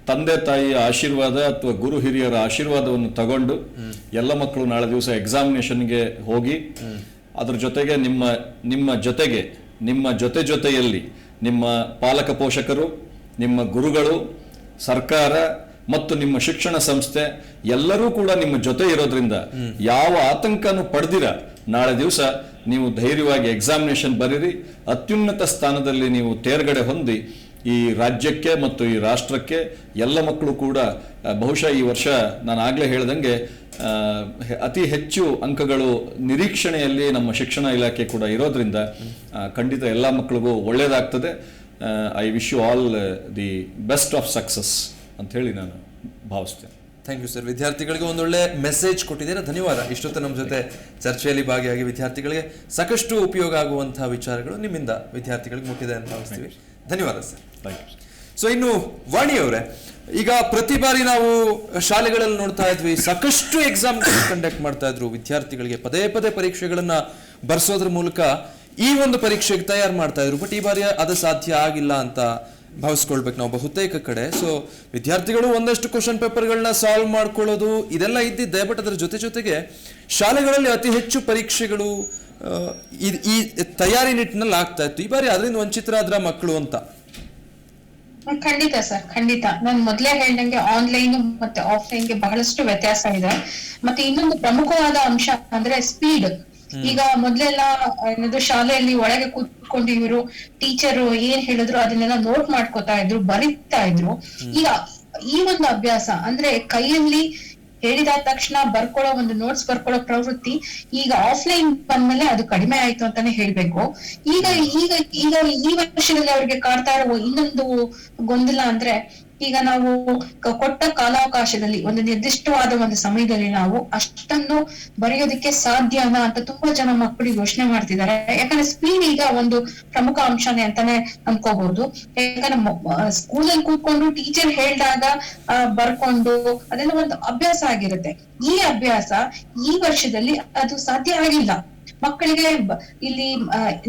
Speaker 2: ತಂದೆ ತಾಯಿಯ ಆಶೀರ್ವಾದ ಅಥವಾ ಗುರು ಹಿರಿಯರ ಆಶೀರ್ವಾದವನ್ನು ತಗೊಂಡು ಎಲ್ಲ ಮಕ್ಕಳು ನಾಳೆ ದಿವಸ ಎಕ್ಸಾಮಿನೇಷನ್ಗೆ ಹೋಗಿ ಅದ್ರ ಜೊತೆಗೆ ನಿಮ್ಮ ಜೊತೆಯಲ್ಲಿ ನಿಮ್ಮ ಪಾಲಕ ಪೋಷಕರು, ನಿಮ್ಮ ಗುರುಗಳು, ಸರ್ಕಾರ ಮತ್ತು ನಿಮ್ಮ ಶಿಕ್ಷಣ ಸಂಸ್ಥೆ ಎಲ್ಲರೂ ಕೂಡ ನಿಮ್ಮ ಜೊತೆ ಇರೋದ್ರಿಂದ ಯಾವ ಆತಂಕನೂ ಪಡೆದಿರ ನಾಳೆ ದಿವಸ ನೀವು ಧೈರ್ಯವಾಗಿ ಎಕ್ಸಾಮಿನೇಷನ್ ಬರೀರಿ. ಅತ್ಯುನ್ನತ ಸ್ಥಾನದಲ್ಲಿ ನೀವು ತೇರ್ಗಡೆ ಹೊಂದಿ ಈ ರಾಜ್ಯಕ್ಕೆ ಮತ್ತು ಈ ರಾಷ್ಟ್ರಕ್ಕೆ ಎಲ್ಲ ಮಕ್ಕಳು ಕೂಡ ಬಹುಶಃ ಈ ವರ್ಷ ನಾನು ಆಗ್ಲೇ ಹೇಳ್ದಂಗೆ ಅತಿ ಹೆಚ್ಚು ಅಂಕಗಳು ನಿರೀಕ್ಷಣೆಯಲ್ಲಿ ನಮ್ಮ ಶಿಕ್ಷಣ ಇಲಾಖೆ ಕೂಡ ಇರೋದ್ರಿಂದ ಖಂಡಿತ ಎಲ್ಲ ಮಕ್ಕಳಿಗೂ ಒಳ್ಳೇದಾಗ್ತದೆ. I wish you all the best of success ಅಂತ ಹೇಳಿ ನಾನು ಭಾವಿಸ್ತೇನೆ.
Speaker 1: Thank you sir. ವಿದ್ಯಾರ್ಥಿಗಳಿಗೆ ಒಂದೊಳ್ಳೆ ಮೆಸೇಜ್ ಕೊಟ್ಟಿದ್ದೀರಾ, ಧನ್ಯವಾದ. ಇಷ್ಟೊತ್ತು ನಮ್ಮ ಜೊತೆ ಚರ್ಚೆಯಲ್ಲಿ ಭಾಗಿಯಾಗಿ ವಿದ್ಯಾರ್ಥಿಗಳಿಗೆ ಸಾಕಷ್ಟು ಉಪಯೋಗ ಆಗುವಂತಹ ವಿಚಾರಗಳು ನಿಮ್ಮಿಂದ ವಿದ್ಯಾರ್ಥಿಗಳಿಗೆ ಮುಟ್ಟಿದೆ ಅಂತ ಭಾವಿಸ್ತೀವಿ. ಧನ್ಯವಾದ ಸರ್.
Speaker 2: Thank you.
Speaker 1: ಸೊ ಇನ್ನು ವಾಣಿ ಅವರೇ, ಈಗ ಪ್ರತಿ ಬಾರಿ ನಾವು ಶಾಲೆಗಳಲ್ಲಿ ನೋಡ್ತಾ ಇದ್ವಿ, ಸಾಕಷ್ಟು ಎಕ್ಸಾಮ್ ಕಂಡಕ್ಟ್ ಮಾಡ್ತಾ ಇದ್ರು, ವಿದ್ಯಾರ್ಥಿಗಳಿಗೆ ಪದೇ ಪದೇ ಪರೀಕ್ಷೆಗಳನ್ನ ಬರ್ಸೋದ್ರ ಮೂಲಕ ಈ ಒಂದು ಪರೀಕ್ಷೆಗೆ ತಯಾರು ಮಾಡ್ತಾ ಇದ್ರು. ಬಟ್ ಈ ಬಾರಿ ಅದು ಸಾಧ್ಯ ಆಗಿಲ್ಲ ಅಂತ ಭಾವಿಸ್ಕೊಳ್ಬೇಕು ನಾವು ಬಹುತೇಕ ಕಡೆ. ಸೊ ವಿದ್ಯಾರ್ಥಿಗಳು ಒಂದಷ್ಟು ಕ್ವಶನ್ ಪೇಪರ್ಗಳನ್ನ ಸಾಲ್ವ್ ಮಾಡ್ಕೊಳ್ಳೋದು ಇದೆಲ್ಲ ಇದ್ದಿದ್ದೆ. ಬಟ್ ಅದರ ಜೊತೆಗೆ ಶಾಲೆಗಳಲ್ಲಿ ಅತಿ ಹೆಚ್ಚು ಪರೀಕ್ಷೆಗಳು ಈ ತಯಾರಿ ನಿಟ್ಟಿನಲ್ಲಿ ಆಗ್ತಾ ಇತ್ತು. ಈ ಬಾರಿ ಅದರಿಂದ ವಂಚಿತರಾದ್ರ ಮಕ್ಕಳು ಅಂತ.
Speaker 3: ಖಂಡಿತ ಸರ್, ಖಂಡಿತ. ನಾನು ಮೊದ್ಲೇ ಹೇಳ್ದಂಗೆ ಆನ್ಲೈನ್ ಮತ್ತೆ ಆಫ್ಲೈನ್ಗೆ ಬಹಳಷ್ಟು ವ್ಯತ್ಯಾಸ ಇದೆ. ಮತ್ತೆ ಇನ್ನೊಂದು ಪ್ರಮುಖವಾದ ಅಂಶ ಅಂದ್ರೆ ಸ್ಪೀಡ್. ಈಗ ಮೊದ್ಲೆಲ್ಲ ಏನದು ಶಾಲೆಯಲ್ಲಿ ಒಳಗೆ ಕೂತ್ಕೊಂಡು ಇವರು ಟೀಚರ್ ಏನ್ ಹೇಳಿದ್ರು ಅದನ್ನೆಲ್ಲ ನೋಟ್ ಮಾಡ್ಕೋತಾ ಇದ್ರು, ಬರೀತಾ ಇದ್ರು. ಈಗ ಈ ಒಂದು ಅಭ್ಯಾಸ ಅಂದ್ರೆ ಕೈಯಲ್ಲಿ ಹೇಳಿದ ತಕ್ಷಣ ಬರ್ಕೊಳ್ಳೋ ಒಂದು ನೋಟ್ಸ್ ಬರ್ಕೊಳ್ಳೋ ಪ್ರವೃತ್ತಿ ಈಗ ಆಫ್ಲೈನ್ ಬಂದ್ಮೇಲೆ ಅದು ಕಡಿಮೆ ಆಯ್ತು ಅಂತಾನೆ ಹೇಳ್ಬೇಕು. ಈಗ ಈಗ ಈಗ ಈ ವರ್ಷದಲ್ಲಿ ಅವ್ರಿಗೆ ಕಾಡ್ತಾ ಇರೋ ಇನ್ನೊಂದು ಗೊಂದಲ ಅಂದ್ರೆ, ಈಗ ನಾವು ಕೊಟ್ಟ ಕಾಲಾವಕಾಶದಲ್ಲಿ ಒಂದು ನಿರ್ದಿಷ್ಟವಾದ ಒಂದು ಸಮಯದಲ್ಲಿ ನಾವು ಅಷ್ಟನ್ನು ಬರೆಯೋದಕ್ಕೆ ಸಾಧ್ಯನಾ ಅಂತ ತುಂಬಾ ಜನ ಮಕ್ಕಳು ಯೋಚನೆ ಮಾಡ್ತಿದ್ದಾರೆ. ಯಾಕಂದ್ರೆ ಸ್ಪೀಡ್ ಈಗ ಒಂದು ಪ್ರಮುಖ ಅಂಶನೇ ಅಂತಾನೆ ಅನ್ಕೋಬಹುದು. ಯಾಕಂದ್ರೆ ಸ್ಕೂಲಲ್ಲಿ ಕೂತ್ಕೊಂಡು ಟೀಚರ್ ಹೇಳ್ದಾಗ ಬರ್ಕೊಂಡು ಅದೆಲ್ಲ ಒಂದು ಅಭ್ಯಾಸ ಆಗಿರುತ್ತೆ. ಈ ಅಭ್ಯಾಸ ಈ ವರ್ಷದಲ್ಲಿ ಅದು ಸಾಧ್ಯ ಆಗಿಲ್ಲ ಮಕ್ಕಳಿಗೆ. ಇಲ್ಲಿ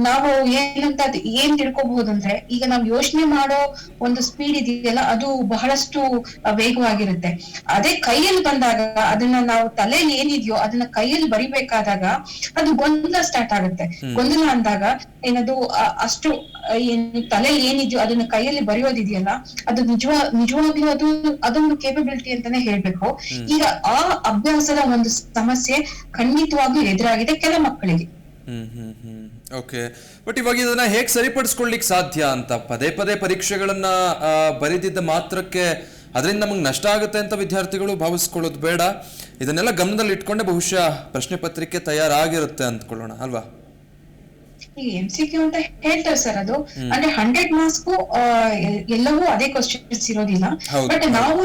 Speaker 3: ನಾವು ಏನ್ ತಿಳ್ಕೊಬಹುದು ಅಂದ್ರೆ, ಈಗ ನಾವು ಯೋಚನೆ ಮಾಡೋ ಒಂದು ಸ್ಪೀಡ್ ಇದೆಯಲ್ಲ ಅದು ಬಹಳಷ್ಟು ವೇಗವಾಗಿರುತ್ತೆ. ಅದೇ ಕೈಯಲ್ಲಿ ಬಂದಾಗ ಅದನ್ನ ನಾವು ತಲೆಯಲ್ಲಿ ಏನಿದೆಯೋ ಅದನ್ನ ಕೈಯಲ್ಲಿ ಬರಿಬೇಕಾದಾಗ ಅದು ಗೊಂದಲ ಸ್ಟಾರ್ಟ್ ಆಗುತ್ತೆ. ಗೊಂದಲ ಅಂದಾಗ ಏನದು ಅಷ್ಟು ತಲೆಯಲ್ಲಿ ಏನಿದೆಯೋ ಅದನ್ನ ಕೈಯಲ್ಲಿ ಬರೆಯೋದಿದೆಯಲ್ಲ ಅದು ನಿಜವಾಗ್ಲೂ ಅದೊಂದು ಕೇಪಬಿಲಿಟಿ ಅಂತಾನೆ ಹೇಳ್ಬೇಕು. ಈಗ ಆ ಅಭ್ಯಾಸದ ಒಂದು ಸಮಸ್ಯೆ ಖಂಡಿತವಾಗ್ಲೂ ಎದುರಾಗಿದೆ ಕೆಲ ಮಕ್ಕಳಿಗೆ.
Speaker 1: ಓಕೆ, ಬಟ್ ಇವಾಗ ಇದನ್ನ ಹೇಗೆ ಸರಿಪಡಿಸ್ಕೊಳ್ಳಿಕ್ ಸಾಧ್ಯ ಅಂತ? ಪದೇ ಪದೇ ಪರೀಕ್ಷೆಗಳನ್ನ ಬರೆದಿದ್ದ ಮಾತ್ರಕ್ಕೆ ಅದರಿಂದ ನಮಗೆ ನಷ್ಟ ಆಗುತ್ತೆ ಅಂತ ವಿದ್ಯಾರ್ಥಿಗಳು ಭಾವಿಸ್ಕೊಳ್ಳೋದು ಬೇಡ. ಇದನ್ನೆಲ್ಲ ಗಮನದಲ್ಲಿ ಇಟ್ಕೊಂಡೆ ಬಹುಶಃ ಪ್ರಶ್ನೆ ಪತ್ರಿಕೆ ತಯಾರಾಗಿರುತ್ತೆ ಅಂದ್ಕೊಳ್ಳೋಣ ಅಲ್ವಾ?
Speaker 3: ಈ MCQ ಅಂತ ಹೇಳ್ತಾರೆ ಸರ್, ಅದು ಅಂದ್ರೆ 100 ಮಾರ್ಕ್ಸ್ಗೂ ಎಲ್ಲವೂ ಅದೇ ಕ್ವಶನ್ಸ್ ಇರೋದಿಲ್ಲ. ಬಟ್ ನಾವು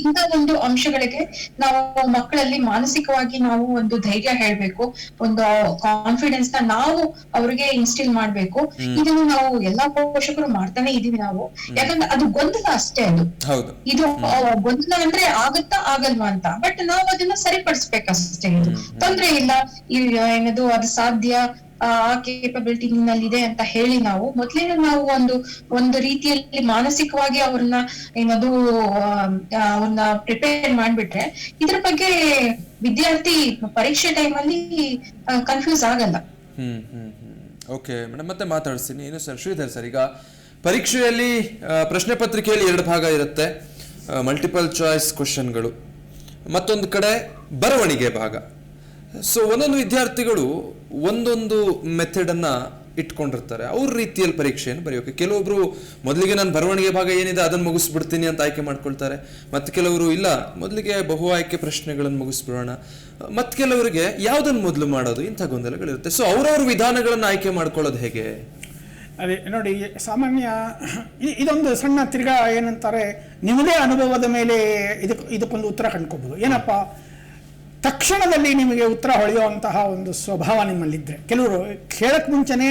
Speaker 3: ಇಂಥ ಒಂದು ಅಂಶಗಳಿಗೆ ನಾವು ಮಕ್ಕಳಲ್ಲಿ ಮಾನಸಿಕವಾಗಿ ನಾವು ಒಂದು ಧೈರ್ಯ ಹೇಳ್ಬೇಕು, ಒಂದು ಕಾನ್ಫಿಡೆನ್ಸ್ ನ ನಾವು ಅವ್ರಿಗೆ ಇನ್ಸ್ಟಿಲ್ ಮಾಡ್ಬೇಕು. ಇದನ್ನು ನಾವು ಎಲ್ಲಾ ಪೋಷಕರು ಮಾಡ್ತಾನೆ ಇದೀವಿ ನಾವು. ಯಾಕಂದ್ರೆ ಅದು ಗೊಂದಲ ಅಷ್ಟೇ. ಅದು ಇದು ಗೊಂದಲ ಅಂದ್ರೆ ಆಗತ್ತಾ ಆಗಲ್ವಾ ಅಂತ. ಬಟ್ ನಾವು ಅದನ್ನ ಸರಿಪಡಿಸ್ಬೇಕಷ್ಟೇ. ಇದು ತೊಂದ್ರೆ ಇಲ್ಲ, ಏನದು ಅದು ಸಾಧ್ಯ, ಆ ಕೇಪಬಿಲಿಟಿ ನಿನ್ನಲ್ಲಿದೆ ಅಂತ ಹೇಳಿ ನಾವು ಮೊದ್ಲೇನೆ ನಾವು ಒಂದು ರೀತಿಯಲ್ಲಿ ಮಾನಸಿಕವಾಗಿ ಅವ್ರನ್ನ ಏನದು ಅವ್ರನ್ನ ಪ್ರಿಪೇರ್ ಮಾಡ್ಬಿಟ್ರೆ ಇದ್ರ ಬಗ್ಗೆ ವಿದ್ಯಾರ್ಥಿ ಪರೀಕ್ಷೆ ಟೈಮಲ್ಲಿ ಕನ್ಫ್ಯೂಸ್ ಆಗಲ್ಲ.
Speaker 1: ಓಕೆ ಮೇಡಮ್, ಮತ್ತೆ ಮಾತಾಡ್ತೀನಿ. ಏನು ಸರ್, ಶ್ರೀಧರ್ ಸರ್, ಈಗ ಪರೀಕ್ಷೆಯಲ್ಲಿ ಪ್ರಶ್ನೆ ಪತ್ರಿಕೆಯಲ್ಲಿ 2 ಭಾಗ ಇರುತ್ತೆ, ಮಲ್ಟಿಪಲ್ ಚಾಯ್ಸ್ ಕ್ವಶನ್ಗಳು, ಮತ್ತೊಂದು ಕಡೆ ಬರವಣಿಗೆ ಭಾಗ. ಸೊ ಒಂದೊಂದು ವಿದ್ಯಾರ್ಥಿಗಳು ಒಂದೊಂದು ಮೆಥಡ್ ಅನ್ನ ಇಟ್ಕೊಂಡಿರ್ತಾರೆ ಅವ್ರ ರೀತಿಯಲ್ಲಿ ಪರೀಕ್ಷೆಯನ್ನು ಬರೆಯೋಕೆ. ಕೆಲವೊಬ್ರು ಮೊದಲಿಗೆ ನಾನು ಬರವಣಿಗೆ ಭಾಗ ಏನಿದೆ ಅದನ್ನು ಮುಗಿಸ್ಬಿಡ್ತೀನಿ ಅಂತ ಆಯ್ಕೆ ಮಾಡ್ಕೊಳ್ತಾರೆ. ಮತ್ತೆ ಕೆಲವರು ಇಲ್ಲ, ಮೊದಲಿಗೆ ಬಹು ಆಯ್ಕೆ ಪ್ರಶ್ನೆಗಳನ್ನು ಮುಗಿಸ್ಬಿಡೋಣ. ಮತ್ತೆ ಕೆಲವರಿಗೆ ಯಾವ್ದನ್ನು ಮೊದಲು ಮಾಡೋದು, ಇಂಥ ಗೊಂದಲಗಳಿರುತ್ತೆ. ಸೊ ಅವ್ರವ್ರ ವಿಧಾನಗಳನ್ನು ಆಯ್ಕೆ ಮಾಡ್ಕೊಳ್ಳೋದು ಹೇಗೆ?
Speaker 4: ಅದೇ ನೋಡಿ, ಸಾಮಾನ್ಯ ಇದೊಂದು ಸಣ್ಣ ತಿರ್ಗಾ ಏನಂತಾರೆ, ನಿಮ್ಮದೇ ಅನುಭವದ ಮೇಲೆ ಇದಕ್ಕೊಂದು ಉತ್ತರ ಕಂಡ್ಕೋಬಹುದು. ಏನಪ್ಪ, ತಕ್ಷಣದಲ್ಲಿ ನಿಮಗೆ ಉತ್ತರ ಹೊಳೆಯುವಂತಹ ಒಂದು ಸ್ವಭಾವ ನಿಮ್ಮಲ್ಲಿದ್ದರೆ, ಕೆಲವರು ಕೇಳಕ್ಕೆ ಮುಂಚೆನೇ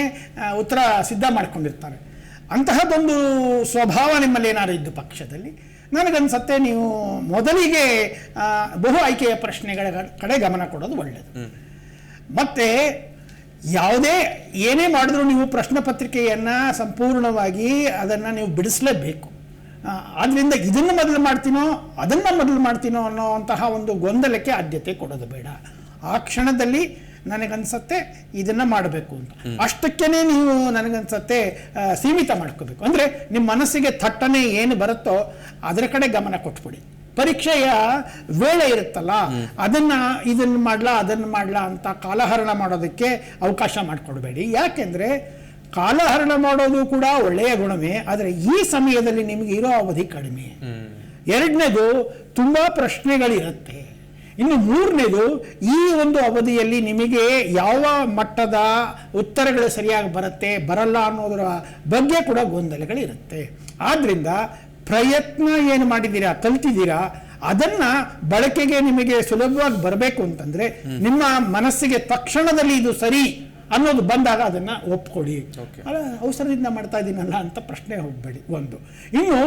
Speaker 4: ಉತ್ತರ ಸಿದ್ಧ ಮಾಡ್ಕೊಂಡಿರ್ತಾರೆ. ಅಂತಹದ್ದೊಂದು ಸ್ವಭಾವ ನಿಮ್ಮಲ್ಲಿ ಏನಾದ್ರು ಇದ್ದು ಪಕ್ಷದಲ್ಲಿ ನನಗನ್ಸತ್ತೆ ನೀವು ಮೊದಲಿಗೆ ಬಹು ಆಯ್ಕೆಯ ಪ್ರಶ್ನೆಗಳ ಕಡೆ ಗಮನ ಕೊಡೋದು ಒಳ್ಳೆಯದು. ಮತ್ತು ಏನೇ ಮಾಡಿದ್ರೂ ನೀವು ಪ್ರಶ್ನೆ ಪತ್ರಿಕೆಯನ್ನು ಸಂಪೂರ್ಣವಾಗಿ ಅದನ್ನು ನೀವು ಬಿಡಿಸಲೇಬೇಕು. ಆದ್ದರಿಂದ ಇದನ್ನು ಮೊದಲು ಮಾಡ್ತೀನೋ ಅದನ್ನು ಮೊದಲು ಮಾಡ್ತೀನೋ ಅನ್ನೋವಂತಹ ಒಂದು ಗೊಂದಲಕ್ಕೆ ಆದ್ಯತೆ ಕೊಡೋದು ಬೇಡ. ಆ ಕ್ಷಣದಲ್ಲಿ ನನಗನ್ಸತ್ತೆ ಇದನ್ನು ಮಾಡಬೇಕು ಅಂತ ಅಷ್ಟಕ್ಕೇ ನೀವು ನನಗನ್ಸತ್ತೆ ಸೀಮಿತ ಮಾಡ್ಕೋಬೇಕು. ಅಂದರೆ ನಿಮ್ಮ ಮನಸ್ಸಿಗೆ ಥಟ್ಟನೆ ಏನು ಬರುತ್ತೋ ಅದರ ಕಡೆ ಗಮನ ಕೊಟ್ಬಿಡಿ. ಪರೀಕ್ಷೆಯ ವೇಳೆ ಇರುತ್ತಲ್ಲ, ಇದನ್ನು ಮಾಡಲಾ ಅಂತ ಕಾಲಹರಣ ಮಾಡೋದಕ್ಕೆ ಅವಕಾಶ ಮಾಡಿಕೊಡ್ಬೇಡಿ. ಯಾಕೆಂದರೆ ಕಾಲಹರಣ ಮಾಡೋದು ಕೂಡ ಒಳ್ಳೆಯ ಗುಣವೇ, ಆದರೆ ಈ ಸಮಯದಲ್ಲಿ ನಿಮಗೆ ಇರೋ ಅವಧಿ ಕಡಿಮೆ. ಎರಡನೇದು, ತುಂಬ ಪ್ರಶ್ನೆಗಳಿರುತ್ತೆ. ಇನ್ನು ಮೂರನೇದು, ಈ ಒಂದು ಅವಧಿಯಲ್ಲಿ ನಿಮಗೆ ಯಾವ ಮಟ್ಟದ ಉತ್ತರಗಳು ಸರಿಯಾಗಿ ಬರಲ್ಲ ಅನ್ನೋದರ ಬಗ್ಗೆ ಕೂಡ ಗೊಂದಲಗಳಿರುತ್ತೆ. ಆದ್ದರಿಂದ ಪ್ರಯತ್ನ ಏನು ಮಾಡಿದ್ದೀರಾ, ಕಲ್ತಿದ್ದೀರಾ, ಅದನ್ನ ಬಳಕೆಗೆ ನಿಮಗೆ ಸುಲಭವಾಗಿ ಬರಬೇಕು ಅಂತಂದ್ರೆ ನಿಮ್ಮ ಮನಸ್ಸಿಗೆ ತಕ್ಷಣದಲ್ಲಿ ಇದು ಸರಿ ಅನ್ನೋದು ಬಂದಾಗ ಅದನ್ನ ಒಪ್ಕೊಳ್ಳಿ. ಅಲ್ಲ, ಅವಸರದಿಂದ ಮಾಡ್ತಾ ಇದ್ದೀನಲ್ಲ ಅಂತ ಪ್ರಶ್ನೆ ಹೋಗ್ಬೇಡಿ. ಒಂದು ಇನ್ನು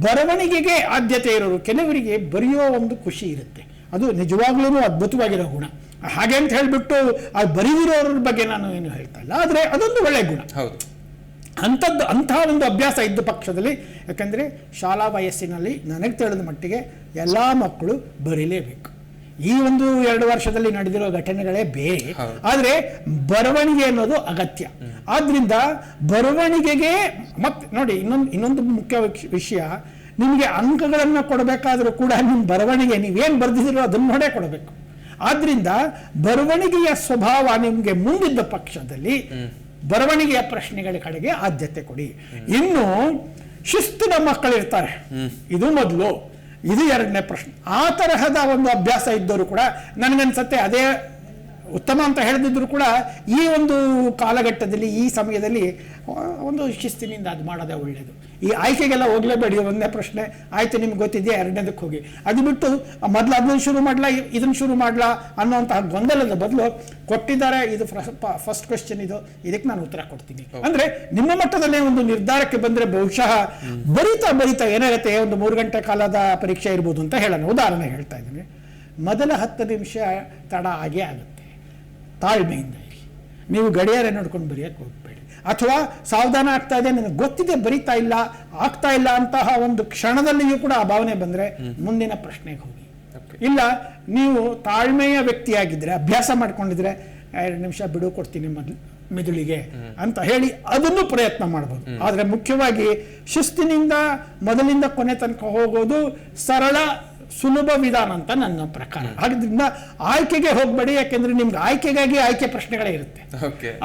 Speaker 4: ಬರವಣಿಗೆಗೆ ಆದ್ಯತೆ ಇರೋರು, ಕೆಲವರಿಗೆ ಬರೆಯೋ ಒಂದು ಖುಷಿ ಇರುತ್ತೆ, ಅದು ನಿಜವಾಗ್ಲೂ ಅದ್ಭುತವಾಗಿರೋ ಗುಣ. ಹಾಗೆ ಅಂತ ಹೇಳ್ಬಿಟ್ಟು ಅದು ಬರೀದಿರೋರ ಬಗ್ಗೆ ನಾನು ಏನು ಹೇಳ್ತಾ ಇಲ್ಲ, ಆದ್ರೆ ಅದೊಂದು ಒಳ್ಳೆ ಗುಣ. ಅಂತಹ ಒಂದು ಅಭ್ಯಾಸ ಇದ್ದ ಪಕ್ಷದಲ್ಲಿ, ಯಾಕಂದ್ರೆ ಶಾಲಾ ವಯಸ್ಸಿನಲ್ಲಿ ನನಗೆ ತಿಳಿದ ಮಟ್ಟಿಗೆ ಎಲ್ಲ ಮಕ್ಕಳು ಬರೀಲೇಬೇಕು. ಈ ಒಂದು 2 ವರ್ಷದಲ್ಲಿ ನಡೆದಿರೋ ಘಟನೆಗಳೇ ಬೇರೆ, ಆದ್ರೆ ಬರವಣಿಗೆ ಅನ್ನೋದು ಅಗತ್ಯ. ಆದ್ರಿಂದ ಬರವಣಿಗೆಗೆ ಮತ್ತೆ ನೋಡಿ, ಇನ್ನೊಂದು ಮುಖ್ಯ ವಿಷಯ, ನಿಮಗೆ ಅಂಕಗಳನ್ನು ಕೊಡಬೇಕಾದ್ರೂ ಕೂಡ ನಿಮ್ಮ ಬರವಣಿಗೆ ನೀವೇನು ಬರೆದಿದ್ದೀರೋ ಅದನ್ನ ನೋಡೇ ಕೊಡಬೇಕು. ಆದ್ರಿಂದ ಬರವಣಿಗೆಯ ಸ್ವಭಾವ ನಿಮಗೆ ಮುಂದಿದ್ದ ಪಕ್ಷದಲ್ಲಿ ಬರವಣಿಗೆಯ ಪ್ರಶ್ನೆಗಳ ಕಡೆಗೆ ಆದ್ಯತೆ ಕೊಡಿ. ಇನ್ನು ಶಿಸ್ತಿನ ಮಕ್ಕಳಿರ್ತಾರೆ, ಇದು ಮೊದಲು, ಇದು 2ನೇ ಪ್ರಶ್ನೆ. ಆ ತರಹದ ಒಂದು ಅಭ್ಯಾಸ ಇದ್ದವರು ಕೂಡ ನನಗನ್ಸತ್ತೆ ಅದೇ ಉತ್ತಮ ಅಂತ ಹೇಳಿದ್ರು ಕೂಡ ಈ ಒಂದು ಕಾಲಘಟ್ಟದಲ್ಲಿ, ಈ ಸಮಯದಲ್ಲಿ ಒಂದು ಶಿಸ್ತಿನಿಂದ ಅದು ಮಾಡೋದೇ ಒಳ್ಳೆಯದು. ಈ ಆಯ್ಕೆಗೆಲ್ಲ ಹೋಗ್ಲೇಬೇಡಿ. 1ನೇ ಪ್ರಶ್ನೆ ಆಯ್ತು, ನಿಮ್ಗೆ ಗೊತ್ತಿದೆಯಾ, 2ನೇದಕ್ಕೆ ಹೋಗಿ. ಅದು ಬಿಟ್ಟು ಮೊದಲು ಅದನ್ನು ಶುರು ಮಾಡಲಾ ಇದನ್ನು ಶುರು ಮಾಡಲಾ ಅನ್ನೋಂತಹ ಗೊಂದಲದ ಬದಲು ಕೊಟ್ಟಿದ್ದಾರೆ, ಇದು ಫಸ್ಟ್ ಕ್ವೆಶ್ಚನ್, ಇದಕ್ಕೆ ನಾನು ಉತ್ತರ ಕೊಡ್ತೀನಿ ಅಂದ್ರೆ ನಿಮ್ಮ ಮಟ್ಟದಲ್ಲೇ ಒಂದು ನಿರ್ಧಾರಕ್ಕೆ ಬಂದ್ರೆ ಬಹುಶಃ ಬರಿತಾ ಏನಾಗುತ್ತೆ, ಒಂದು 3 ಗಂಟೆ ಕಾಲದ ಪರೀಕ್ಷೆ ಇರ್ಬೋದು ಅಂತ ಹೇಳೋಣ. ಉದಾಹರಣೆ ಹೇಳ್ತಾ ಇದ್ದೀನಿ. ಮೊದಲ 10 ನಿಮಿಷ ತಡ ಆಗೇ ಆಗುತ್ತೆ. ತಾಳ್ಮೆಯಿಂದ ಇರಿ. ನೀವು ಗಡಿಯಾರ ನೋಡ್ಕೊಂಡು ಬರೆಯಕ್ಕೆ ಹೋಗ್ಬೇಡಿ. ಅಥವಾ ಸಾವಧಾನ ಆಗ್ತಾ ಇದೆ, ನನಗೆ ಗೊತ್ತಿದೆ ಆಗ್ತಾ ಇಲ್ಲ ಅಂತಹ ಒಂದು ಕ್ಷಣದಲ್ಲಿಯೂ ಕೂಡ ಆ ಭಾವನೆ ಬಂದ್ರೆ ಮುಂದಿನ ಪ್ರಶ್ನೆಗೆ ಹೋಗಿ. ಇಲ್ಲ, ನೀವು ತಾಳ್ಮೆಯ ವ್ಯಕ್ತಿಯಾಗಿದ್ರೆ, ಅಭ್ಯಾಸ ಮಾಡ್ಕೊಂಡಿದ್ರೆ 2 ನಿಮಿಷ ಬಿಡು ಕೊಡ್ತೀನಿ ಮೆದುಳಿಗೆ ಅಂತ ಹೇಳಿ ಅದನ್ನು ಪ್ರಯತ್ನ ಮಾಡಬಹುದು. ಆದ್ರೆ ಮುಖ್ಯವಾಗಿ ಶಿಸ್ತಿನಿಂದ ಮೊದಲಿಂದ ಕೊನೆ ತನಕ ಹೋಗೋದು ಸರಳ ಸುಲಭ ವಿಧಾನ ಅಂತ ನನ್ನ ಪ್ರಕಾರ. ಆದ್ರಿಂದ ಆಯ್ಕೆಗೆ ಹೋಗ್ಬೇಡಿ, ಯಾಕೆಂದ್ರೆ ನಿಮ್ಗೆ ಆಯ್ಕೆಗಾಗಿ ಆಯ್ಕೆ ಪ್ರಶ್ನೆಗಳೇ ಇರುತ್ತೆ.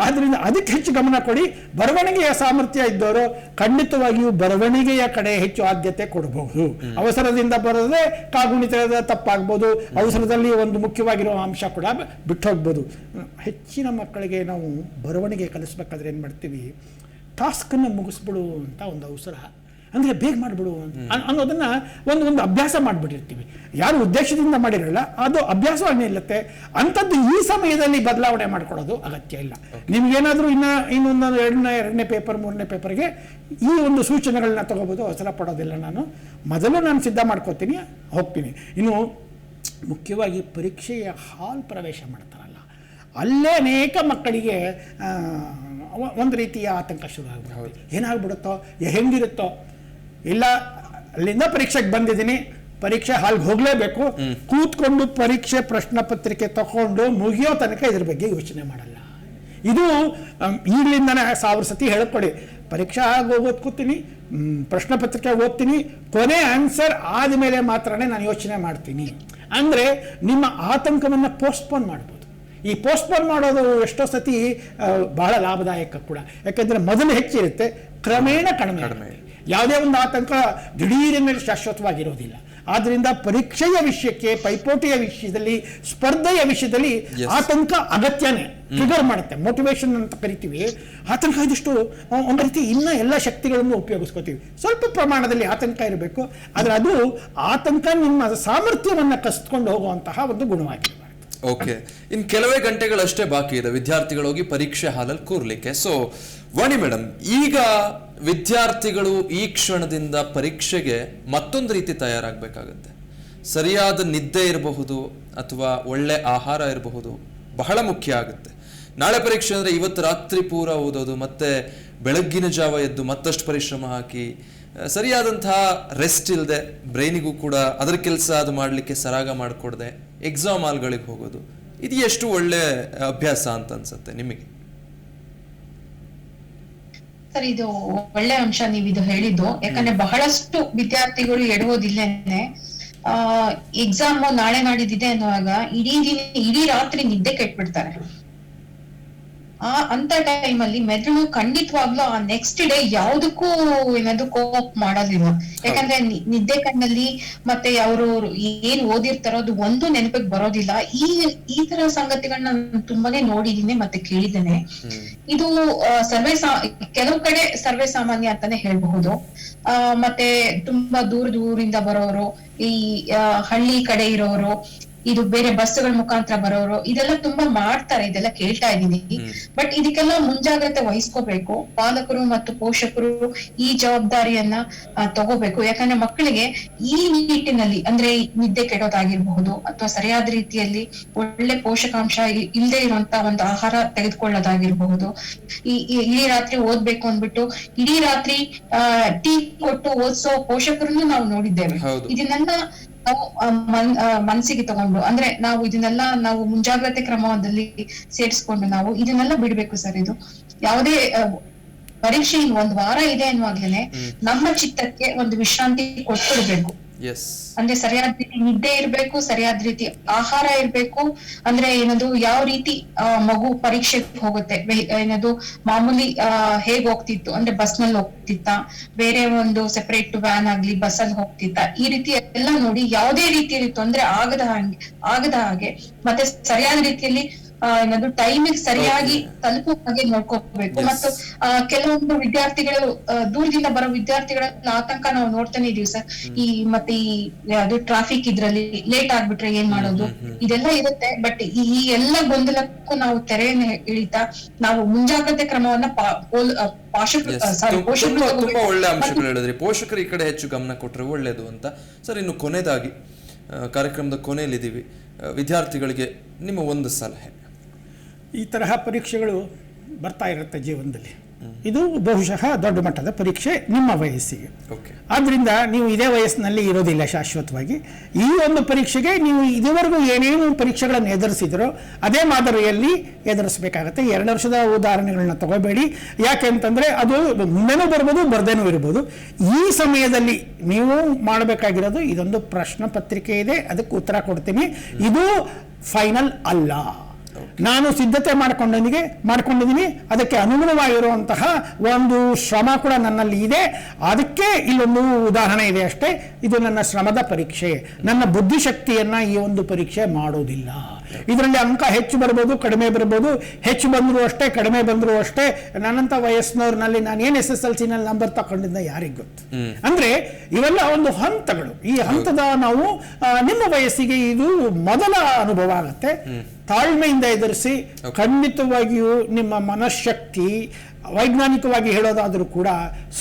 Speaker 4: ಆದ್ರಿಂದ ಅದಕ್ಕೆ ಹೆಚ್ಚು ಗಮನ ಕೊಡಿ. ಬರವಣಿಗೆಯ ಸಾಮರ್ಥ್ಯ ಇದ್ದವರು ಖಂಡಿತವಾಗಿಯೂ ಬರವಣಿಗೆಯ ಕಡೆ ಹೆಚ್ಚು ಆದ್ಯತೆ ಕೊಡಬಹುದು. ಅವಸರದಿಂದ ಬರೋದೇ ಕಾಗುಣಿತದ ತಪ್ಪಾಗ್ಬೋದು, ಅವಸರದಲ್ಲಿ ಒಂದು ಮುಖ್ಯವಾಗಿರೋ ಅಂಶ ಕೂಡ ಬಿಟ್ಟು ಹೋಗ್ಬೋದು. ಹೆಚ್ಚಿನ ಮಕ್ಕಳಿಗೆ ನಾವು ಬರವಣಿಗೆ ಕಲಿಸ್ಬೇಕಾದ್ರೆ ಏನ್ ಮಾಡ್ತೀವಿ, ಟಾಸ್ಕನ್ನು ಮುಗಿಸ್ಬಿಡು ಅಂತ ಒಂದು ಅವಸರ, ಅಂದರೆ ಬೇಗ ಮಾಡಿಬಿಡು ಅನ್ನೋದನ್ನ ಒಂದು ಅಭ್ಯಾಸ ಮಾಡಿಬಿಟ್ಟಿರ್ತೀವಿ. ಯಾರು ಉದ್ದೇಶದಿಂದ ಮಾಡಿರಲ್ಲ, ಅದು ಅಭ್ಯಾಸವಾಗಿ ನಿಲ್ಲುತ್ತೆ. ಅಂಥದ್ದು ಈ ಸಮಯದಲ್ಲಿ ಬದಲಾವಣೆ ಮಾಡ್ಕೊಳ್ಳೋದು ಅಗತ್ಯ ಇಲ್ಲ. ನಿಮ್ಗೇನಾದರೂ ಇನ್ನೊಂದು 2ನೇ ಪೇಪರ್ 3ನೇ ಪೇಪರ್ಗೆ ಈ ಒಂದು ಸೂಚನೆಗಳನ್ನ ತಗೋಬೋದು, ಅವಸರ ಪಡೋದಿಲ್ಲ. ನಾನು ಸಿದ್ಧ ಮಾಡ್ಕೋತೀನಿ, ಹೋಗ್ತೀನಿ. ಇನ್ನು ಮುಖ್ಯವಾಗಿ ಪರೀಕ್ಷೆಯ ಹಾಲ್ ಪ್ರವೇಶ ಮಾಡ್ತಾರಲ್ಲ, ಅಲ್ಲೇ ಅನೇಕ ಮಕ್ಕಳಿಗೆ ಒಂದು ರೀತಿಯ ಆತಂಕ ಶುರು ಆಗ್ಬಿಡುತ್ತೆ. ಏನಾಗ್ಬಿಡುತ್ತೋ, ಹೆಂಗಿರುತ್ತೋ, ಇಲ್ಲ ಅಲ್ಲಿಂದ ಪರೀಕ್ಷೆಗೆ ಬಂದಿದ್ದೀನಿ, ಪರೀಕ್ಷೆ ಹಾಲ್ಗೆ ಹೋಗ್ಲೇಬೇಕು, ಕೂತ್ಕೊಂಡು ಪರೀಕ್ಷೆ ಪ್ರಶ್ನೆ ಪತ್ರಿಕೆ ತಗೊಂಡು ಮುಗಿಯೋ ತನಕ ಇದ್ರ ಬಗ್ಗೆ ಯೋಚನೆ ಮಾಡಲ್ಲ. ಇದು ಈಗಲಿಂದನೇ 1000 ಸತಿ ಹೇಳ್ಕೊಡಿ. ಪರೀಕ್ಷಾ ಹೋಗೋದು ಕೂತೀನಿ, ಪ್ರಶ್ನೆ ಪತ್ರಿಕೆ ಓದ್ತೀನಿ, ಕೊನೆ ಆನ್ಸರ್ ಆದಮೇಲೆ ಮಾತ್ರನೇ ನಾನು ಯೋಚನೆ ಮಾಡ್ತೀನಿ ಅಂದರೆ ನಿಮ್ಮ ಆತಂಕವನ್ನು ಪೋಸ್ಟ್ಪೋನ್ ಮಾಡ್ಬೋದು. ಈ ಪೋಸ್ಟ್ಪೋನ್ ಮಾಡೋದು ಎಷ್ಟೋ ಸತಿ ಬಹಳ ಲಾಭದಾಯಕ ಕೂಡ. ಯಾಕಂದರೆ ಮೊದಲು ಹೆಚ್ಚಿರುತ್ತೆ, ಕ್ರಮೇಣ ಕಡಿಮೆ. ಯಾವುದೇ ಒಂದು ಆತಂಕ ದಿಢೀರಿನ ಶಾಶ್ವತವಾಗಿರೋದಿಲ್ಲ. ಆದ್ರಿಂದ ಪರೀಕ್ಷೆಯ ವಿಷಯಕ್ಕೆ, ಪೈಪೋಟಿಯ ವಿಷಯದಲ್ಲಿ, ಸ್ಪರ್ಧೆಯ ವಿಷಯದಲ್ಲಿ ಆತಂಕ ಅಗತ್ಯನೇ. ಟ್ರಿಗರ್ ಮಾಡುತ್ತೆ, ಮೋಟಿವೇಶನ್ ಅಂತ ಕರಿತೀವಿ. ಆತಂಕ ಇದಿಷ್ಟು ಒಂದು ರೀತಿ ಎಲ್ಲ ಶಕ್ತಿಗಳನ್ನು ಉಪಯೋಗಿಸ್ಕೋತೀವಿ. ಸ್ವಲ್ಪ ಪ್ರಮಾಣದಲ್ಲಿ ಆತಂಕ ಇರಬೇಕು, ಆದರೆ ಅದು ಆತಂಕ ನಿಮ್ಮ ಸಾಮರ್ಥ್ಯವನ್ನು ಕಸಿದುಕೊಂಡು ಹೋಗುವಂತಹ ಒಂದು ಗುಣವಾಗಿದೆ.
Speaker 1: ಓಕೆ, ಇನ್ನು ಕೆಲವೇ ಗಂಟೆಗಳಷ್ಟೇ ಬಾಕಿ ಇದೆ ವಿದ್ಯಾರ್ಥಿಗಳು ಹೋಗಿ ಪರೀಕ್ಷೆ ಹಾಲಲ್ಲಿ ಕೂರ್ಲಿಕ್ಕೆ. ಸೊ ವಾಣಿ ಮೇಡಮ್, ಈಗ ವಿದ್ಯಾರ್ಥಿಗಳು ಈ ಕ್ಷಣದಿಂದ ಪರೀಕ್ಷೆಗೆ ಮತ್ತೊಂದು ರೀತಿ ತಯಾರಾಗಬೇಕಾಗತ್ತೆ. ಸರಿಯಾದ ನಿದ್ದೆ ಇರಬಹುದು ಅಥವಾ ಒಳ್ಳೆ ಆಹಾರ ಇರಬಹುದು, ಬಹಳ ಮುಖ್ಯ ಆಗುತ್ತೆ. ನಾಳೆ ಪರೀಕ್ಷೆ ಅಂದರೆ ಇವತ್ತು ರಾತ್ರಿ ಪೂರ ಓದೋದು, ಮತ್ತೆ ಬೆಳಗ್ಗಿನ ಜಾವ ಎದ್ದು ಮತ್ತಷ್ಟು ಪರಿಶ್ರಮ ಹಾಕಿ ಸರಿಯಾದಂತಹ ರೆಸ್ಟ್ ಇಲ್ಲದೆ, ಬ್ರೈನಿಗೂ ಕೂಡ ಅದರ ಕೆಲಸ ಅದು ಮಾಡಲಿಕ್ಕೆ ಸರಾಗ ಮಾಡಿಕೊಡದೆ ಎಕ್ಸಾಮ್ ಹಾಲ್ಗಳಿಗೆ ಹೋಗೋದು, ಇದು ಎಷ್ಟು ಒಳ್ಳೆ ಅಭ್ಯಾಸ ಅಂತ ಅನ್ಸುತ್ತೆ ನಿಮಗೆ?
Speaker 3: ಸರ್, ಇದು ಒಳ್ಳೆ ಅಂಶ ನೀವು ಇದು ಹೇಳಿದ್ದು. ಯಾಕಂದ್ರೆ ಬಹಳಷ್ಟು ವಿದ್ಯಾರ್ಥಿಗಳು ಎಡುವುದಿಲ್ಲೇನೆ. ಎಕ್ಸಾಮ್ ನಾಳೆ ನಾಡಿದ್ದಿದೆ ಅನ್ನುವಾಗ ಇಡೀ ರಾತ್ರಿ ನಿದ್ದೆ ಕೆಟ್ಬಿಡ್ತಾರೆ. ಅಂತ ಟೈಮಲ್ಲಿ ಮೆದುಳು ಖಂಡಿತವಾಗ್ಲೂ ಆ ನೆಕ್ಸ್ಟ್ ಡೇ ಯಾವ್ದಕ್ಕೂ ಏನಾದ್ರು ಕೋಪ್ ಮಾಡೋದಿಲ್ಲ. ಯಾಕಂದ್ರೆ ನಿದ್ದೆ ಕಣ್ಣಲ್ಲಿ ಮತ್ತೆ ಅವರು ಏನ್ ಓದಿರ್ತಾರೋ ಅದು ಒಂದು ನೆನಪಿಗೆ ಬರೋದಿಲ್ಲ. ಈ ತರ ಸಂಗತಿಗಳನ್ನ ನಾನು ತುಂಬಾನೇ ನೋಡಿದೀನಿ ಮತ್ತೆ ಕೇಳಿದ್ದೇನೆ. ಇದು ಕೆಲವು ಕಡೆ ಸರ್ವೇ ಸಾಮಾನ್ಯ ಅಂತಾನೆ ಹೇಳ್ಬಹುದು. ಮತ್ತೆ ತುಂಬಾ ದೂರದಿಂದ ಬರೋರು, ಈ ಹಳ್ಳಿ ಕಡೆ ಇರೋರು, ಇದು ಬೇರೆ ಬಸ್ಗಳ ಮುಖಾಂತರ ಬರೋರು, ಇದೆಲ್ಲ ತುಂಬಾ ಮಾಡ್ತಾರೆ, ಇದೆಲ್ಲ ಕೇಳ್ತಾ ಇದ್ದೀನಿ. ಬಟ್ ಇದಕ್ಕೆಲ್ಲ ಮುಂಜಾಗ್ರತೆ ವಹಿಸ್ಕೋಬೇಕು. ಪಾಲಕರು ಮತ್ತು ಪೋಷಕರು ಈ ಜವಾಬ್ದಾರಿಯನ್ನ ತಗೋಬೇಕು. ಯಾಕಂದ್ರೆ ಮಕ್ಕಳಿಗೆ ಈ ನಿಟ್ಟಿನಲ್ಲಿ ಅಂದ್ರೆ ನಿದ್ದೆ ಕೆಡೋದಾಗಿರ್ಬಹುದು ಅಥವಾ ಸರಿಯಾದ ರೀತಿಯಲ್ಲಿ ಒಳ್ಳೆ ಪೋಷಕಾಂಶ ಇಲ್ಲದೆ ಇರುವಂತ ಒಂದು ಆಹಾರ ತೆಗೆದುಕೊಳ್ಳೋದಾಗಿರ್ಬಹುದು, ಇಡೀ ರಾತ್ರಿ ಓದ್ಬೇಕು ಅಂದ್ಬಿಟ್ಟು ಇಡೀ ರಾತ್ರಿ ಟೀ ಕೊಟ್ಟು ಓದಿಸೋ ಪೋಷಕರನ್ನು ನಾವು ನೋಡಿದ್ದೇವೆ. ಇದನ್ನೆಲ್ಲ ನಾವು ಮನಸ್ಸಿಗೆ ತಗೊಂಡು ಅಂದ್ರೆ ನಾವು ಮುಂಜಾಗ್ರತೆ ಕ್ರಮದಲ್ಲಿ ಸೇರಿಸ್ಕೊಂಡು ನಾವು ಇದನ್ನೆಲ್ಲ ಬಿಡ್ಬೇಕು ಸರ್. ಇದು ಯಾವುದೇ ಪರೀಕ್ಷೆ ಇನ್ನು 1 ವಾರ ಇದೆ ಅನ್ನುವಾಗ್ಲೇನೆ ನಮ್ಮ ಚಿತ್ತಕ್ಕೆ ಒಂದು ವಿಶ್ರಾಂತಿ ಕೊಟ್ಬಿಡ್ಬೇಕು. ಅಂದ್ರೆ ಸರಿಯಾದ ರೀತಿ ನಿದ್ದೆ ಇರ್ಬೇಕು, ಸರಿಯಾದ ರೀತಿ ಆಹಾರ ಇರ್ಬೇಕು. ಅಂದ್ರೆ ಏನದು ಯಾವ ರೀತಿ ಮಗು ಪರೀಕ್ಷೆಗೆ ಹೋಗುತ್ತೆ, ಏನದು ಮಾಮೂಲಿ ಹೇಗ್ ಹೋಗ್ತಿತ್ತು ಅಂದ್ರೆ ಬಸ್ ನಲ್ಲಿ ಹೋಗ್ತಿತ್ತ, ಬೇರೆ ಒಂದು ಸೆಪರೇಟ್ ವ್ಯಾನ್ ಆಗ್ಲಿ ಬಸ್ ಅಲ್ಲಿ ಹೋಗ್ತಿತ್ತ, ಈ ರೀತಿ ಎಲ್ಲ ನೋಡಿ ಯಾವುದೇ ರೀತಿಯಲ್ಲಿ ತೊಂದ್ರೆ ಆಗದ ಹಾಗೆ ಮತ್ತೆ ಸರಿಯಾದ ರೀತಿಯಲ್ಲಿ ಏನದು ಟೈಮಿಗೆ ಸರಿಯಾಗಿ ತಲುಪುವ ಹಾಗೆ ನೋಡ್ಕೋಬೇಕು. ಮತ್ತು ಕೆಲವೊಂದು ವಿದ್ಯಾರ್ಥಿಗಳು ದೂರದಿಂದ ಬರೋ ವಿದ್ಯಾರ್ಥಿಗಳ ಆತಂಕ ನಾವು ನೋಡ್ತಾನೆ ಇದೀವಿ ಸರ್. ಮತ್ತೆ ಅದು ಟ್ರಾಫಿಕ್ ಇದ್ರಲ್ಲಿ ಲೇಟ್ ಆಗ್ಬಿಟ್ರೆ ಏನ್ ಮಾಡೋದು, ಇದೆಲ್ಲ ಇರುತ್ತೆ. ಬಟ್ ಈ ಎಲ್ಲ ಗೊಂದಲಕ್ಕೂ ನಾವು ತೆರೆಯನ್ನು ಇಳಿತಾ ನಾವು ಮುಂಜಾಗ್ರತೆ ಕ್ರಮವನ್ನ
Speaker 1: ತುಂಬಾ ಒಳ್ಳೆ ಅಂಶಗಳು ಹೇಳಿದ್ರಿ. ಪೋಷಕರು ಈ ಕಡೆ ಹೆಚ್ಚು ಗಮನ ಕೊಟ್ಟರೆ ಒಳ್ಳೇದು ಅಂತ. ಸರ್, ಇನ್ನು ಕೊನೆಯದಾಗಿ ಕಾರ್ಯಕ್ರಮದ ಕೊನೆಯಲ್ಲಿದ್ದೀವಿ, ವಿದ್ಯಾರ್ಥಿಗಳಿಗೆ ನಿಮ್ಮ ಒಂದು ಸಲಹೆ.
Speaker 4: ಈ ತರಹ ಪರೀಕ್ಷೆಗಳು ಬರ್ತಾ ಇರುತ್ತೆ ಜೀವನದಲ್ಲಿ. ಇದು ಬಹುಶಃ ದೊಡ್ಡ ಮಟ್ಟದ ಪರೀಕ್ಷೆ ನಿಮ್ಮ ವಯಸ್ಸಿಗೆ. ಆದ್ರಿಂದ ನೀವು ಇದೇ ವಯಸ್ಸಿನಲ್ಲಿ ಇರೋದಿಲ್ಲ ಶಾಶ್ವತವಾಗಿ. ಈ ಒಂದು ಪರೀಕ್ಷೆಗೆ ನೀವು ಇದುವರೆಗೂ ಏನೇನು ಪರೀಕ್ಷೆಗಳನ್ನು ಎದುರಿಸಿದ್ರೋ ಅದೇ ಮಾದರಿಯಲ್ಲಿ ಎದುರಿಸಬೇಕಾಗತ್ತೆ. 2 ವರ್ಷದ ಉದಾಹರಣೆಗಳನ್ನ ತಗೋಬೇಡಿ. ಯಾಕೆ ಅಂತಂದ್ರೆ ಅದು ಮುಂದೆನೂ ಬರ್ಬೋದು, ಬರ್ದೇನೂ ಇರ್ಬೋದು. ಈ ಸಮಯದಲ್ಲಿ ನೀವು ಮಾಡಬೇಕಾಗಿರೋದು ಇದೊಂದು ಪ್ರಶ್ನೆ ಪತ್ರಿಕೆ ಇದೆ, ಅದಕ್ಕೆ ಉತ್ತರ ಕೊಡ್ತೀನಿ. ಇದು ಫೈನಲ್ ಅಲ್ಲ. ನಾನು ಸಿದ್ಧತೆ ಮಾಡ್ಕೊಂಡಿದ್ದೀನಿ, ಅದಕ್ಕೆ ಅನುಗುಣವಾಗಿರುವಂತಹ ಒಂದು ಶ್ರಮ ಕೂಡ ನನ್ನಲ್ಲಿ ಇದೆ. ಅದಕ್ಕೆ ಇಲ್ಲೊಂದು ಉದಾಹರಣೆ ಇದೆ ಅಷ್ಟೇ. ಇದು ನನ್ನ ಶ್ರಮದ ಪರೀಕ್ಷೆ. ನನ್ನ ಬುದ್ಧಿಶಕ್ತಿಯನ್ನ ಈ ಒಂದು ಪರೀಕ್ಷೆ ಮಾಡೋದಿಲ್ಲ. ಇದರಲ್ಲಿ ಅಂಕ ಹೆಚ್ಚು ಬರ್ಬೋದು, ಕಡಿಮೆ ಬರ್ಬೋದು. ಹೆಚ್ಚು ಬಂದರೂ ಅಷ್ಟೇ, ಕಡಿಮೆ ಬಂದರೂ ಅಷ್ಟೇ. ನನ್ನಂತ ವಯಸ್ಸಿನವ್ರಲ್ಲಿ ನಾನು ಏನು SSLC ನಲ್ಲಿ ನಂಬರ್ ತಗೊಂಡಿದ್ದ ಯಾರಿಗ್ ಗೊತ್ತು. ಅಂದ್ರೆ ಇವೆಲ್ಲ ಒಂದು ಹಂತಗಳು. ಈ ಹಂತದ ನಾವು ನಿಮ್ಮ ವಯಸ್ಸಿಗೆ ಇದು ಮೊದಲ ಅನುಭವ ಆಗತ್ತೆ. ತಾಳ್ಮೆಯಿಂದ ಎದುರಿಸಿ. ಖಂಡಿತವಾಗಿಯೂ ನಿಮ್ಮ ಮನಃಶಕ್ತಿ ವೈಜ್ಞಾನಿಕವಾಗಿ ಹೇಳೋದಾದ್ರೂ ಕೂಡ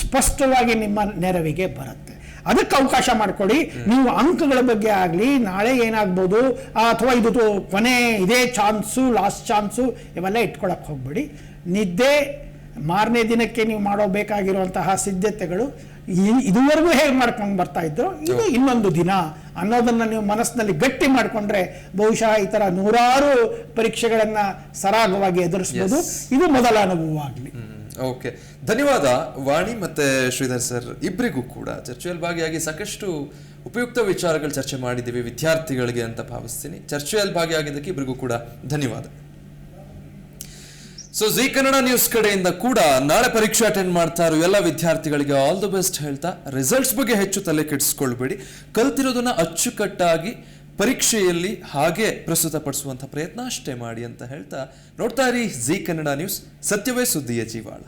Speaker 4: ಸ್ಪಷ್ಟವಾಗಿ ನಿಮ್ಮ ನೆರವಿಗೆ ಬರುತ್ತೆ. ಅದಕ್ಕೆ ಅವಕಾಶ ಮಾಡಿಕೊಡಿ. ನೀವು ಅಂಕಗಳ ಬಗ್ಗೆ ಆಗಲಿ, ನಾಳೆ ಏನಾಗ್ಬೋದು ಅಥವಾ ಇದು ಕೊನೆ ಇದೇ ಚಾನ್ಸು, ಲಾಸ್ಟ್ ಚಾನ್ಸು, ಇವೆಲ್ಲ ಇಟ್ಕೊಳಕ್ಕೆ ಹೋಗ್ಬೇಡಿ. ನಿದ್ದೆ, ಮಾರನೇ ದಿನಕ್ಕೆ ನೀವು ಮಾಡಬೇಕಾಗಿರುವಂತಹ ಸಿದ್ಧತೆಗಳು ಇದುವರೆಗೂ ಹೇಗೆ ಮಾಡ್ಕೊಂಡು ಬರ್ತಾ ಇದ್ರು, ಇದು ಇನ್ನೊಂದು ದಿನ ಅನ್ನೋದನ್ನ ನೀವು ಮನಸ್ಸಿನಲ್ಲಿ ಗಟ್ಟಿ ಮಾಡಿಕೊಂಡ್ರೆ ಬಹುಶಃ ಈ ತರ 100 ಪರೀಕ್ಷೆಗಳನ್ನ ಸರಾಗವಾಗಿ ಎದುರಿಸಬಹುದು. ಇದು ಮೊದಲ ಅನುಭವ ಆಗಲಿ.
Speaker 1: ಓಕೆ, ಧನ್ಯವಾದ ವಾಣಿ ಮತ್ತೆ ಶ್ರೀಧರ್ ಸರ್ ಇಬ್ಬರಿಗೂ ಕೂಡ. ಚರ್ಚೆಯಲ್ಲಿ ಭಾಗಿಯಾಗಿ ಸಾಕಷ್ಟು ಉಪಯುಕ್ತ ವಿಚಾರಗಳು ಚರ್ಚೆ ಮಾಡಿದ್ದೀವಿ ವಿದ್ಯಾರ್ಥಿಗಳಿಗೆ ಅಂತ ಭಾವಿಸ್ತೀನಿ. ಚರ್ಚೆಯಲ್ಲಿ ಭಾಗಿಯಾಗಿದ್ದಕ್ಕೆ ಇಬ್ಬರಿಗೂ ಕೂಡ ಧನ್ಯವಾದ. ಸೊ ಜಿ ಕನ್ನಡ ನ್ಯೂಸ್ ಕಡೆಯಿಂದ ಕೂಡ ನಾಳೆ ಪರೀಕ್ಷೆ ಅಟೆಂಡ್ ಮಾಡ್ತಾ ಇರೋ ಎಲ್ಲ ವಿದ್ಯಾರ್ಥಿಗಳಿಗೆ ಆಲ್ ದಿ ಬೆಸ್ಟ್ ಹೇಳ್ತಾ, ರಿಸಲ್ಟ್ಸ್ ಬಗ್ಗೆ ಹೆಚ್ಚು ತಲೆ ಕೆಡಿಸ್ಕೊಳ್ಬೇಡಿ. ಕಲ್ತಿರೋದನ್ನ ಅಚ್ಚುಕಟ್ಟಾಗಿ ಪರೀಕ್ಷೆಯಲ್ಲಿ ಹಾಗೆ ಪ್ರಸ್ತುತಪಡಿಸುವಂಥ ಪ್ರಯತ್ನ ಅಷ್ಟೇ ಮಾಡಿ ಅಂತ ಹೇಳ್ತಾ, ನೋಡ್ತಾ ಇರಿ ಜಿ ಕನ್ನಡ ನ್ಯೂಸ್, ಸತ್ಯವೇ ಸುದ್ದಿಯ ಜೀವಾಳ.